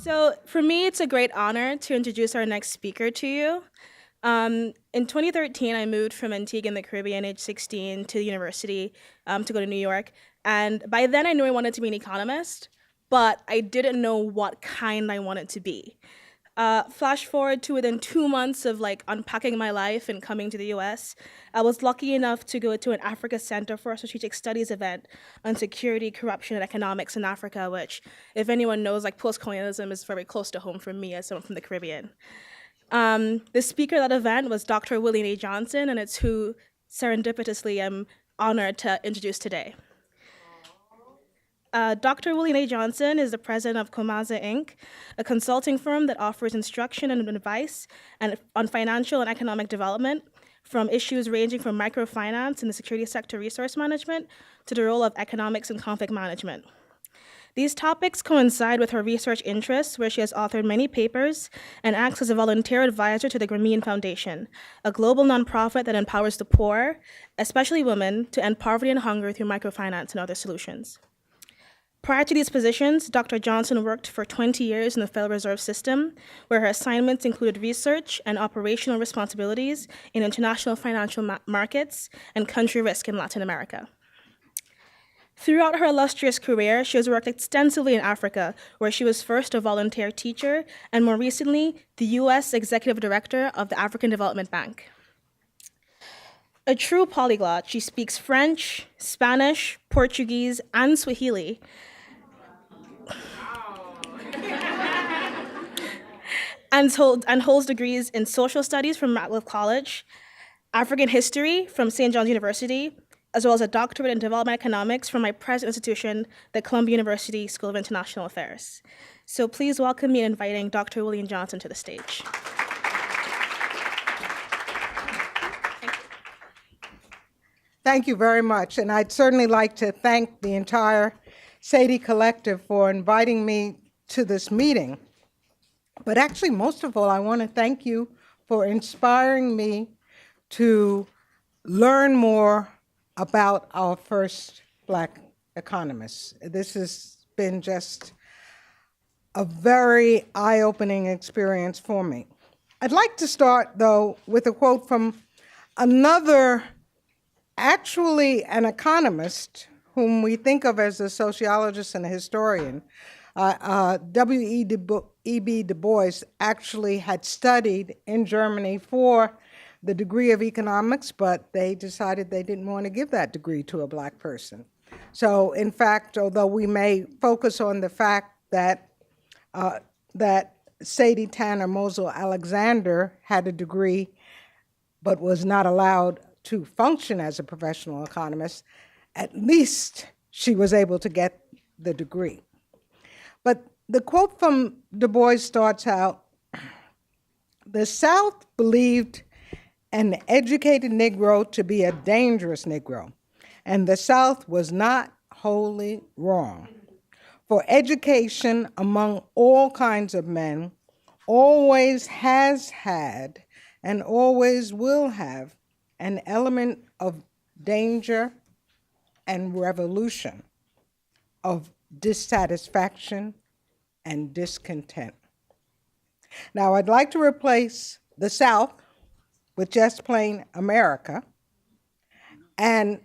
S18: So for me, it's a great honor to introduce our next speaker to you. In 2013, I moved from Antigua in the Caribbean, age 16, to the university to go to New York. And by then, I knew I wanted to be an economist, but I didn't know what kind I wanted to be. Flash forward to within 2 months of unpacking my life and coming to the US, I was lucky enough to go to an Africa Center for Strategic Studies event on security, corruption, and economics in Africa, which, if anyone knows, post-colonialism is very close to home for me as someone from the Caribbean. The speaker at that event was Dr. Willene Johnson, and it's who serendipitously I'm honored to introduce today. Dr. Willene Johnson is the president of Komaza, Inc., a consulting firm that offers instruction and advice on financial and economic development, from issues ranging from microfinance in the security sector resource management to the role of economics and conflict management. These topics coincide with her research interests, where she has authored many papers and acts as a volunteer advisor to the Grameen Foundation, a global nonprofit that empowers the poor, especially women, to end poverty and hunger through microfinance and other solutions. Prior to these positions, Dr. Johnson worked for 20 years in the Federal Reserve System, where her assignments included research and operational responsibilities in international financial markets and country risk in Latin America. Throughout her illustrious career, she has worked extensively in Africa, where she was first a volunteer teacher and more recently, the US Executive Director of the African Development Bank. A true polyglot, she speaks French, Spanish, Portuguese, and Swahili, and holds degrees in social studies from Ratcliffe College, African history from St. John's University, as well as a doctorate in development economics from my present institution, the Columbia University School of International Affairs. So please welcome me in inviting Dr. Willene Johnson to the stage.
S19: Thank you very much, and I'd certainly like to thank the entire Sadie Collective for inviting me to this meeting. But actually, most of all, I want to thank you for inspiring me to learn more about our first Black economists. This has been just a very eye-opening experience for me. I'd like to start, though, with a quote from another, actually an economist whom we think of as a sociologist and a historian. W.E.B. Du Bois actually had studied in Germany for the degree of economics, but they decided they didn't want to give that degree to a Black person. So in fact, although we may focus on the fact that that Sadie Tanner Mosel Alexander had a degree but was not allowed to function as a professional economist, at least she was able to get the degree. But the quote from Du Bois starts out, "The South believed an educated Negro to be a dangerous Negro, and the South was not wholly wrong. For education among all kinds of men always has had and always will have an element of danger and revolution, of dissatisfaction and discontent." Now, I'd like to replace the South with just plain America and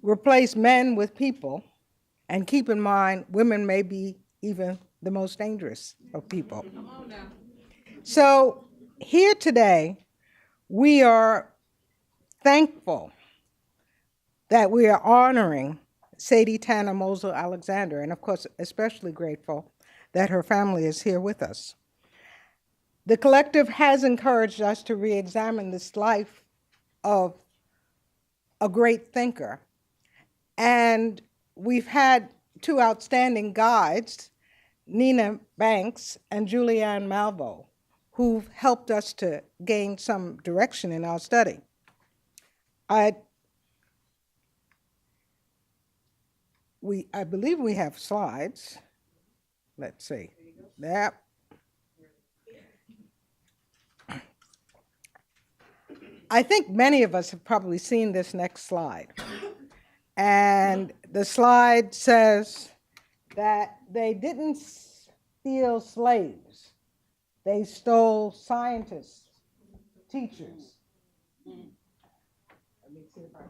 S19: replace men with people, and keep in mind women may be even the most dangerous of people. So here today, we are thankful that we are honoring Sadie Tanner Mosel Alexander, and of course, especially grateful that her family is here with us. The collective has encouraged us to re-examine this life of a great thinker. And we've had two outstanding guides, Nina Banks and Julianne Malveaux, who've helped us to gain some direction in our study. I believe we have slides. Let's see. Yep. I think many of us have probably seen this next slide. And the slide says that they didn't steal slaves. They stole scientists, teachers. Let me see if I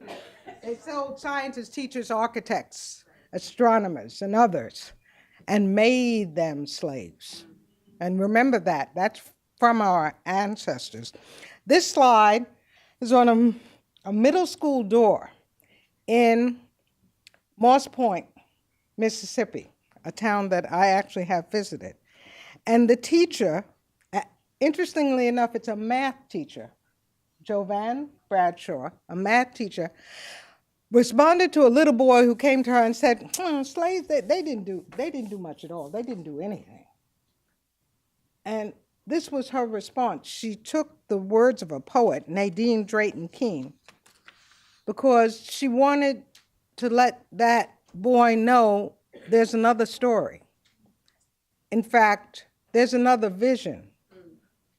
S19: can. They stole scientists, teachers, architects, astronomers, and others, and made them slaves. And remember that. That's from our ancestors. This slide is on a middle school door in Moss Point, Mississippi, a town that I actually have visited. And the teacher, interestingly enough, it's a math teacher, Jovan Bradshaw, a math teacher, responded to a little boy who came to her and said, slaves, they didn't do much at all. They didn't do anything. And this was her response. She took the words of a poet, Nadine Drayton Keene, because she wanted to let that boy know there's another story. In fact, there's another vision.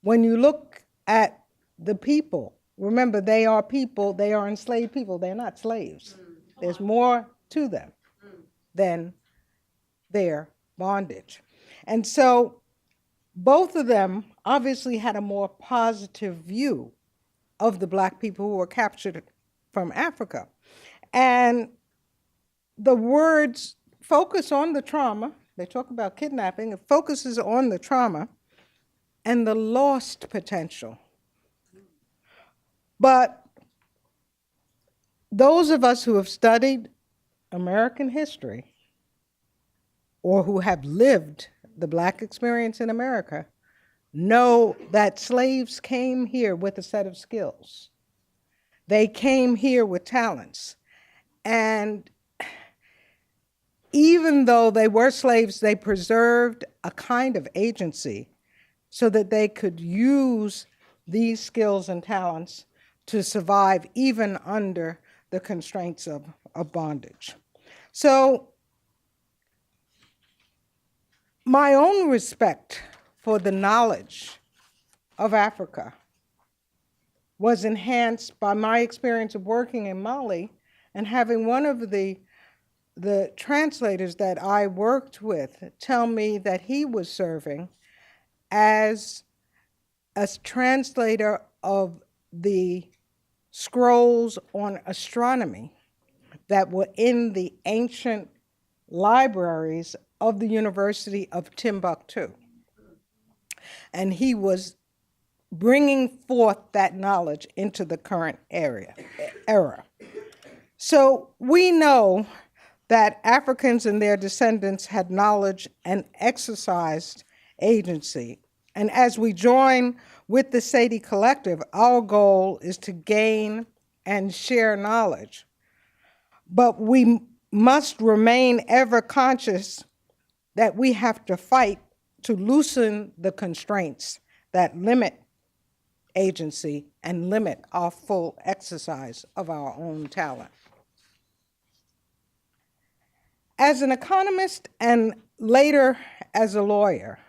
S19: When you look at the people, remember they are people, they are enslaved people, they're not slaves. There's more to them than their bondage. And so both of them obviously had a more positive view of the Black people who were captured from Africa. And the words focus on the trauma. They talk about kidnapping. It focuses on the trauma and the lost potential. But those of us who have studied American history or who have lived the Black experience in America know that slaves came here with a set of skills. They came here with talents. And even though they were slaves, they preserved a kind of agency so that they could use these skills and talents to survive even under the constraints of bondage. So my own respect for the knowledge of Africa was enhanced by my experience of working in Mali and having one of the translators that I worked with tell me that he was serving as a translator of the scrolls on astronomy that were in the ancient libraries of the University of Timbuktu. And he was bringing forth that knowledge into the current era. So we know that Africans and their descendants had knowledge and exercised agency. And as we join with the Sadie Collective, our goal is to gain and share knowledge. But we must remain ever conscious that we have to fight to loosen the constraints that limit agency and limit our full exercise of our own talent. As an economist and later as a lawyer,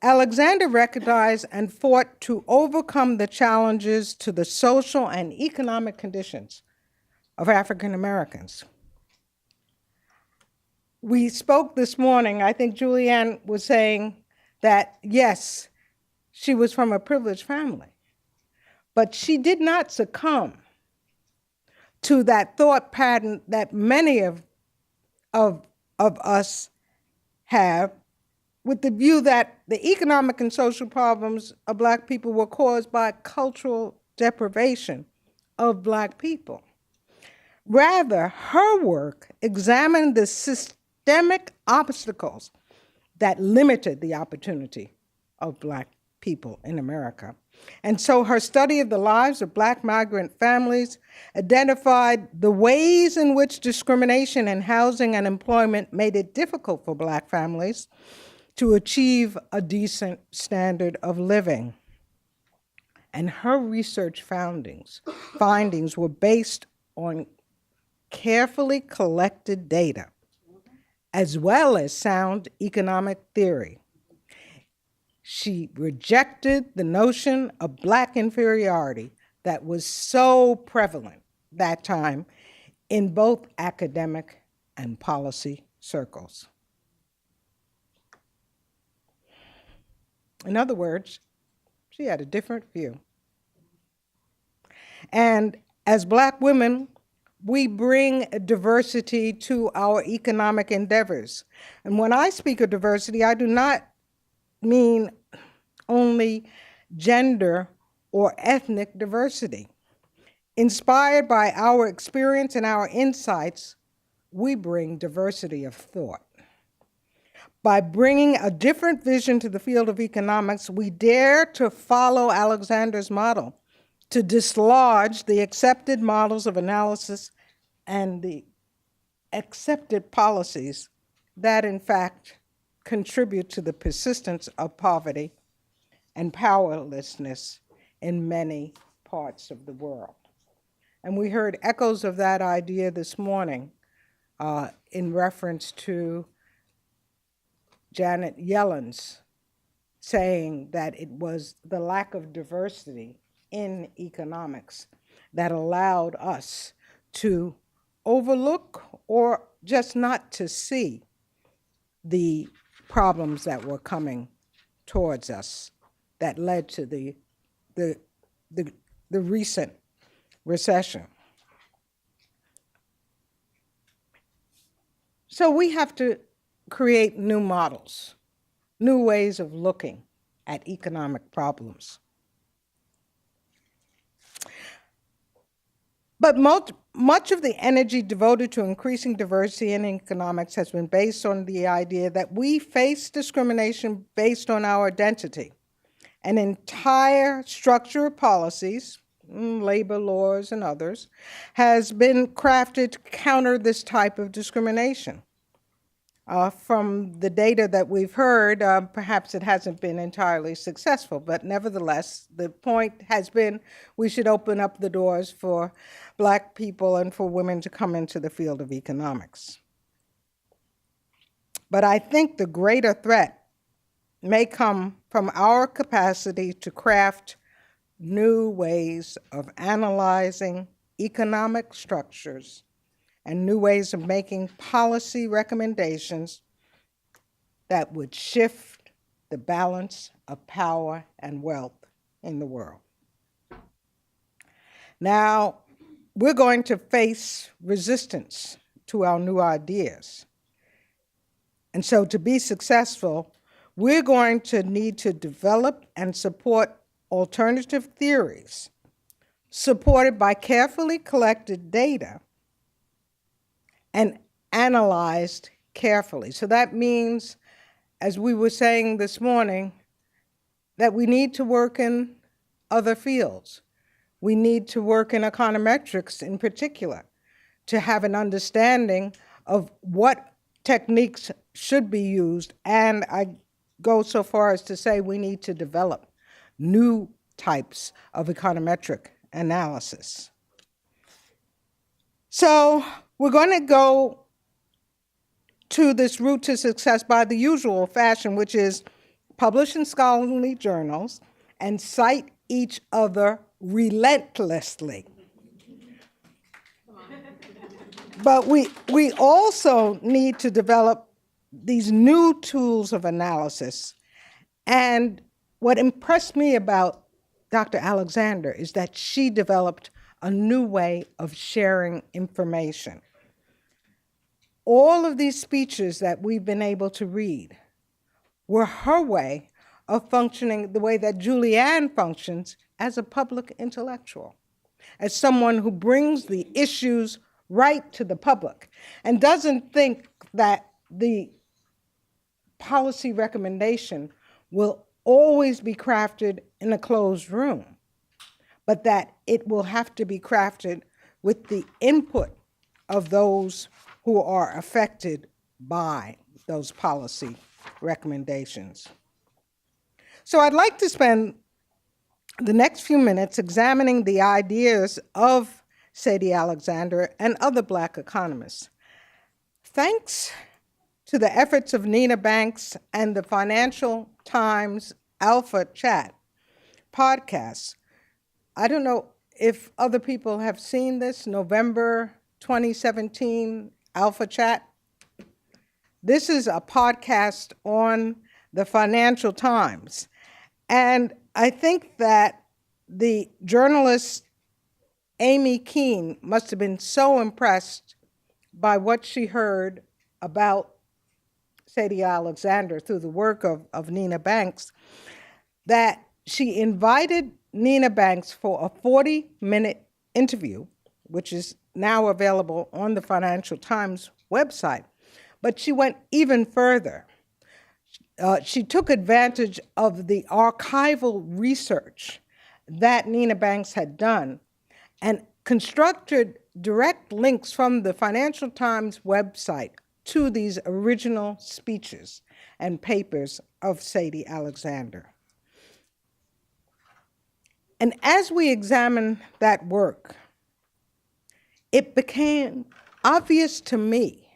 S19: Alexander recognized and fought to overcome the challenges to the social and economic conditions of African Americans. We spoke this morning, I think Julianne was saying that, yes, she was from a privileged family, but she did not succumb to that thought pattern that many of us have, with the view that the economic and social problems of Black people were caused by cultural deprivation of Black people. Rather, her work examined the systemic obstacles that limited the opportunity of Black people in America. And so her study of the lives of Black migrant families identified the ways in which discrimination in housing and employment made it difficult for Black families to achieve a decent standard of living. And her research findings were based on carefully collected data, as well as sound economic theory. She rejected the notion of Black inferiority that was so prevalent that time in both academic and policy circles. In other words, she had a different view. And as Black women, we bring diversity to our economic endeavors. And when I speak of diversity, I do not mean only gender or ethnic diversity. Inspired by our experience and our insights, we bring diversity of thought. By bringing a different vision to the field of economics, we dare to follow Alexander's model, to dislodge the accepted models of analysis and the accepted policies that, in fact, contribute to the persistence of poverty and powerlessness in many parts of the world. And we heard echoes of that idea this morning in reference to Janet Yellen's saying that it was the lack of diversity in economics that allowed us to overlook or just not to see the problems that were coming towards us that led to the recent recession. So we have to create new models, new ways of looking at economic problems. But much of the energy devoted to increasing diversity in economics has been based on the idea that we face discrimination based on our identity. An entire structure of policies, labor laws and others, has been crafted to counter this type of discrimination. From the data that we've heard, perhaps it hasn't been entirely successful, but nevertheless, the point has been we should open up the doors for Black people and for women to come into the field of economics. But I think the greater threat may come from our capacity to craft new ways of analyzing economic structures and new ways of making policy recommendations that would shift the balance of power and wealth in the world. Now, we're going to face resistance to our new ideas. And so to be successful, we're going to need to develop and support alternative theories supported by carefully collected data and analyzed carefully. So that means, as we were saying this morning, that we need to work in other fields. We need to work in econometrics in particular to have an understanding of what techniques should be used. And I go so far as to say we need to develop new types of econometric analysis. So we're going to go to this route to success by the usual fashion, which is publish in scholarly journals and cite each other relentlessly. But we also need to develop these new tools of analysis. And what impressed me about Dr. Alexander is that she developed a new way of sharing information. All of these speeches that we've been able to read were her way of functioning the way that Julianne functions as a public intellectual, as someone who brings the issues right to the public and doesn't think that the policy recommendation will always be crafted in a closed room, but that it will have to be crafted with the input of those who are affected by those policy recommendations. So I'd like to spend the next few minutes examining the ideas of Sadie Alexander and other Black economists. Thanks to the efforts of Nina Banks and the Financial Times Alpha Chat podcast, I don't know if other people have seen this, November 2017 Alpha Chat. This is a podcast on the Financial Times. And I think that the journalist Amy Keene must have been so impressed by what she heard about Sadie Alexander through the work of Nina Banks, that she invited Nina Banks for a 40-minute interview, which is now available on the Financial Times website. But she went even further. She took advantage of the archival research that Nina Banks had done and constructed direct links from the Financial Times website to these original speeches and papers of Sadie Alexander. And as we examine that work, it became obvious to me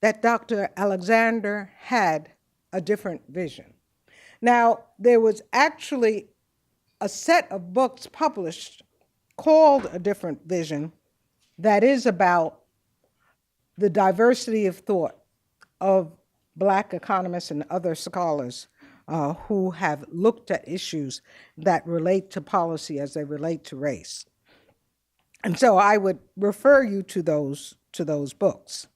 S19: that Dr. Alexander had a different vision. Now, there was actually a set of books published called A Different Vision that is about the diversity of thought of Black economists and other scholars who have looked at issues that relate to policy as they relate to race. And so I would refer you to those books.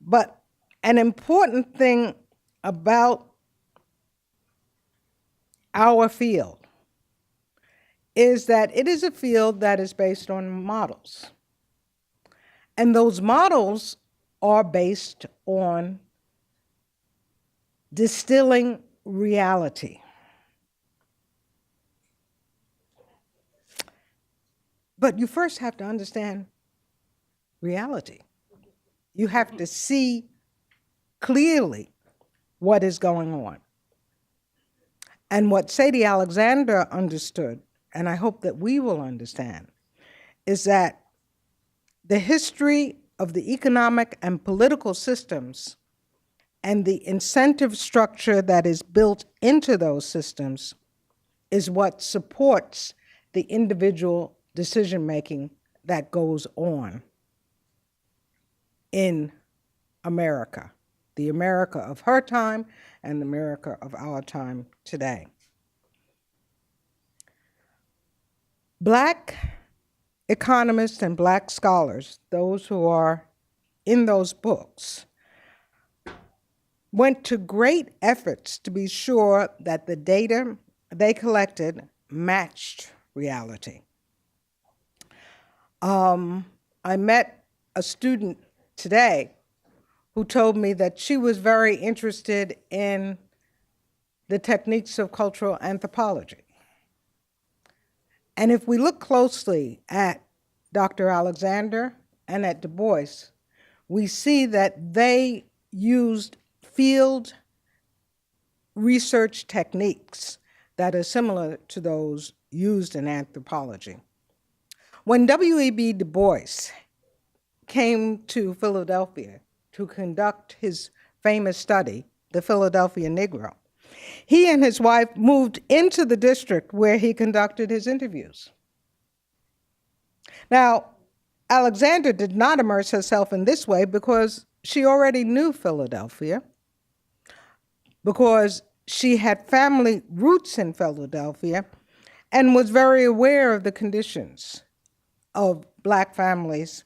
S19: But an important thing about our field is that it is a field that is based on models. And those models are based on distilling reality. But you first have to understand reality. You have to see clearly what is going on. And what Sadie Alexander understood, and I hope that we will understand, is that the history of the economic and political systems and the incentive structure that is built into those systems is what supports the individual decision-making that goes on in America, the America of her time and the America of our time today. Black economists and Black scholars, those who are in those books, went to great efforts to be sure that the data they collected matched reality. I met a student today who told me that she was very interested in the techniques of cultural anthropology. And if we look closely at Dr. Alexander and at Du Bois, we see that they used field research techniques that are similar to those used in anthropology. When W.E.B. Du Bois came to Philadelphia to conduct his famous study, The Philadelphia Negro, he and his wife moved into the district where he conducted his interviews. Now, Alexander did not immerse herself in this way because she already knew Philadelphia, because she had family roots in Philadelphia and was very aware of the conditions of Black families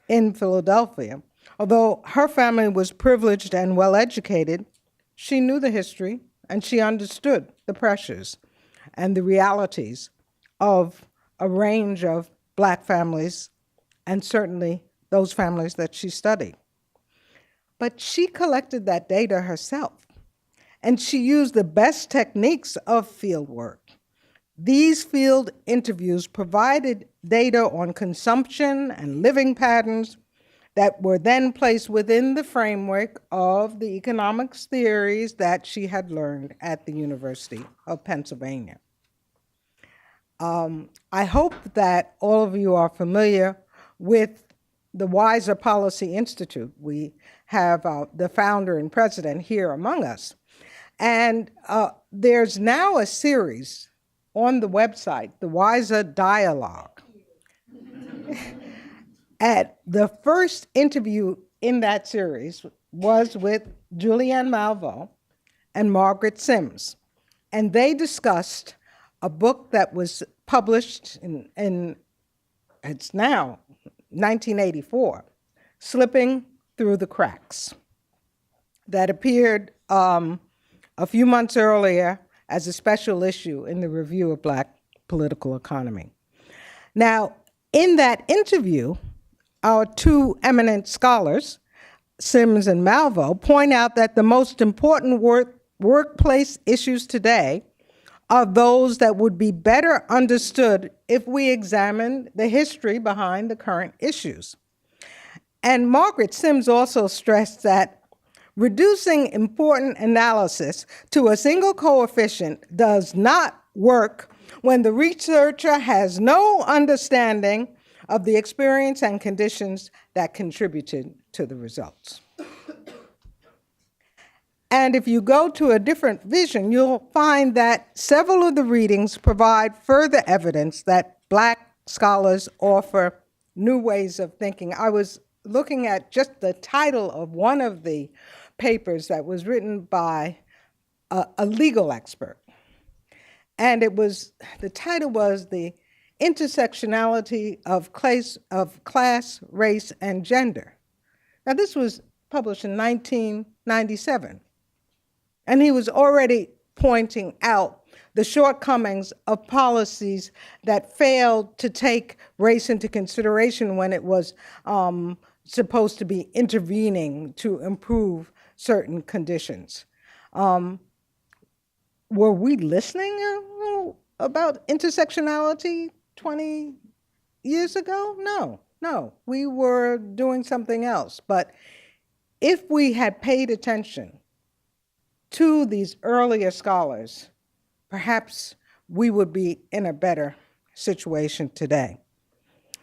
S19: in Philadelphia. Although her family was privileged and well-educated, she knew the history and she understood the pressures and the realities of a range of Black families, and certainly those families that she studied. But she collected that data herself, and she used the best techniques of field work. These field interviews provided data on consumption and living patterns that were then placed within the framework of the economics theories that she had learned at the University of Pennsylvania. I hope that all of you are familiar with the Wiser Policy Institute. We have the founder and president here among us. And there's now a series on the website, the Wiser Dialogue. The first interview in that series was with Julianne Malveaux and Margaret Sims. And they discussed a book that was published in it's now 1984, Slipping Through the Cracks, that appeared a few months earlier as a special issue in the Review of Black Political Economy. Now, in that interview, our two eminent scholars, Sims and Malveaux, point out that the most important workplace issues today are those that would be better understood if we examined the history behind the current issues. And Margaret Sims also stressed that reducing important analysis to a single coefficient does not work when the researcher has no understanding of the experience and conditions that contributed to the results. And if you go to a different vision, you'll find that several of the readings provide further evidence that Black scholars offer new ways of thinking. I was looking at just the title of one of the papers that was written by a legal expert. And the title was The Intersectionality of Class, Race, and Gender. Now, this was published in 1997. And he was already pointing out the shortcomings of policies that failed to take race into consideration when it was supposed to be intervening to improve certain conditions. Were we listening about intersectionality 20 years ago? No, we were doing something else. But if we had paid attention to these earlier scholars, perhaps we would be in a better situation today.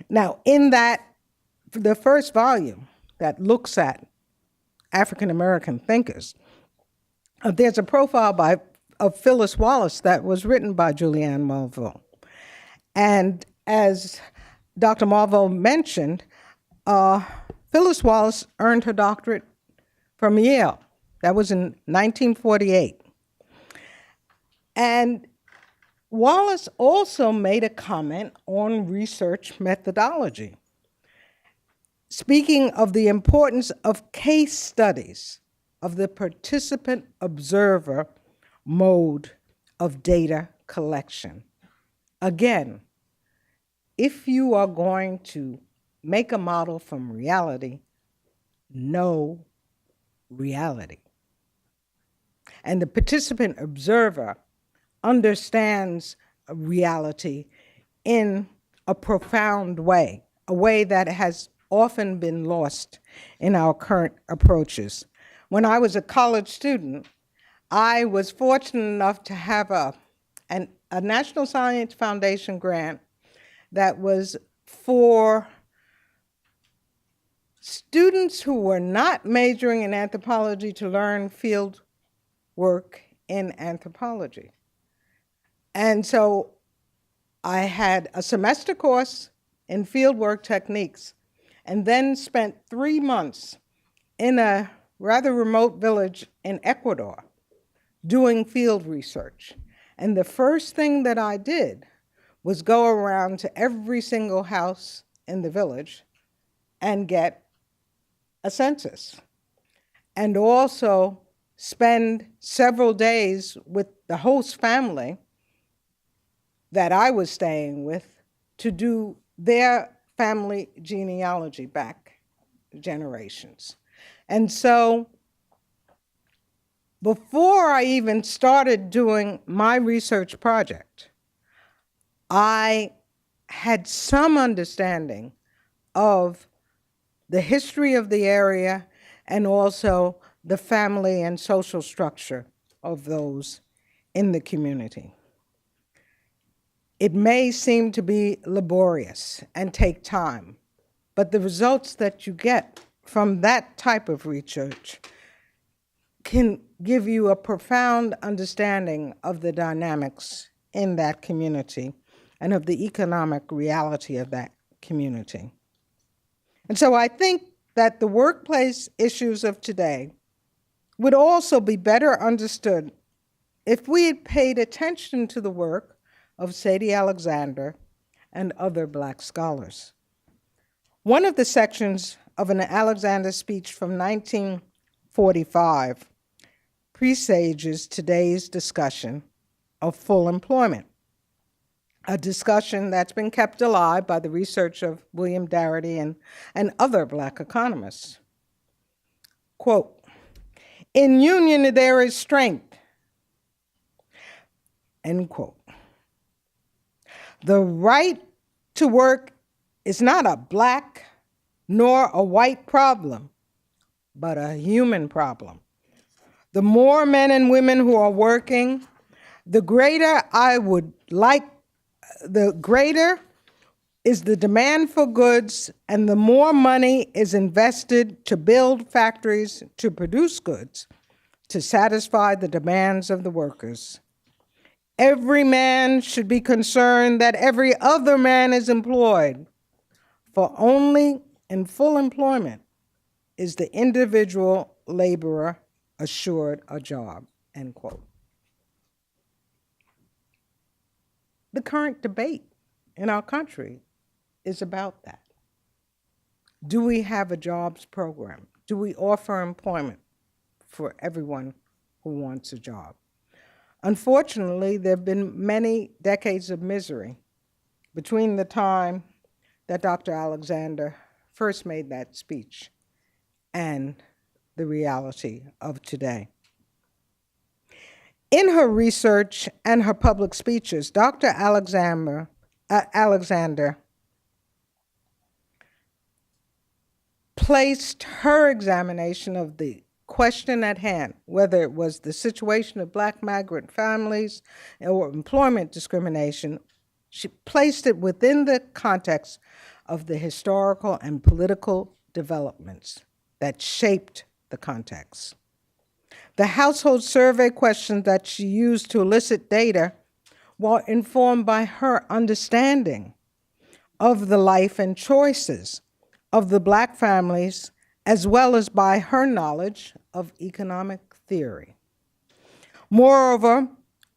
S19: Now, in the first volume that looks at African American thinkers, there's a profile of Phyllis Wallace that was written by Julianne Malveaux. And as Dr. Malveaux mentioned, Phyllis Wallace earned her doctorate from Yale. That was in 1948. And Wallace also made a comment on research methodology, speaking of the importance of case studies, of the participant observer mode of data collection. Again, if you are going to make a model from reality, know reality. And the participant observer understands reality in a profound way, a way that has often been lost in our current approaches. When I was a college student, I was fortunate enough to have a National Science Foundation grant that was for students who were not majoring in anthropology to learn field work in anthropology. And so I had a semester course in fieldwork techniques and then spent 3 months in a rather remote village in Ecuador doing field research. And the first thing that I did was go around to every single house in the village and get a census, and also spend several days with the host family that I was staying with to do their family genealogy back generations. And so before I even started doing my research project, I had some understanding of the history of the area and also the family and social structure of those in the community. It may seem to be laborious and take time, but the results that you get from that type of research can give you a profound understanding of the dynamics in that community and of the economic reality of that community. And so I think that the workplace issues of today would also be better understood if we had paid attention to the work of Sadie Alexander and other Black scholars. One of the sections of an Alexander speech from 1945 presages today's discussion of full employment, a discussion that's been kept alive by the research of William Darity and other Black economists. Quote, "In union there is strength," end quote. "The right to work is not a Black nor a white problem, but a human problem. The more men and women who are working, the greater is the demand for goods, and the more money is invested to build factories to produce goods to satisfy the demands of the workers. Every man should be concerned that every other man is employed, for only in full employment is the individual laborer assured a job," end quote. The current debate in our country is about that. Do we have a jobs program? Do we offer employment for everyone who wants a job? Unfortunately, there have been many decades of misery between the time that Dr. Alexander first made that speech and the reality of today. In her research and her public speeches, Dr. Alexander placed her examination of the question at hand, whether it was the situation of Black migrant families or employment discrimination, she placed it within the context of the historical and political developments that shaped the context. The household survey questions that she used to elicit data were informed by her understanding of the life and choices of the Black families, as well as by her knowledge of economic theory. Moreover,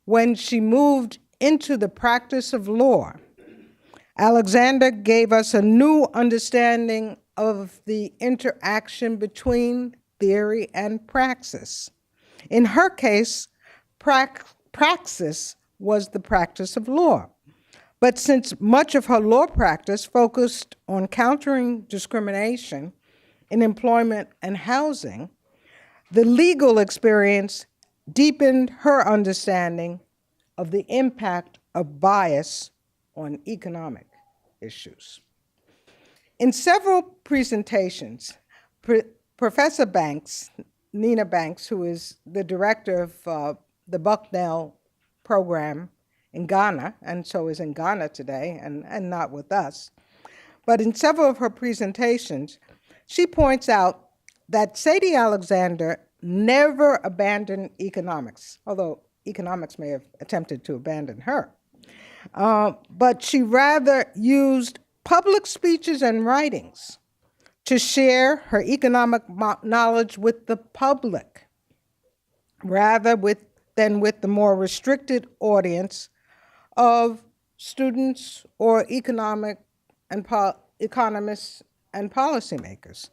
S19: when she moved into the practice of law, Alexander gave us a new understanding of the interaction between theory and praxis. In her case, praxis was the practice of law. But since much of her law practice focused on countering discrimination in employment and housing, the legal experience deepened her understanding of the impact of bias on economic issues. In several presentations, Professor Banks, Nina Banks, who is the director of the Bucknell program in Ghana, and so is in Ghana today, and not with us, but in several of her presentations, she points out that Sadie Alexander never abandoned economics, although economics may have attempted to abandon her. But she rather used public speeches and writings to share her economic knowledge with the public, rather than with the more restricted audience of students or economists and policymakers.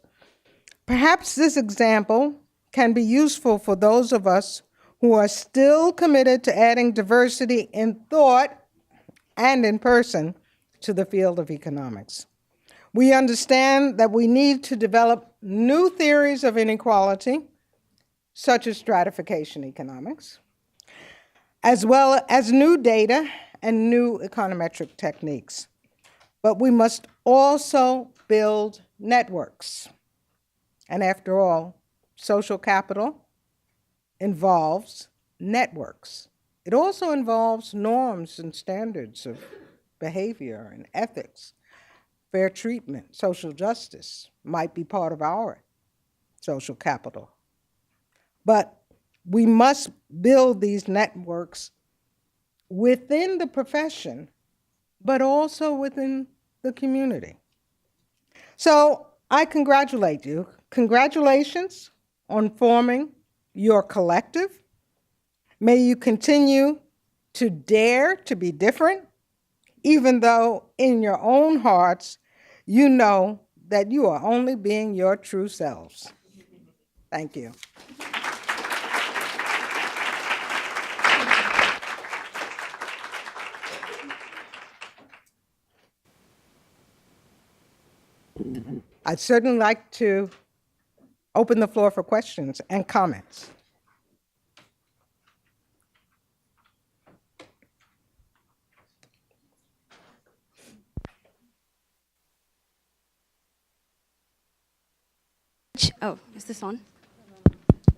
S19: Perhaps this example can be useful for those of us who are still committed to adding diversity in thought and in person to the field of economics. We understand that we need to develop new theories of inequality, such as stratification economics, as well as new data and new econometric techniques. But we must also build networks. And after all, social capital involves networks. It also involves norms and standards of behavior and ethics. Fair treatment, social justice might be part of our social capital. But we must build these networks within the profession, but also within the community. So I congratulate you. Congratulations on forming your collective. May you continue to dare to be different, even though in your own hearts you know that you are only being your true selves. Thank you. I'd certainly like to open the floor for questions and comments.
S20: Oh, is this on?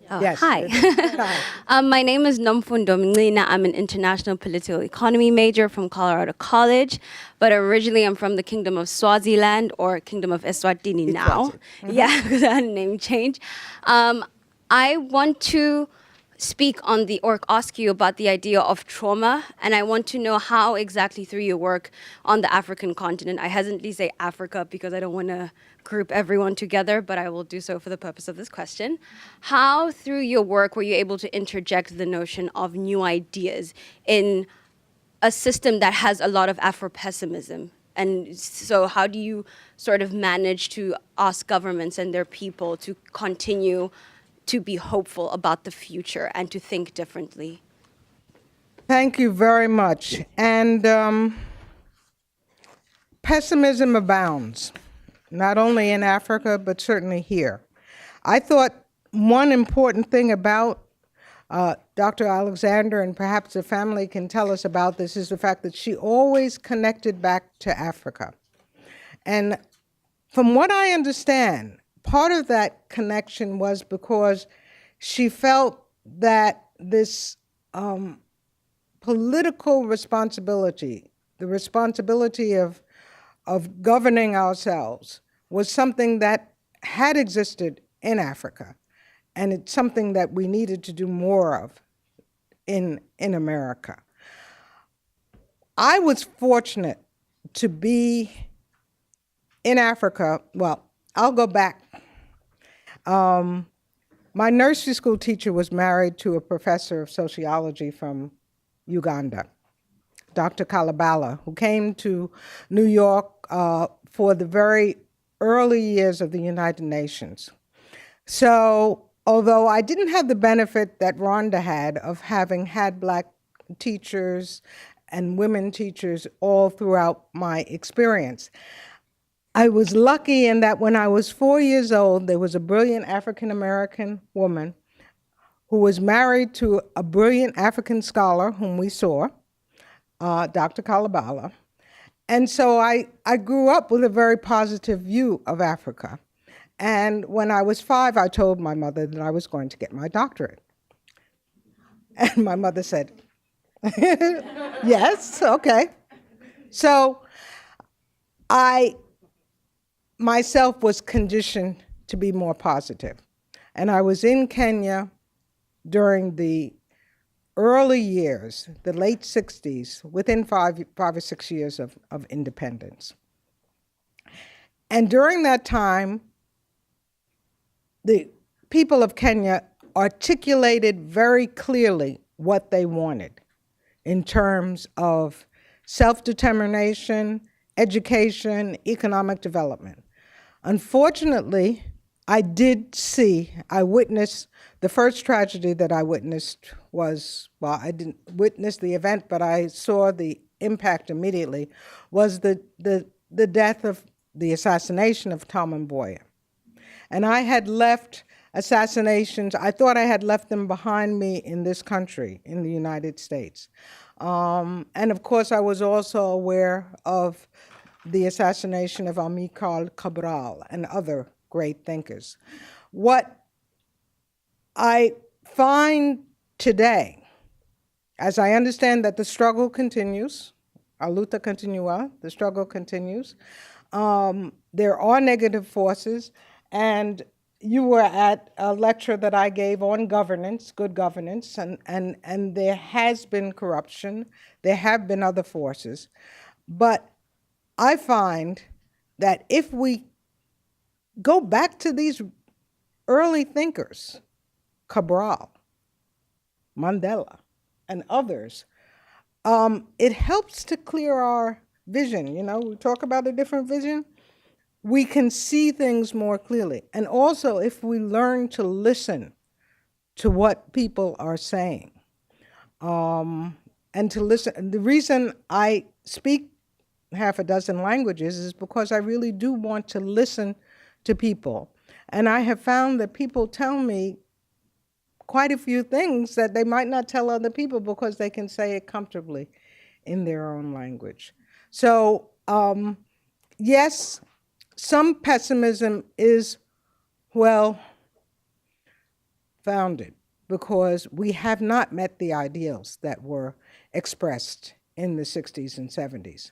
S20: Oh,
S19: Yes.
S20: hi.
S19: Hi.
S20: My name is Nomfundo Mnglina. I'm an international political economy major from Colorado College, but originally I'm from the Kingdom of Swaziland, or Kingdom of Eswatini now. Yeah, because I had a name change. I want to speak on ask you about the idea of trauma, and I want to know how exactly through your work on the African continent, I hesitantly say Africa because I don't want to group everyone together, but I will do so for the purpose of this question. How through your work were you able to interject the notion of new ideas in a system that has a lot of Afro-pessimism? And so how do you sort of manage to ask governments and their people to continue to be hopeful about the future and to think differently?
S19: Thank you very much. And pessimism abounds, not only in Africa, but certainly here. I thought one important thing about Dr. Alexander, and perhaps the family can tell us about this, is the fact that she always connected back to Africa. And from what I understand, part of that connection was because she felt that this political responsibility, the responsibility of governing ourselves, was something that had existed in Africa, and it's something that we needed to do more of in America. I was fortunate to be in Africa. Well, I'll go back. My nursery school teacher was married to a professor of sociology from Uganda, Dr. Kalabala, who came to New York for the very early years of the United Nations. So although I didn't have the benefit that Rhonda had of having had Black teachers and women teachers all throughout my experience, I was lucky in that when I was 4 years old, there was a brilliant African-American woman who was married to a brilliant African scholar whom we saw, Dr. Kalabala. And so I grew up with a very positive view of Africa. And when I was 5, I told my mother that I was going to get my doctorate. And my mother said, yes, okay. So I myself was conditioned to be more positive. And I was in Kenya during the early years, the late 60s, within five or 6 years of independence. And during that time, the people of Kenya articulated very clearly what they wanted in terms of self-determination, education, economic development. Unfortunately, I witnessed the first tragedy that I witnessed was, well, I didn't witness the event, but I saw the impact immediately, was the death of the assassination of Tom Mboya. And I had left assassinations, I thought I had left them behind me in this country, in the United States. And of course, I was also aware of the assassination of Amilcar Cabral and other great thinkers. What I find today, as I understand that the struggle continues, a luta continua, the struggle continues, there are negative forces, and you were at a lecture that I gave on governance, good governance, and there has been corruption, there have been other forces, but I find that if we go back to these early thinkers, Cabral, Mandela, and others. It helps to clear our vision. You know, we talk about a different vision. We can see things more clearly. And also, if we learn to listen to what people are saying, and to listen. The reason I speak half a dozen languages is because I really do want to listen to people. And I have found that people tell me quite a few things that they might not tell other people because they can say it comfortably in their own language. So yes, some pessimism is well founded because we have not met the ideals that were expressed in the 60s and 70s.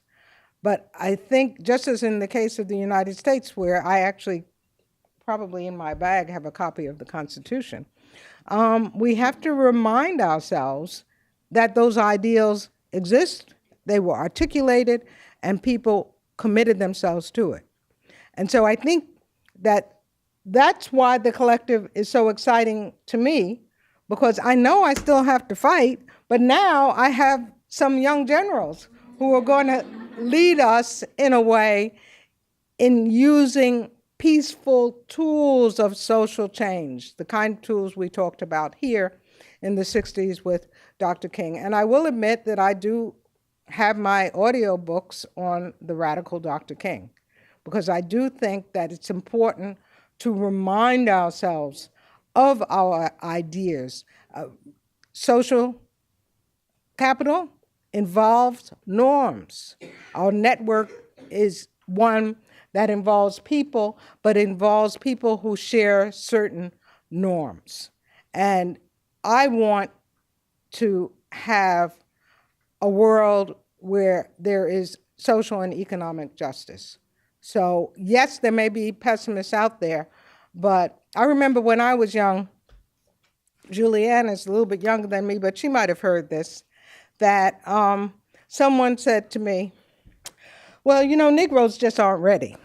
S19: But I think, just as in the case of the United States, where I actually probably in my bag have a copy of the Constitution, we have to remind ourselves that those ideals exist, they were articulated, and people committed themselves to it. And so I think that that's why the collective is so exciting to me, because I know I still have to fight, but now I have some young generals who are going to lead us in a way in using peaceful tools of social change, the kind of tools we talked about here in the 60s with Dr. King. And I will admit that I do have my audio books on the radical Dr. King, because I do think that it's important to remind ourselves of our ideas. Social capital involves norms. Our network is one that involves people, but involves people who share certain norms. And I want to have a world where there is social and economic justice. So yes, there may be pessimists out there, but I remember when I was young, Julianne is a little bit younger than me, but she might have heard this, that someone said to me, well, you know, Negroes just aren't ready.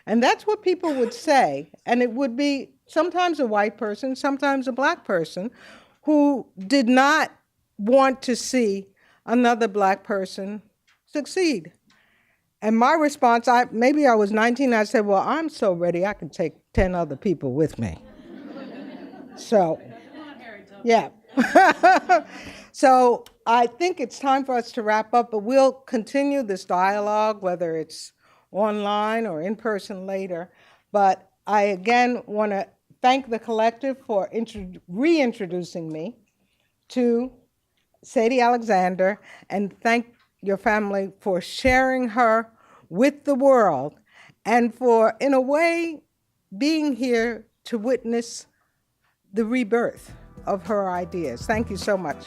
S19: And that's what people would say. And it would be sometimes a white person, sometimes a black person, who did not want to see another black person succeed. And my response, maybe I was 19, I said, well, I'm so ready, I can take 10 other people with me. So, yeah. So I think it's time for us to wrap up, but we'll continue this dialogue, whether it's online or in person later. But I again want to thank the collective for reintroducing me to Sadie Alexander, and thank your family for sharing her with the world and for, in a way, being here to witness the rebirth of her ideas. Thank you so much.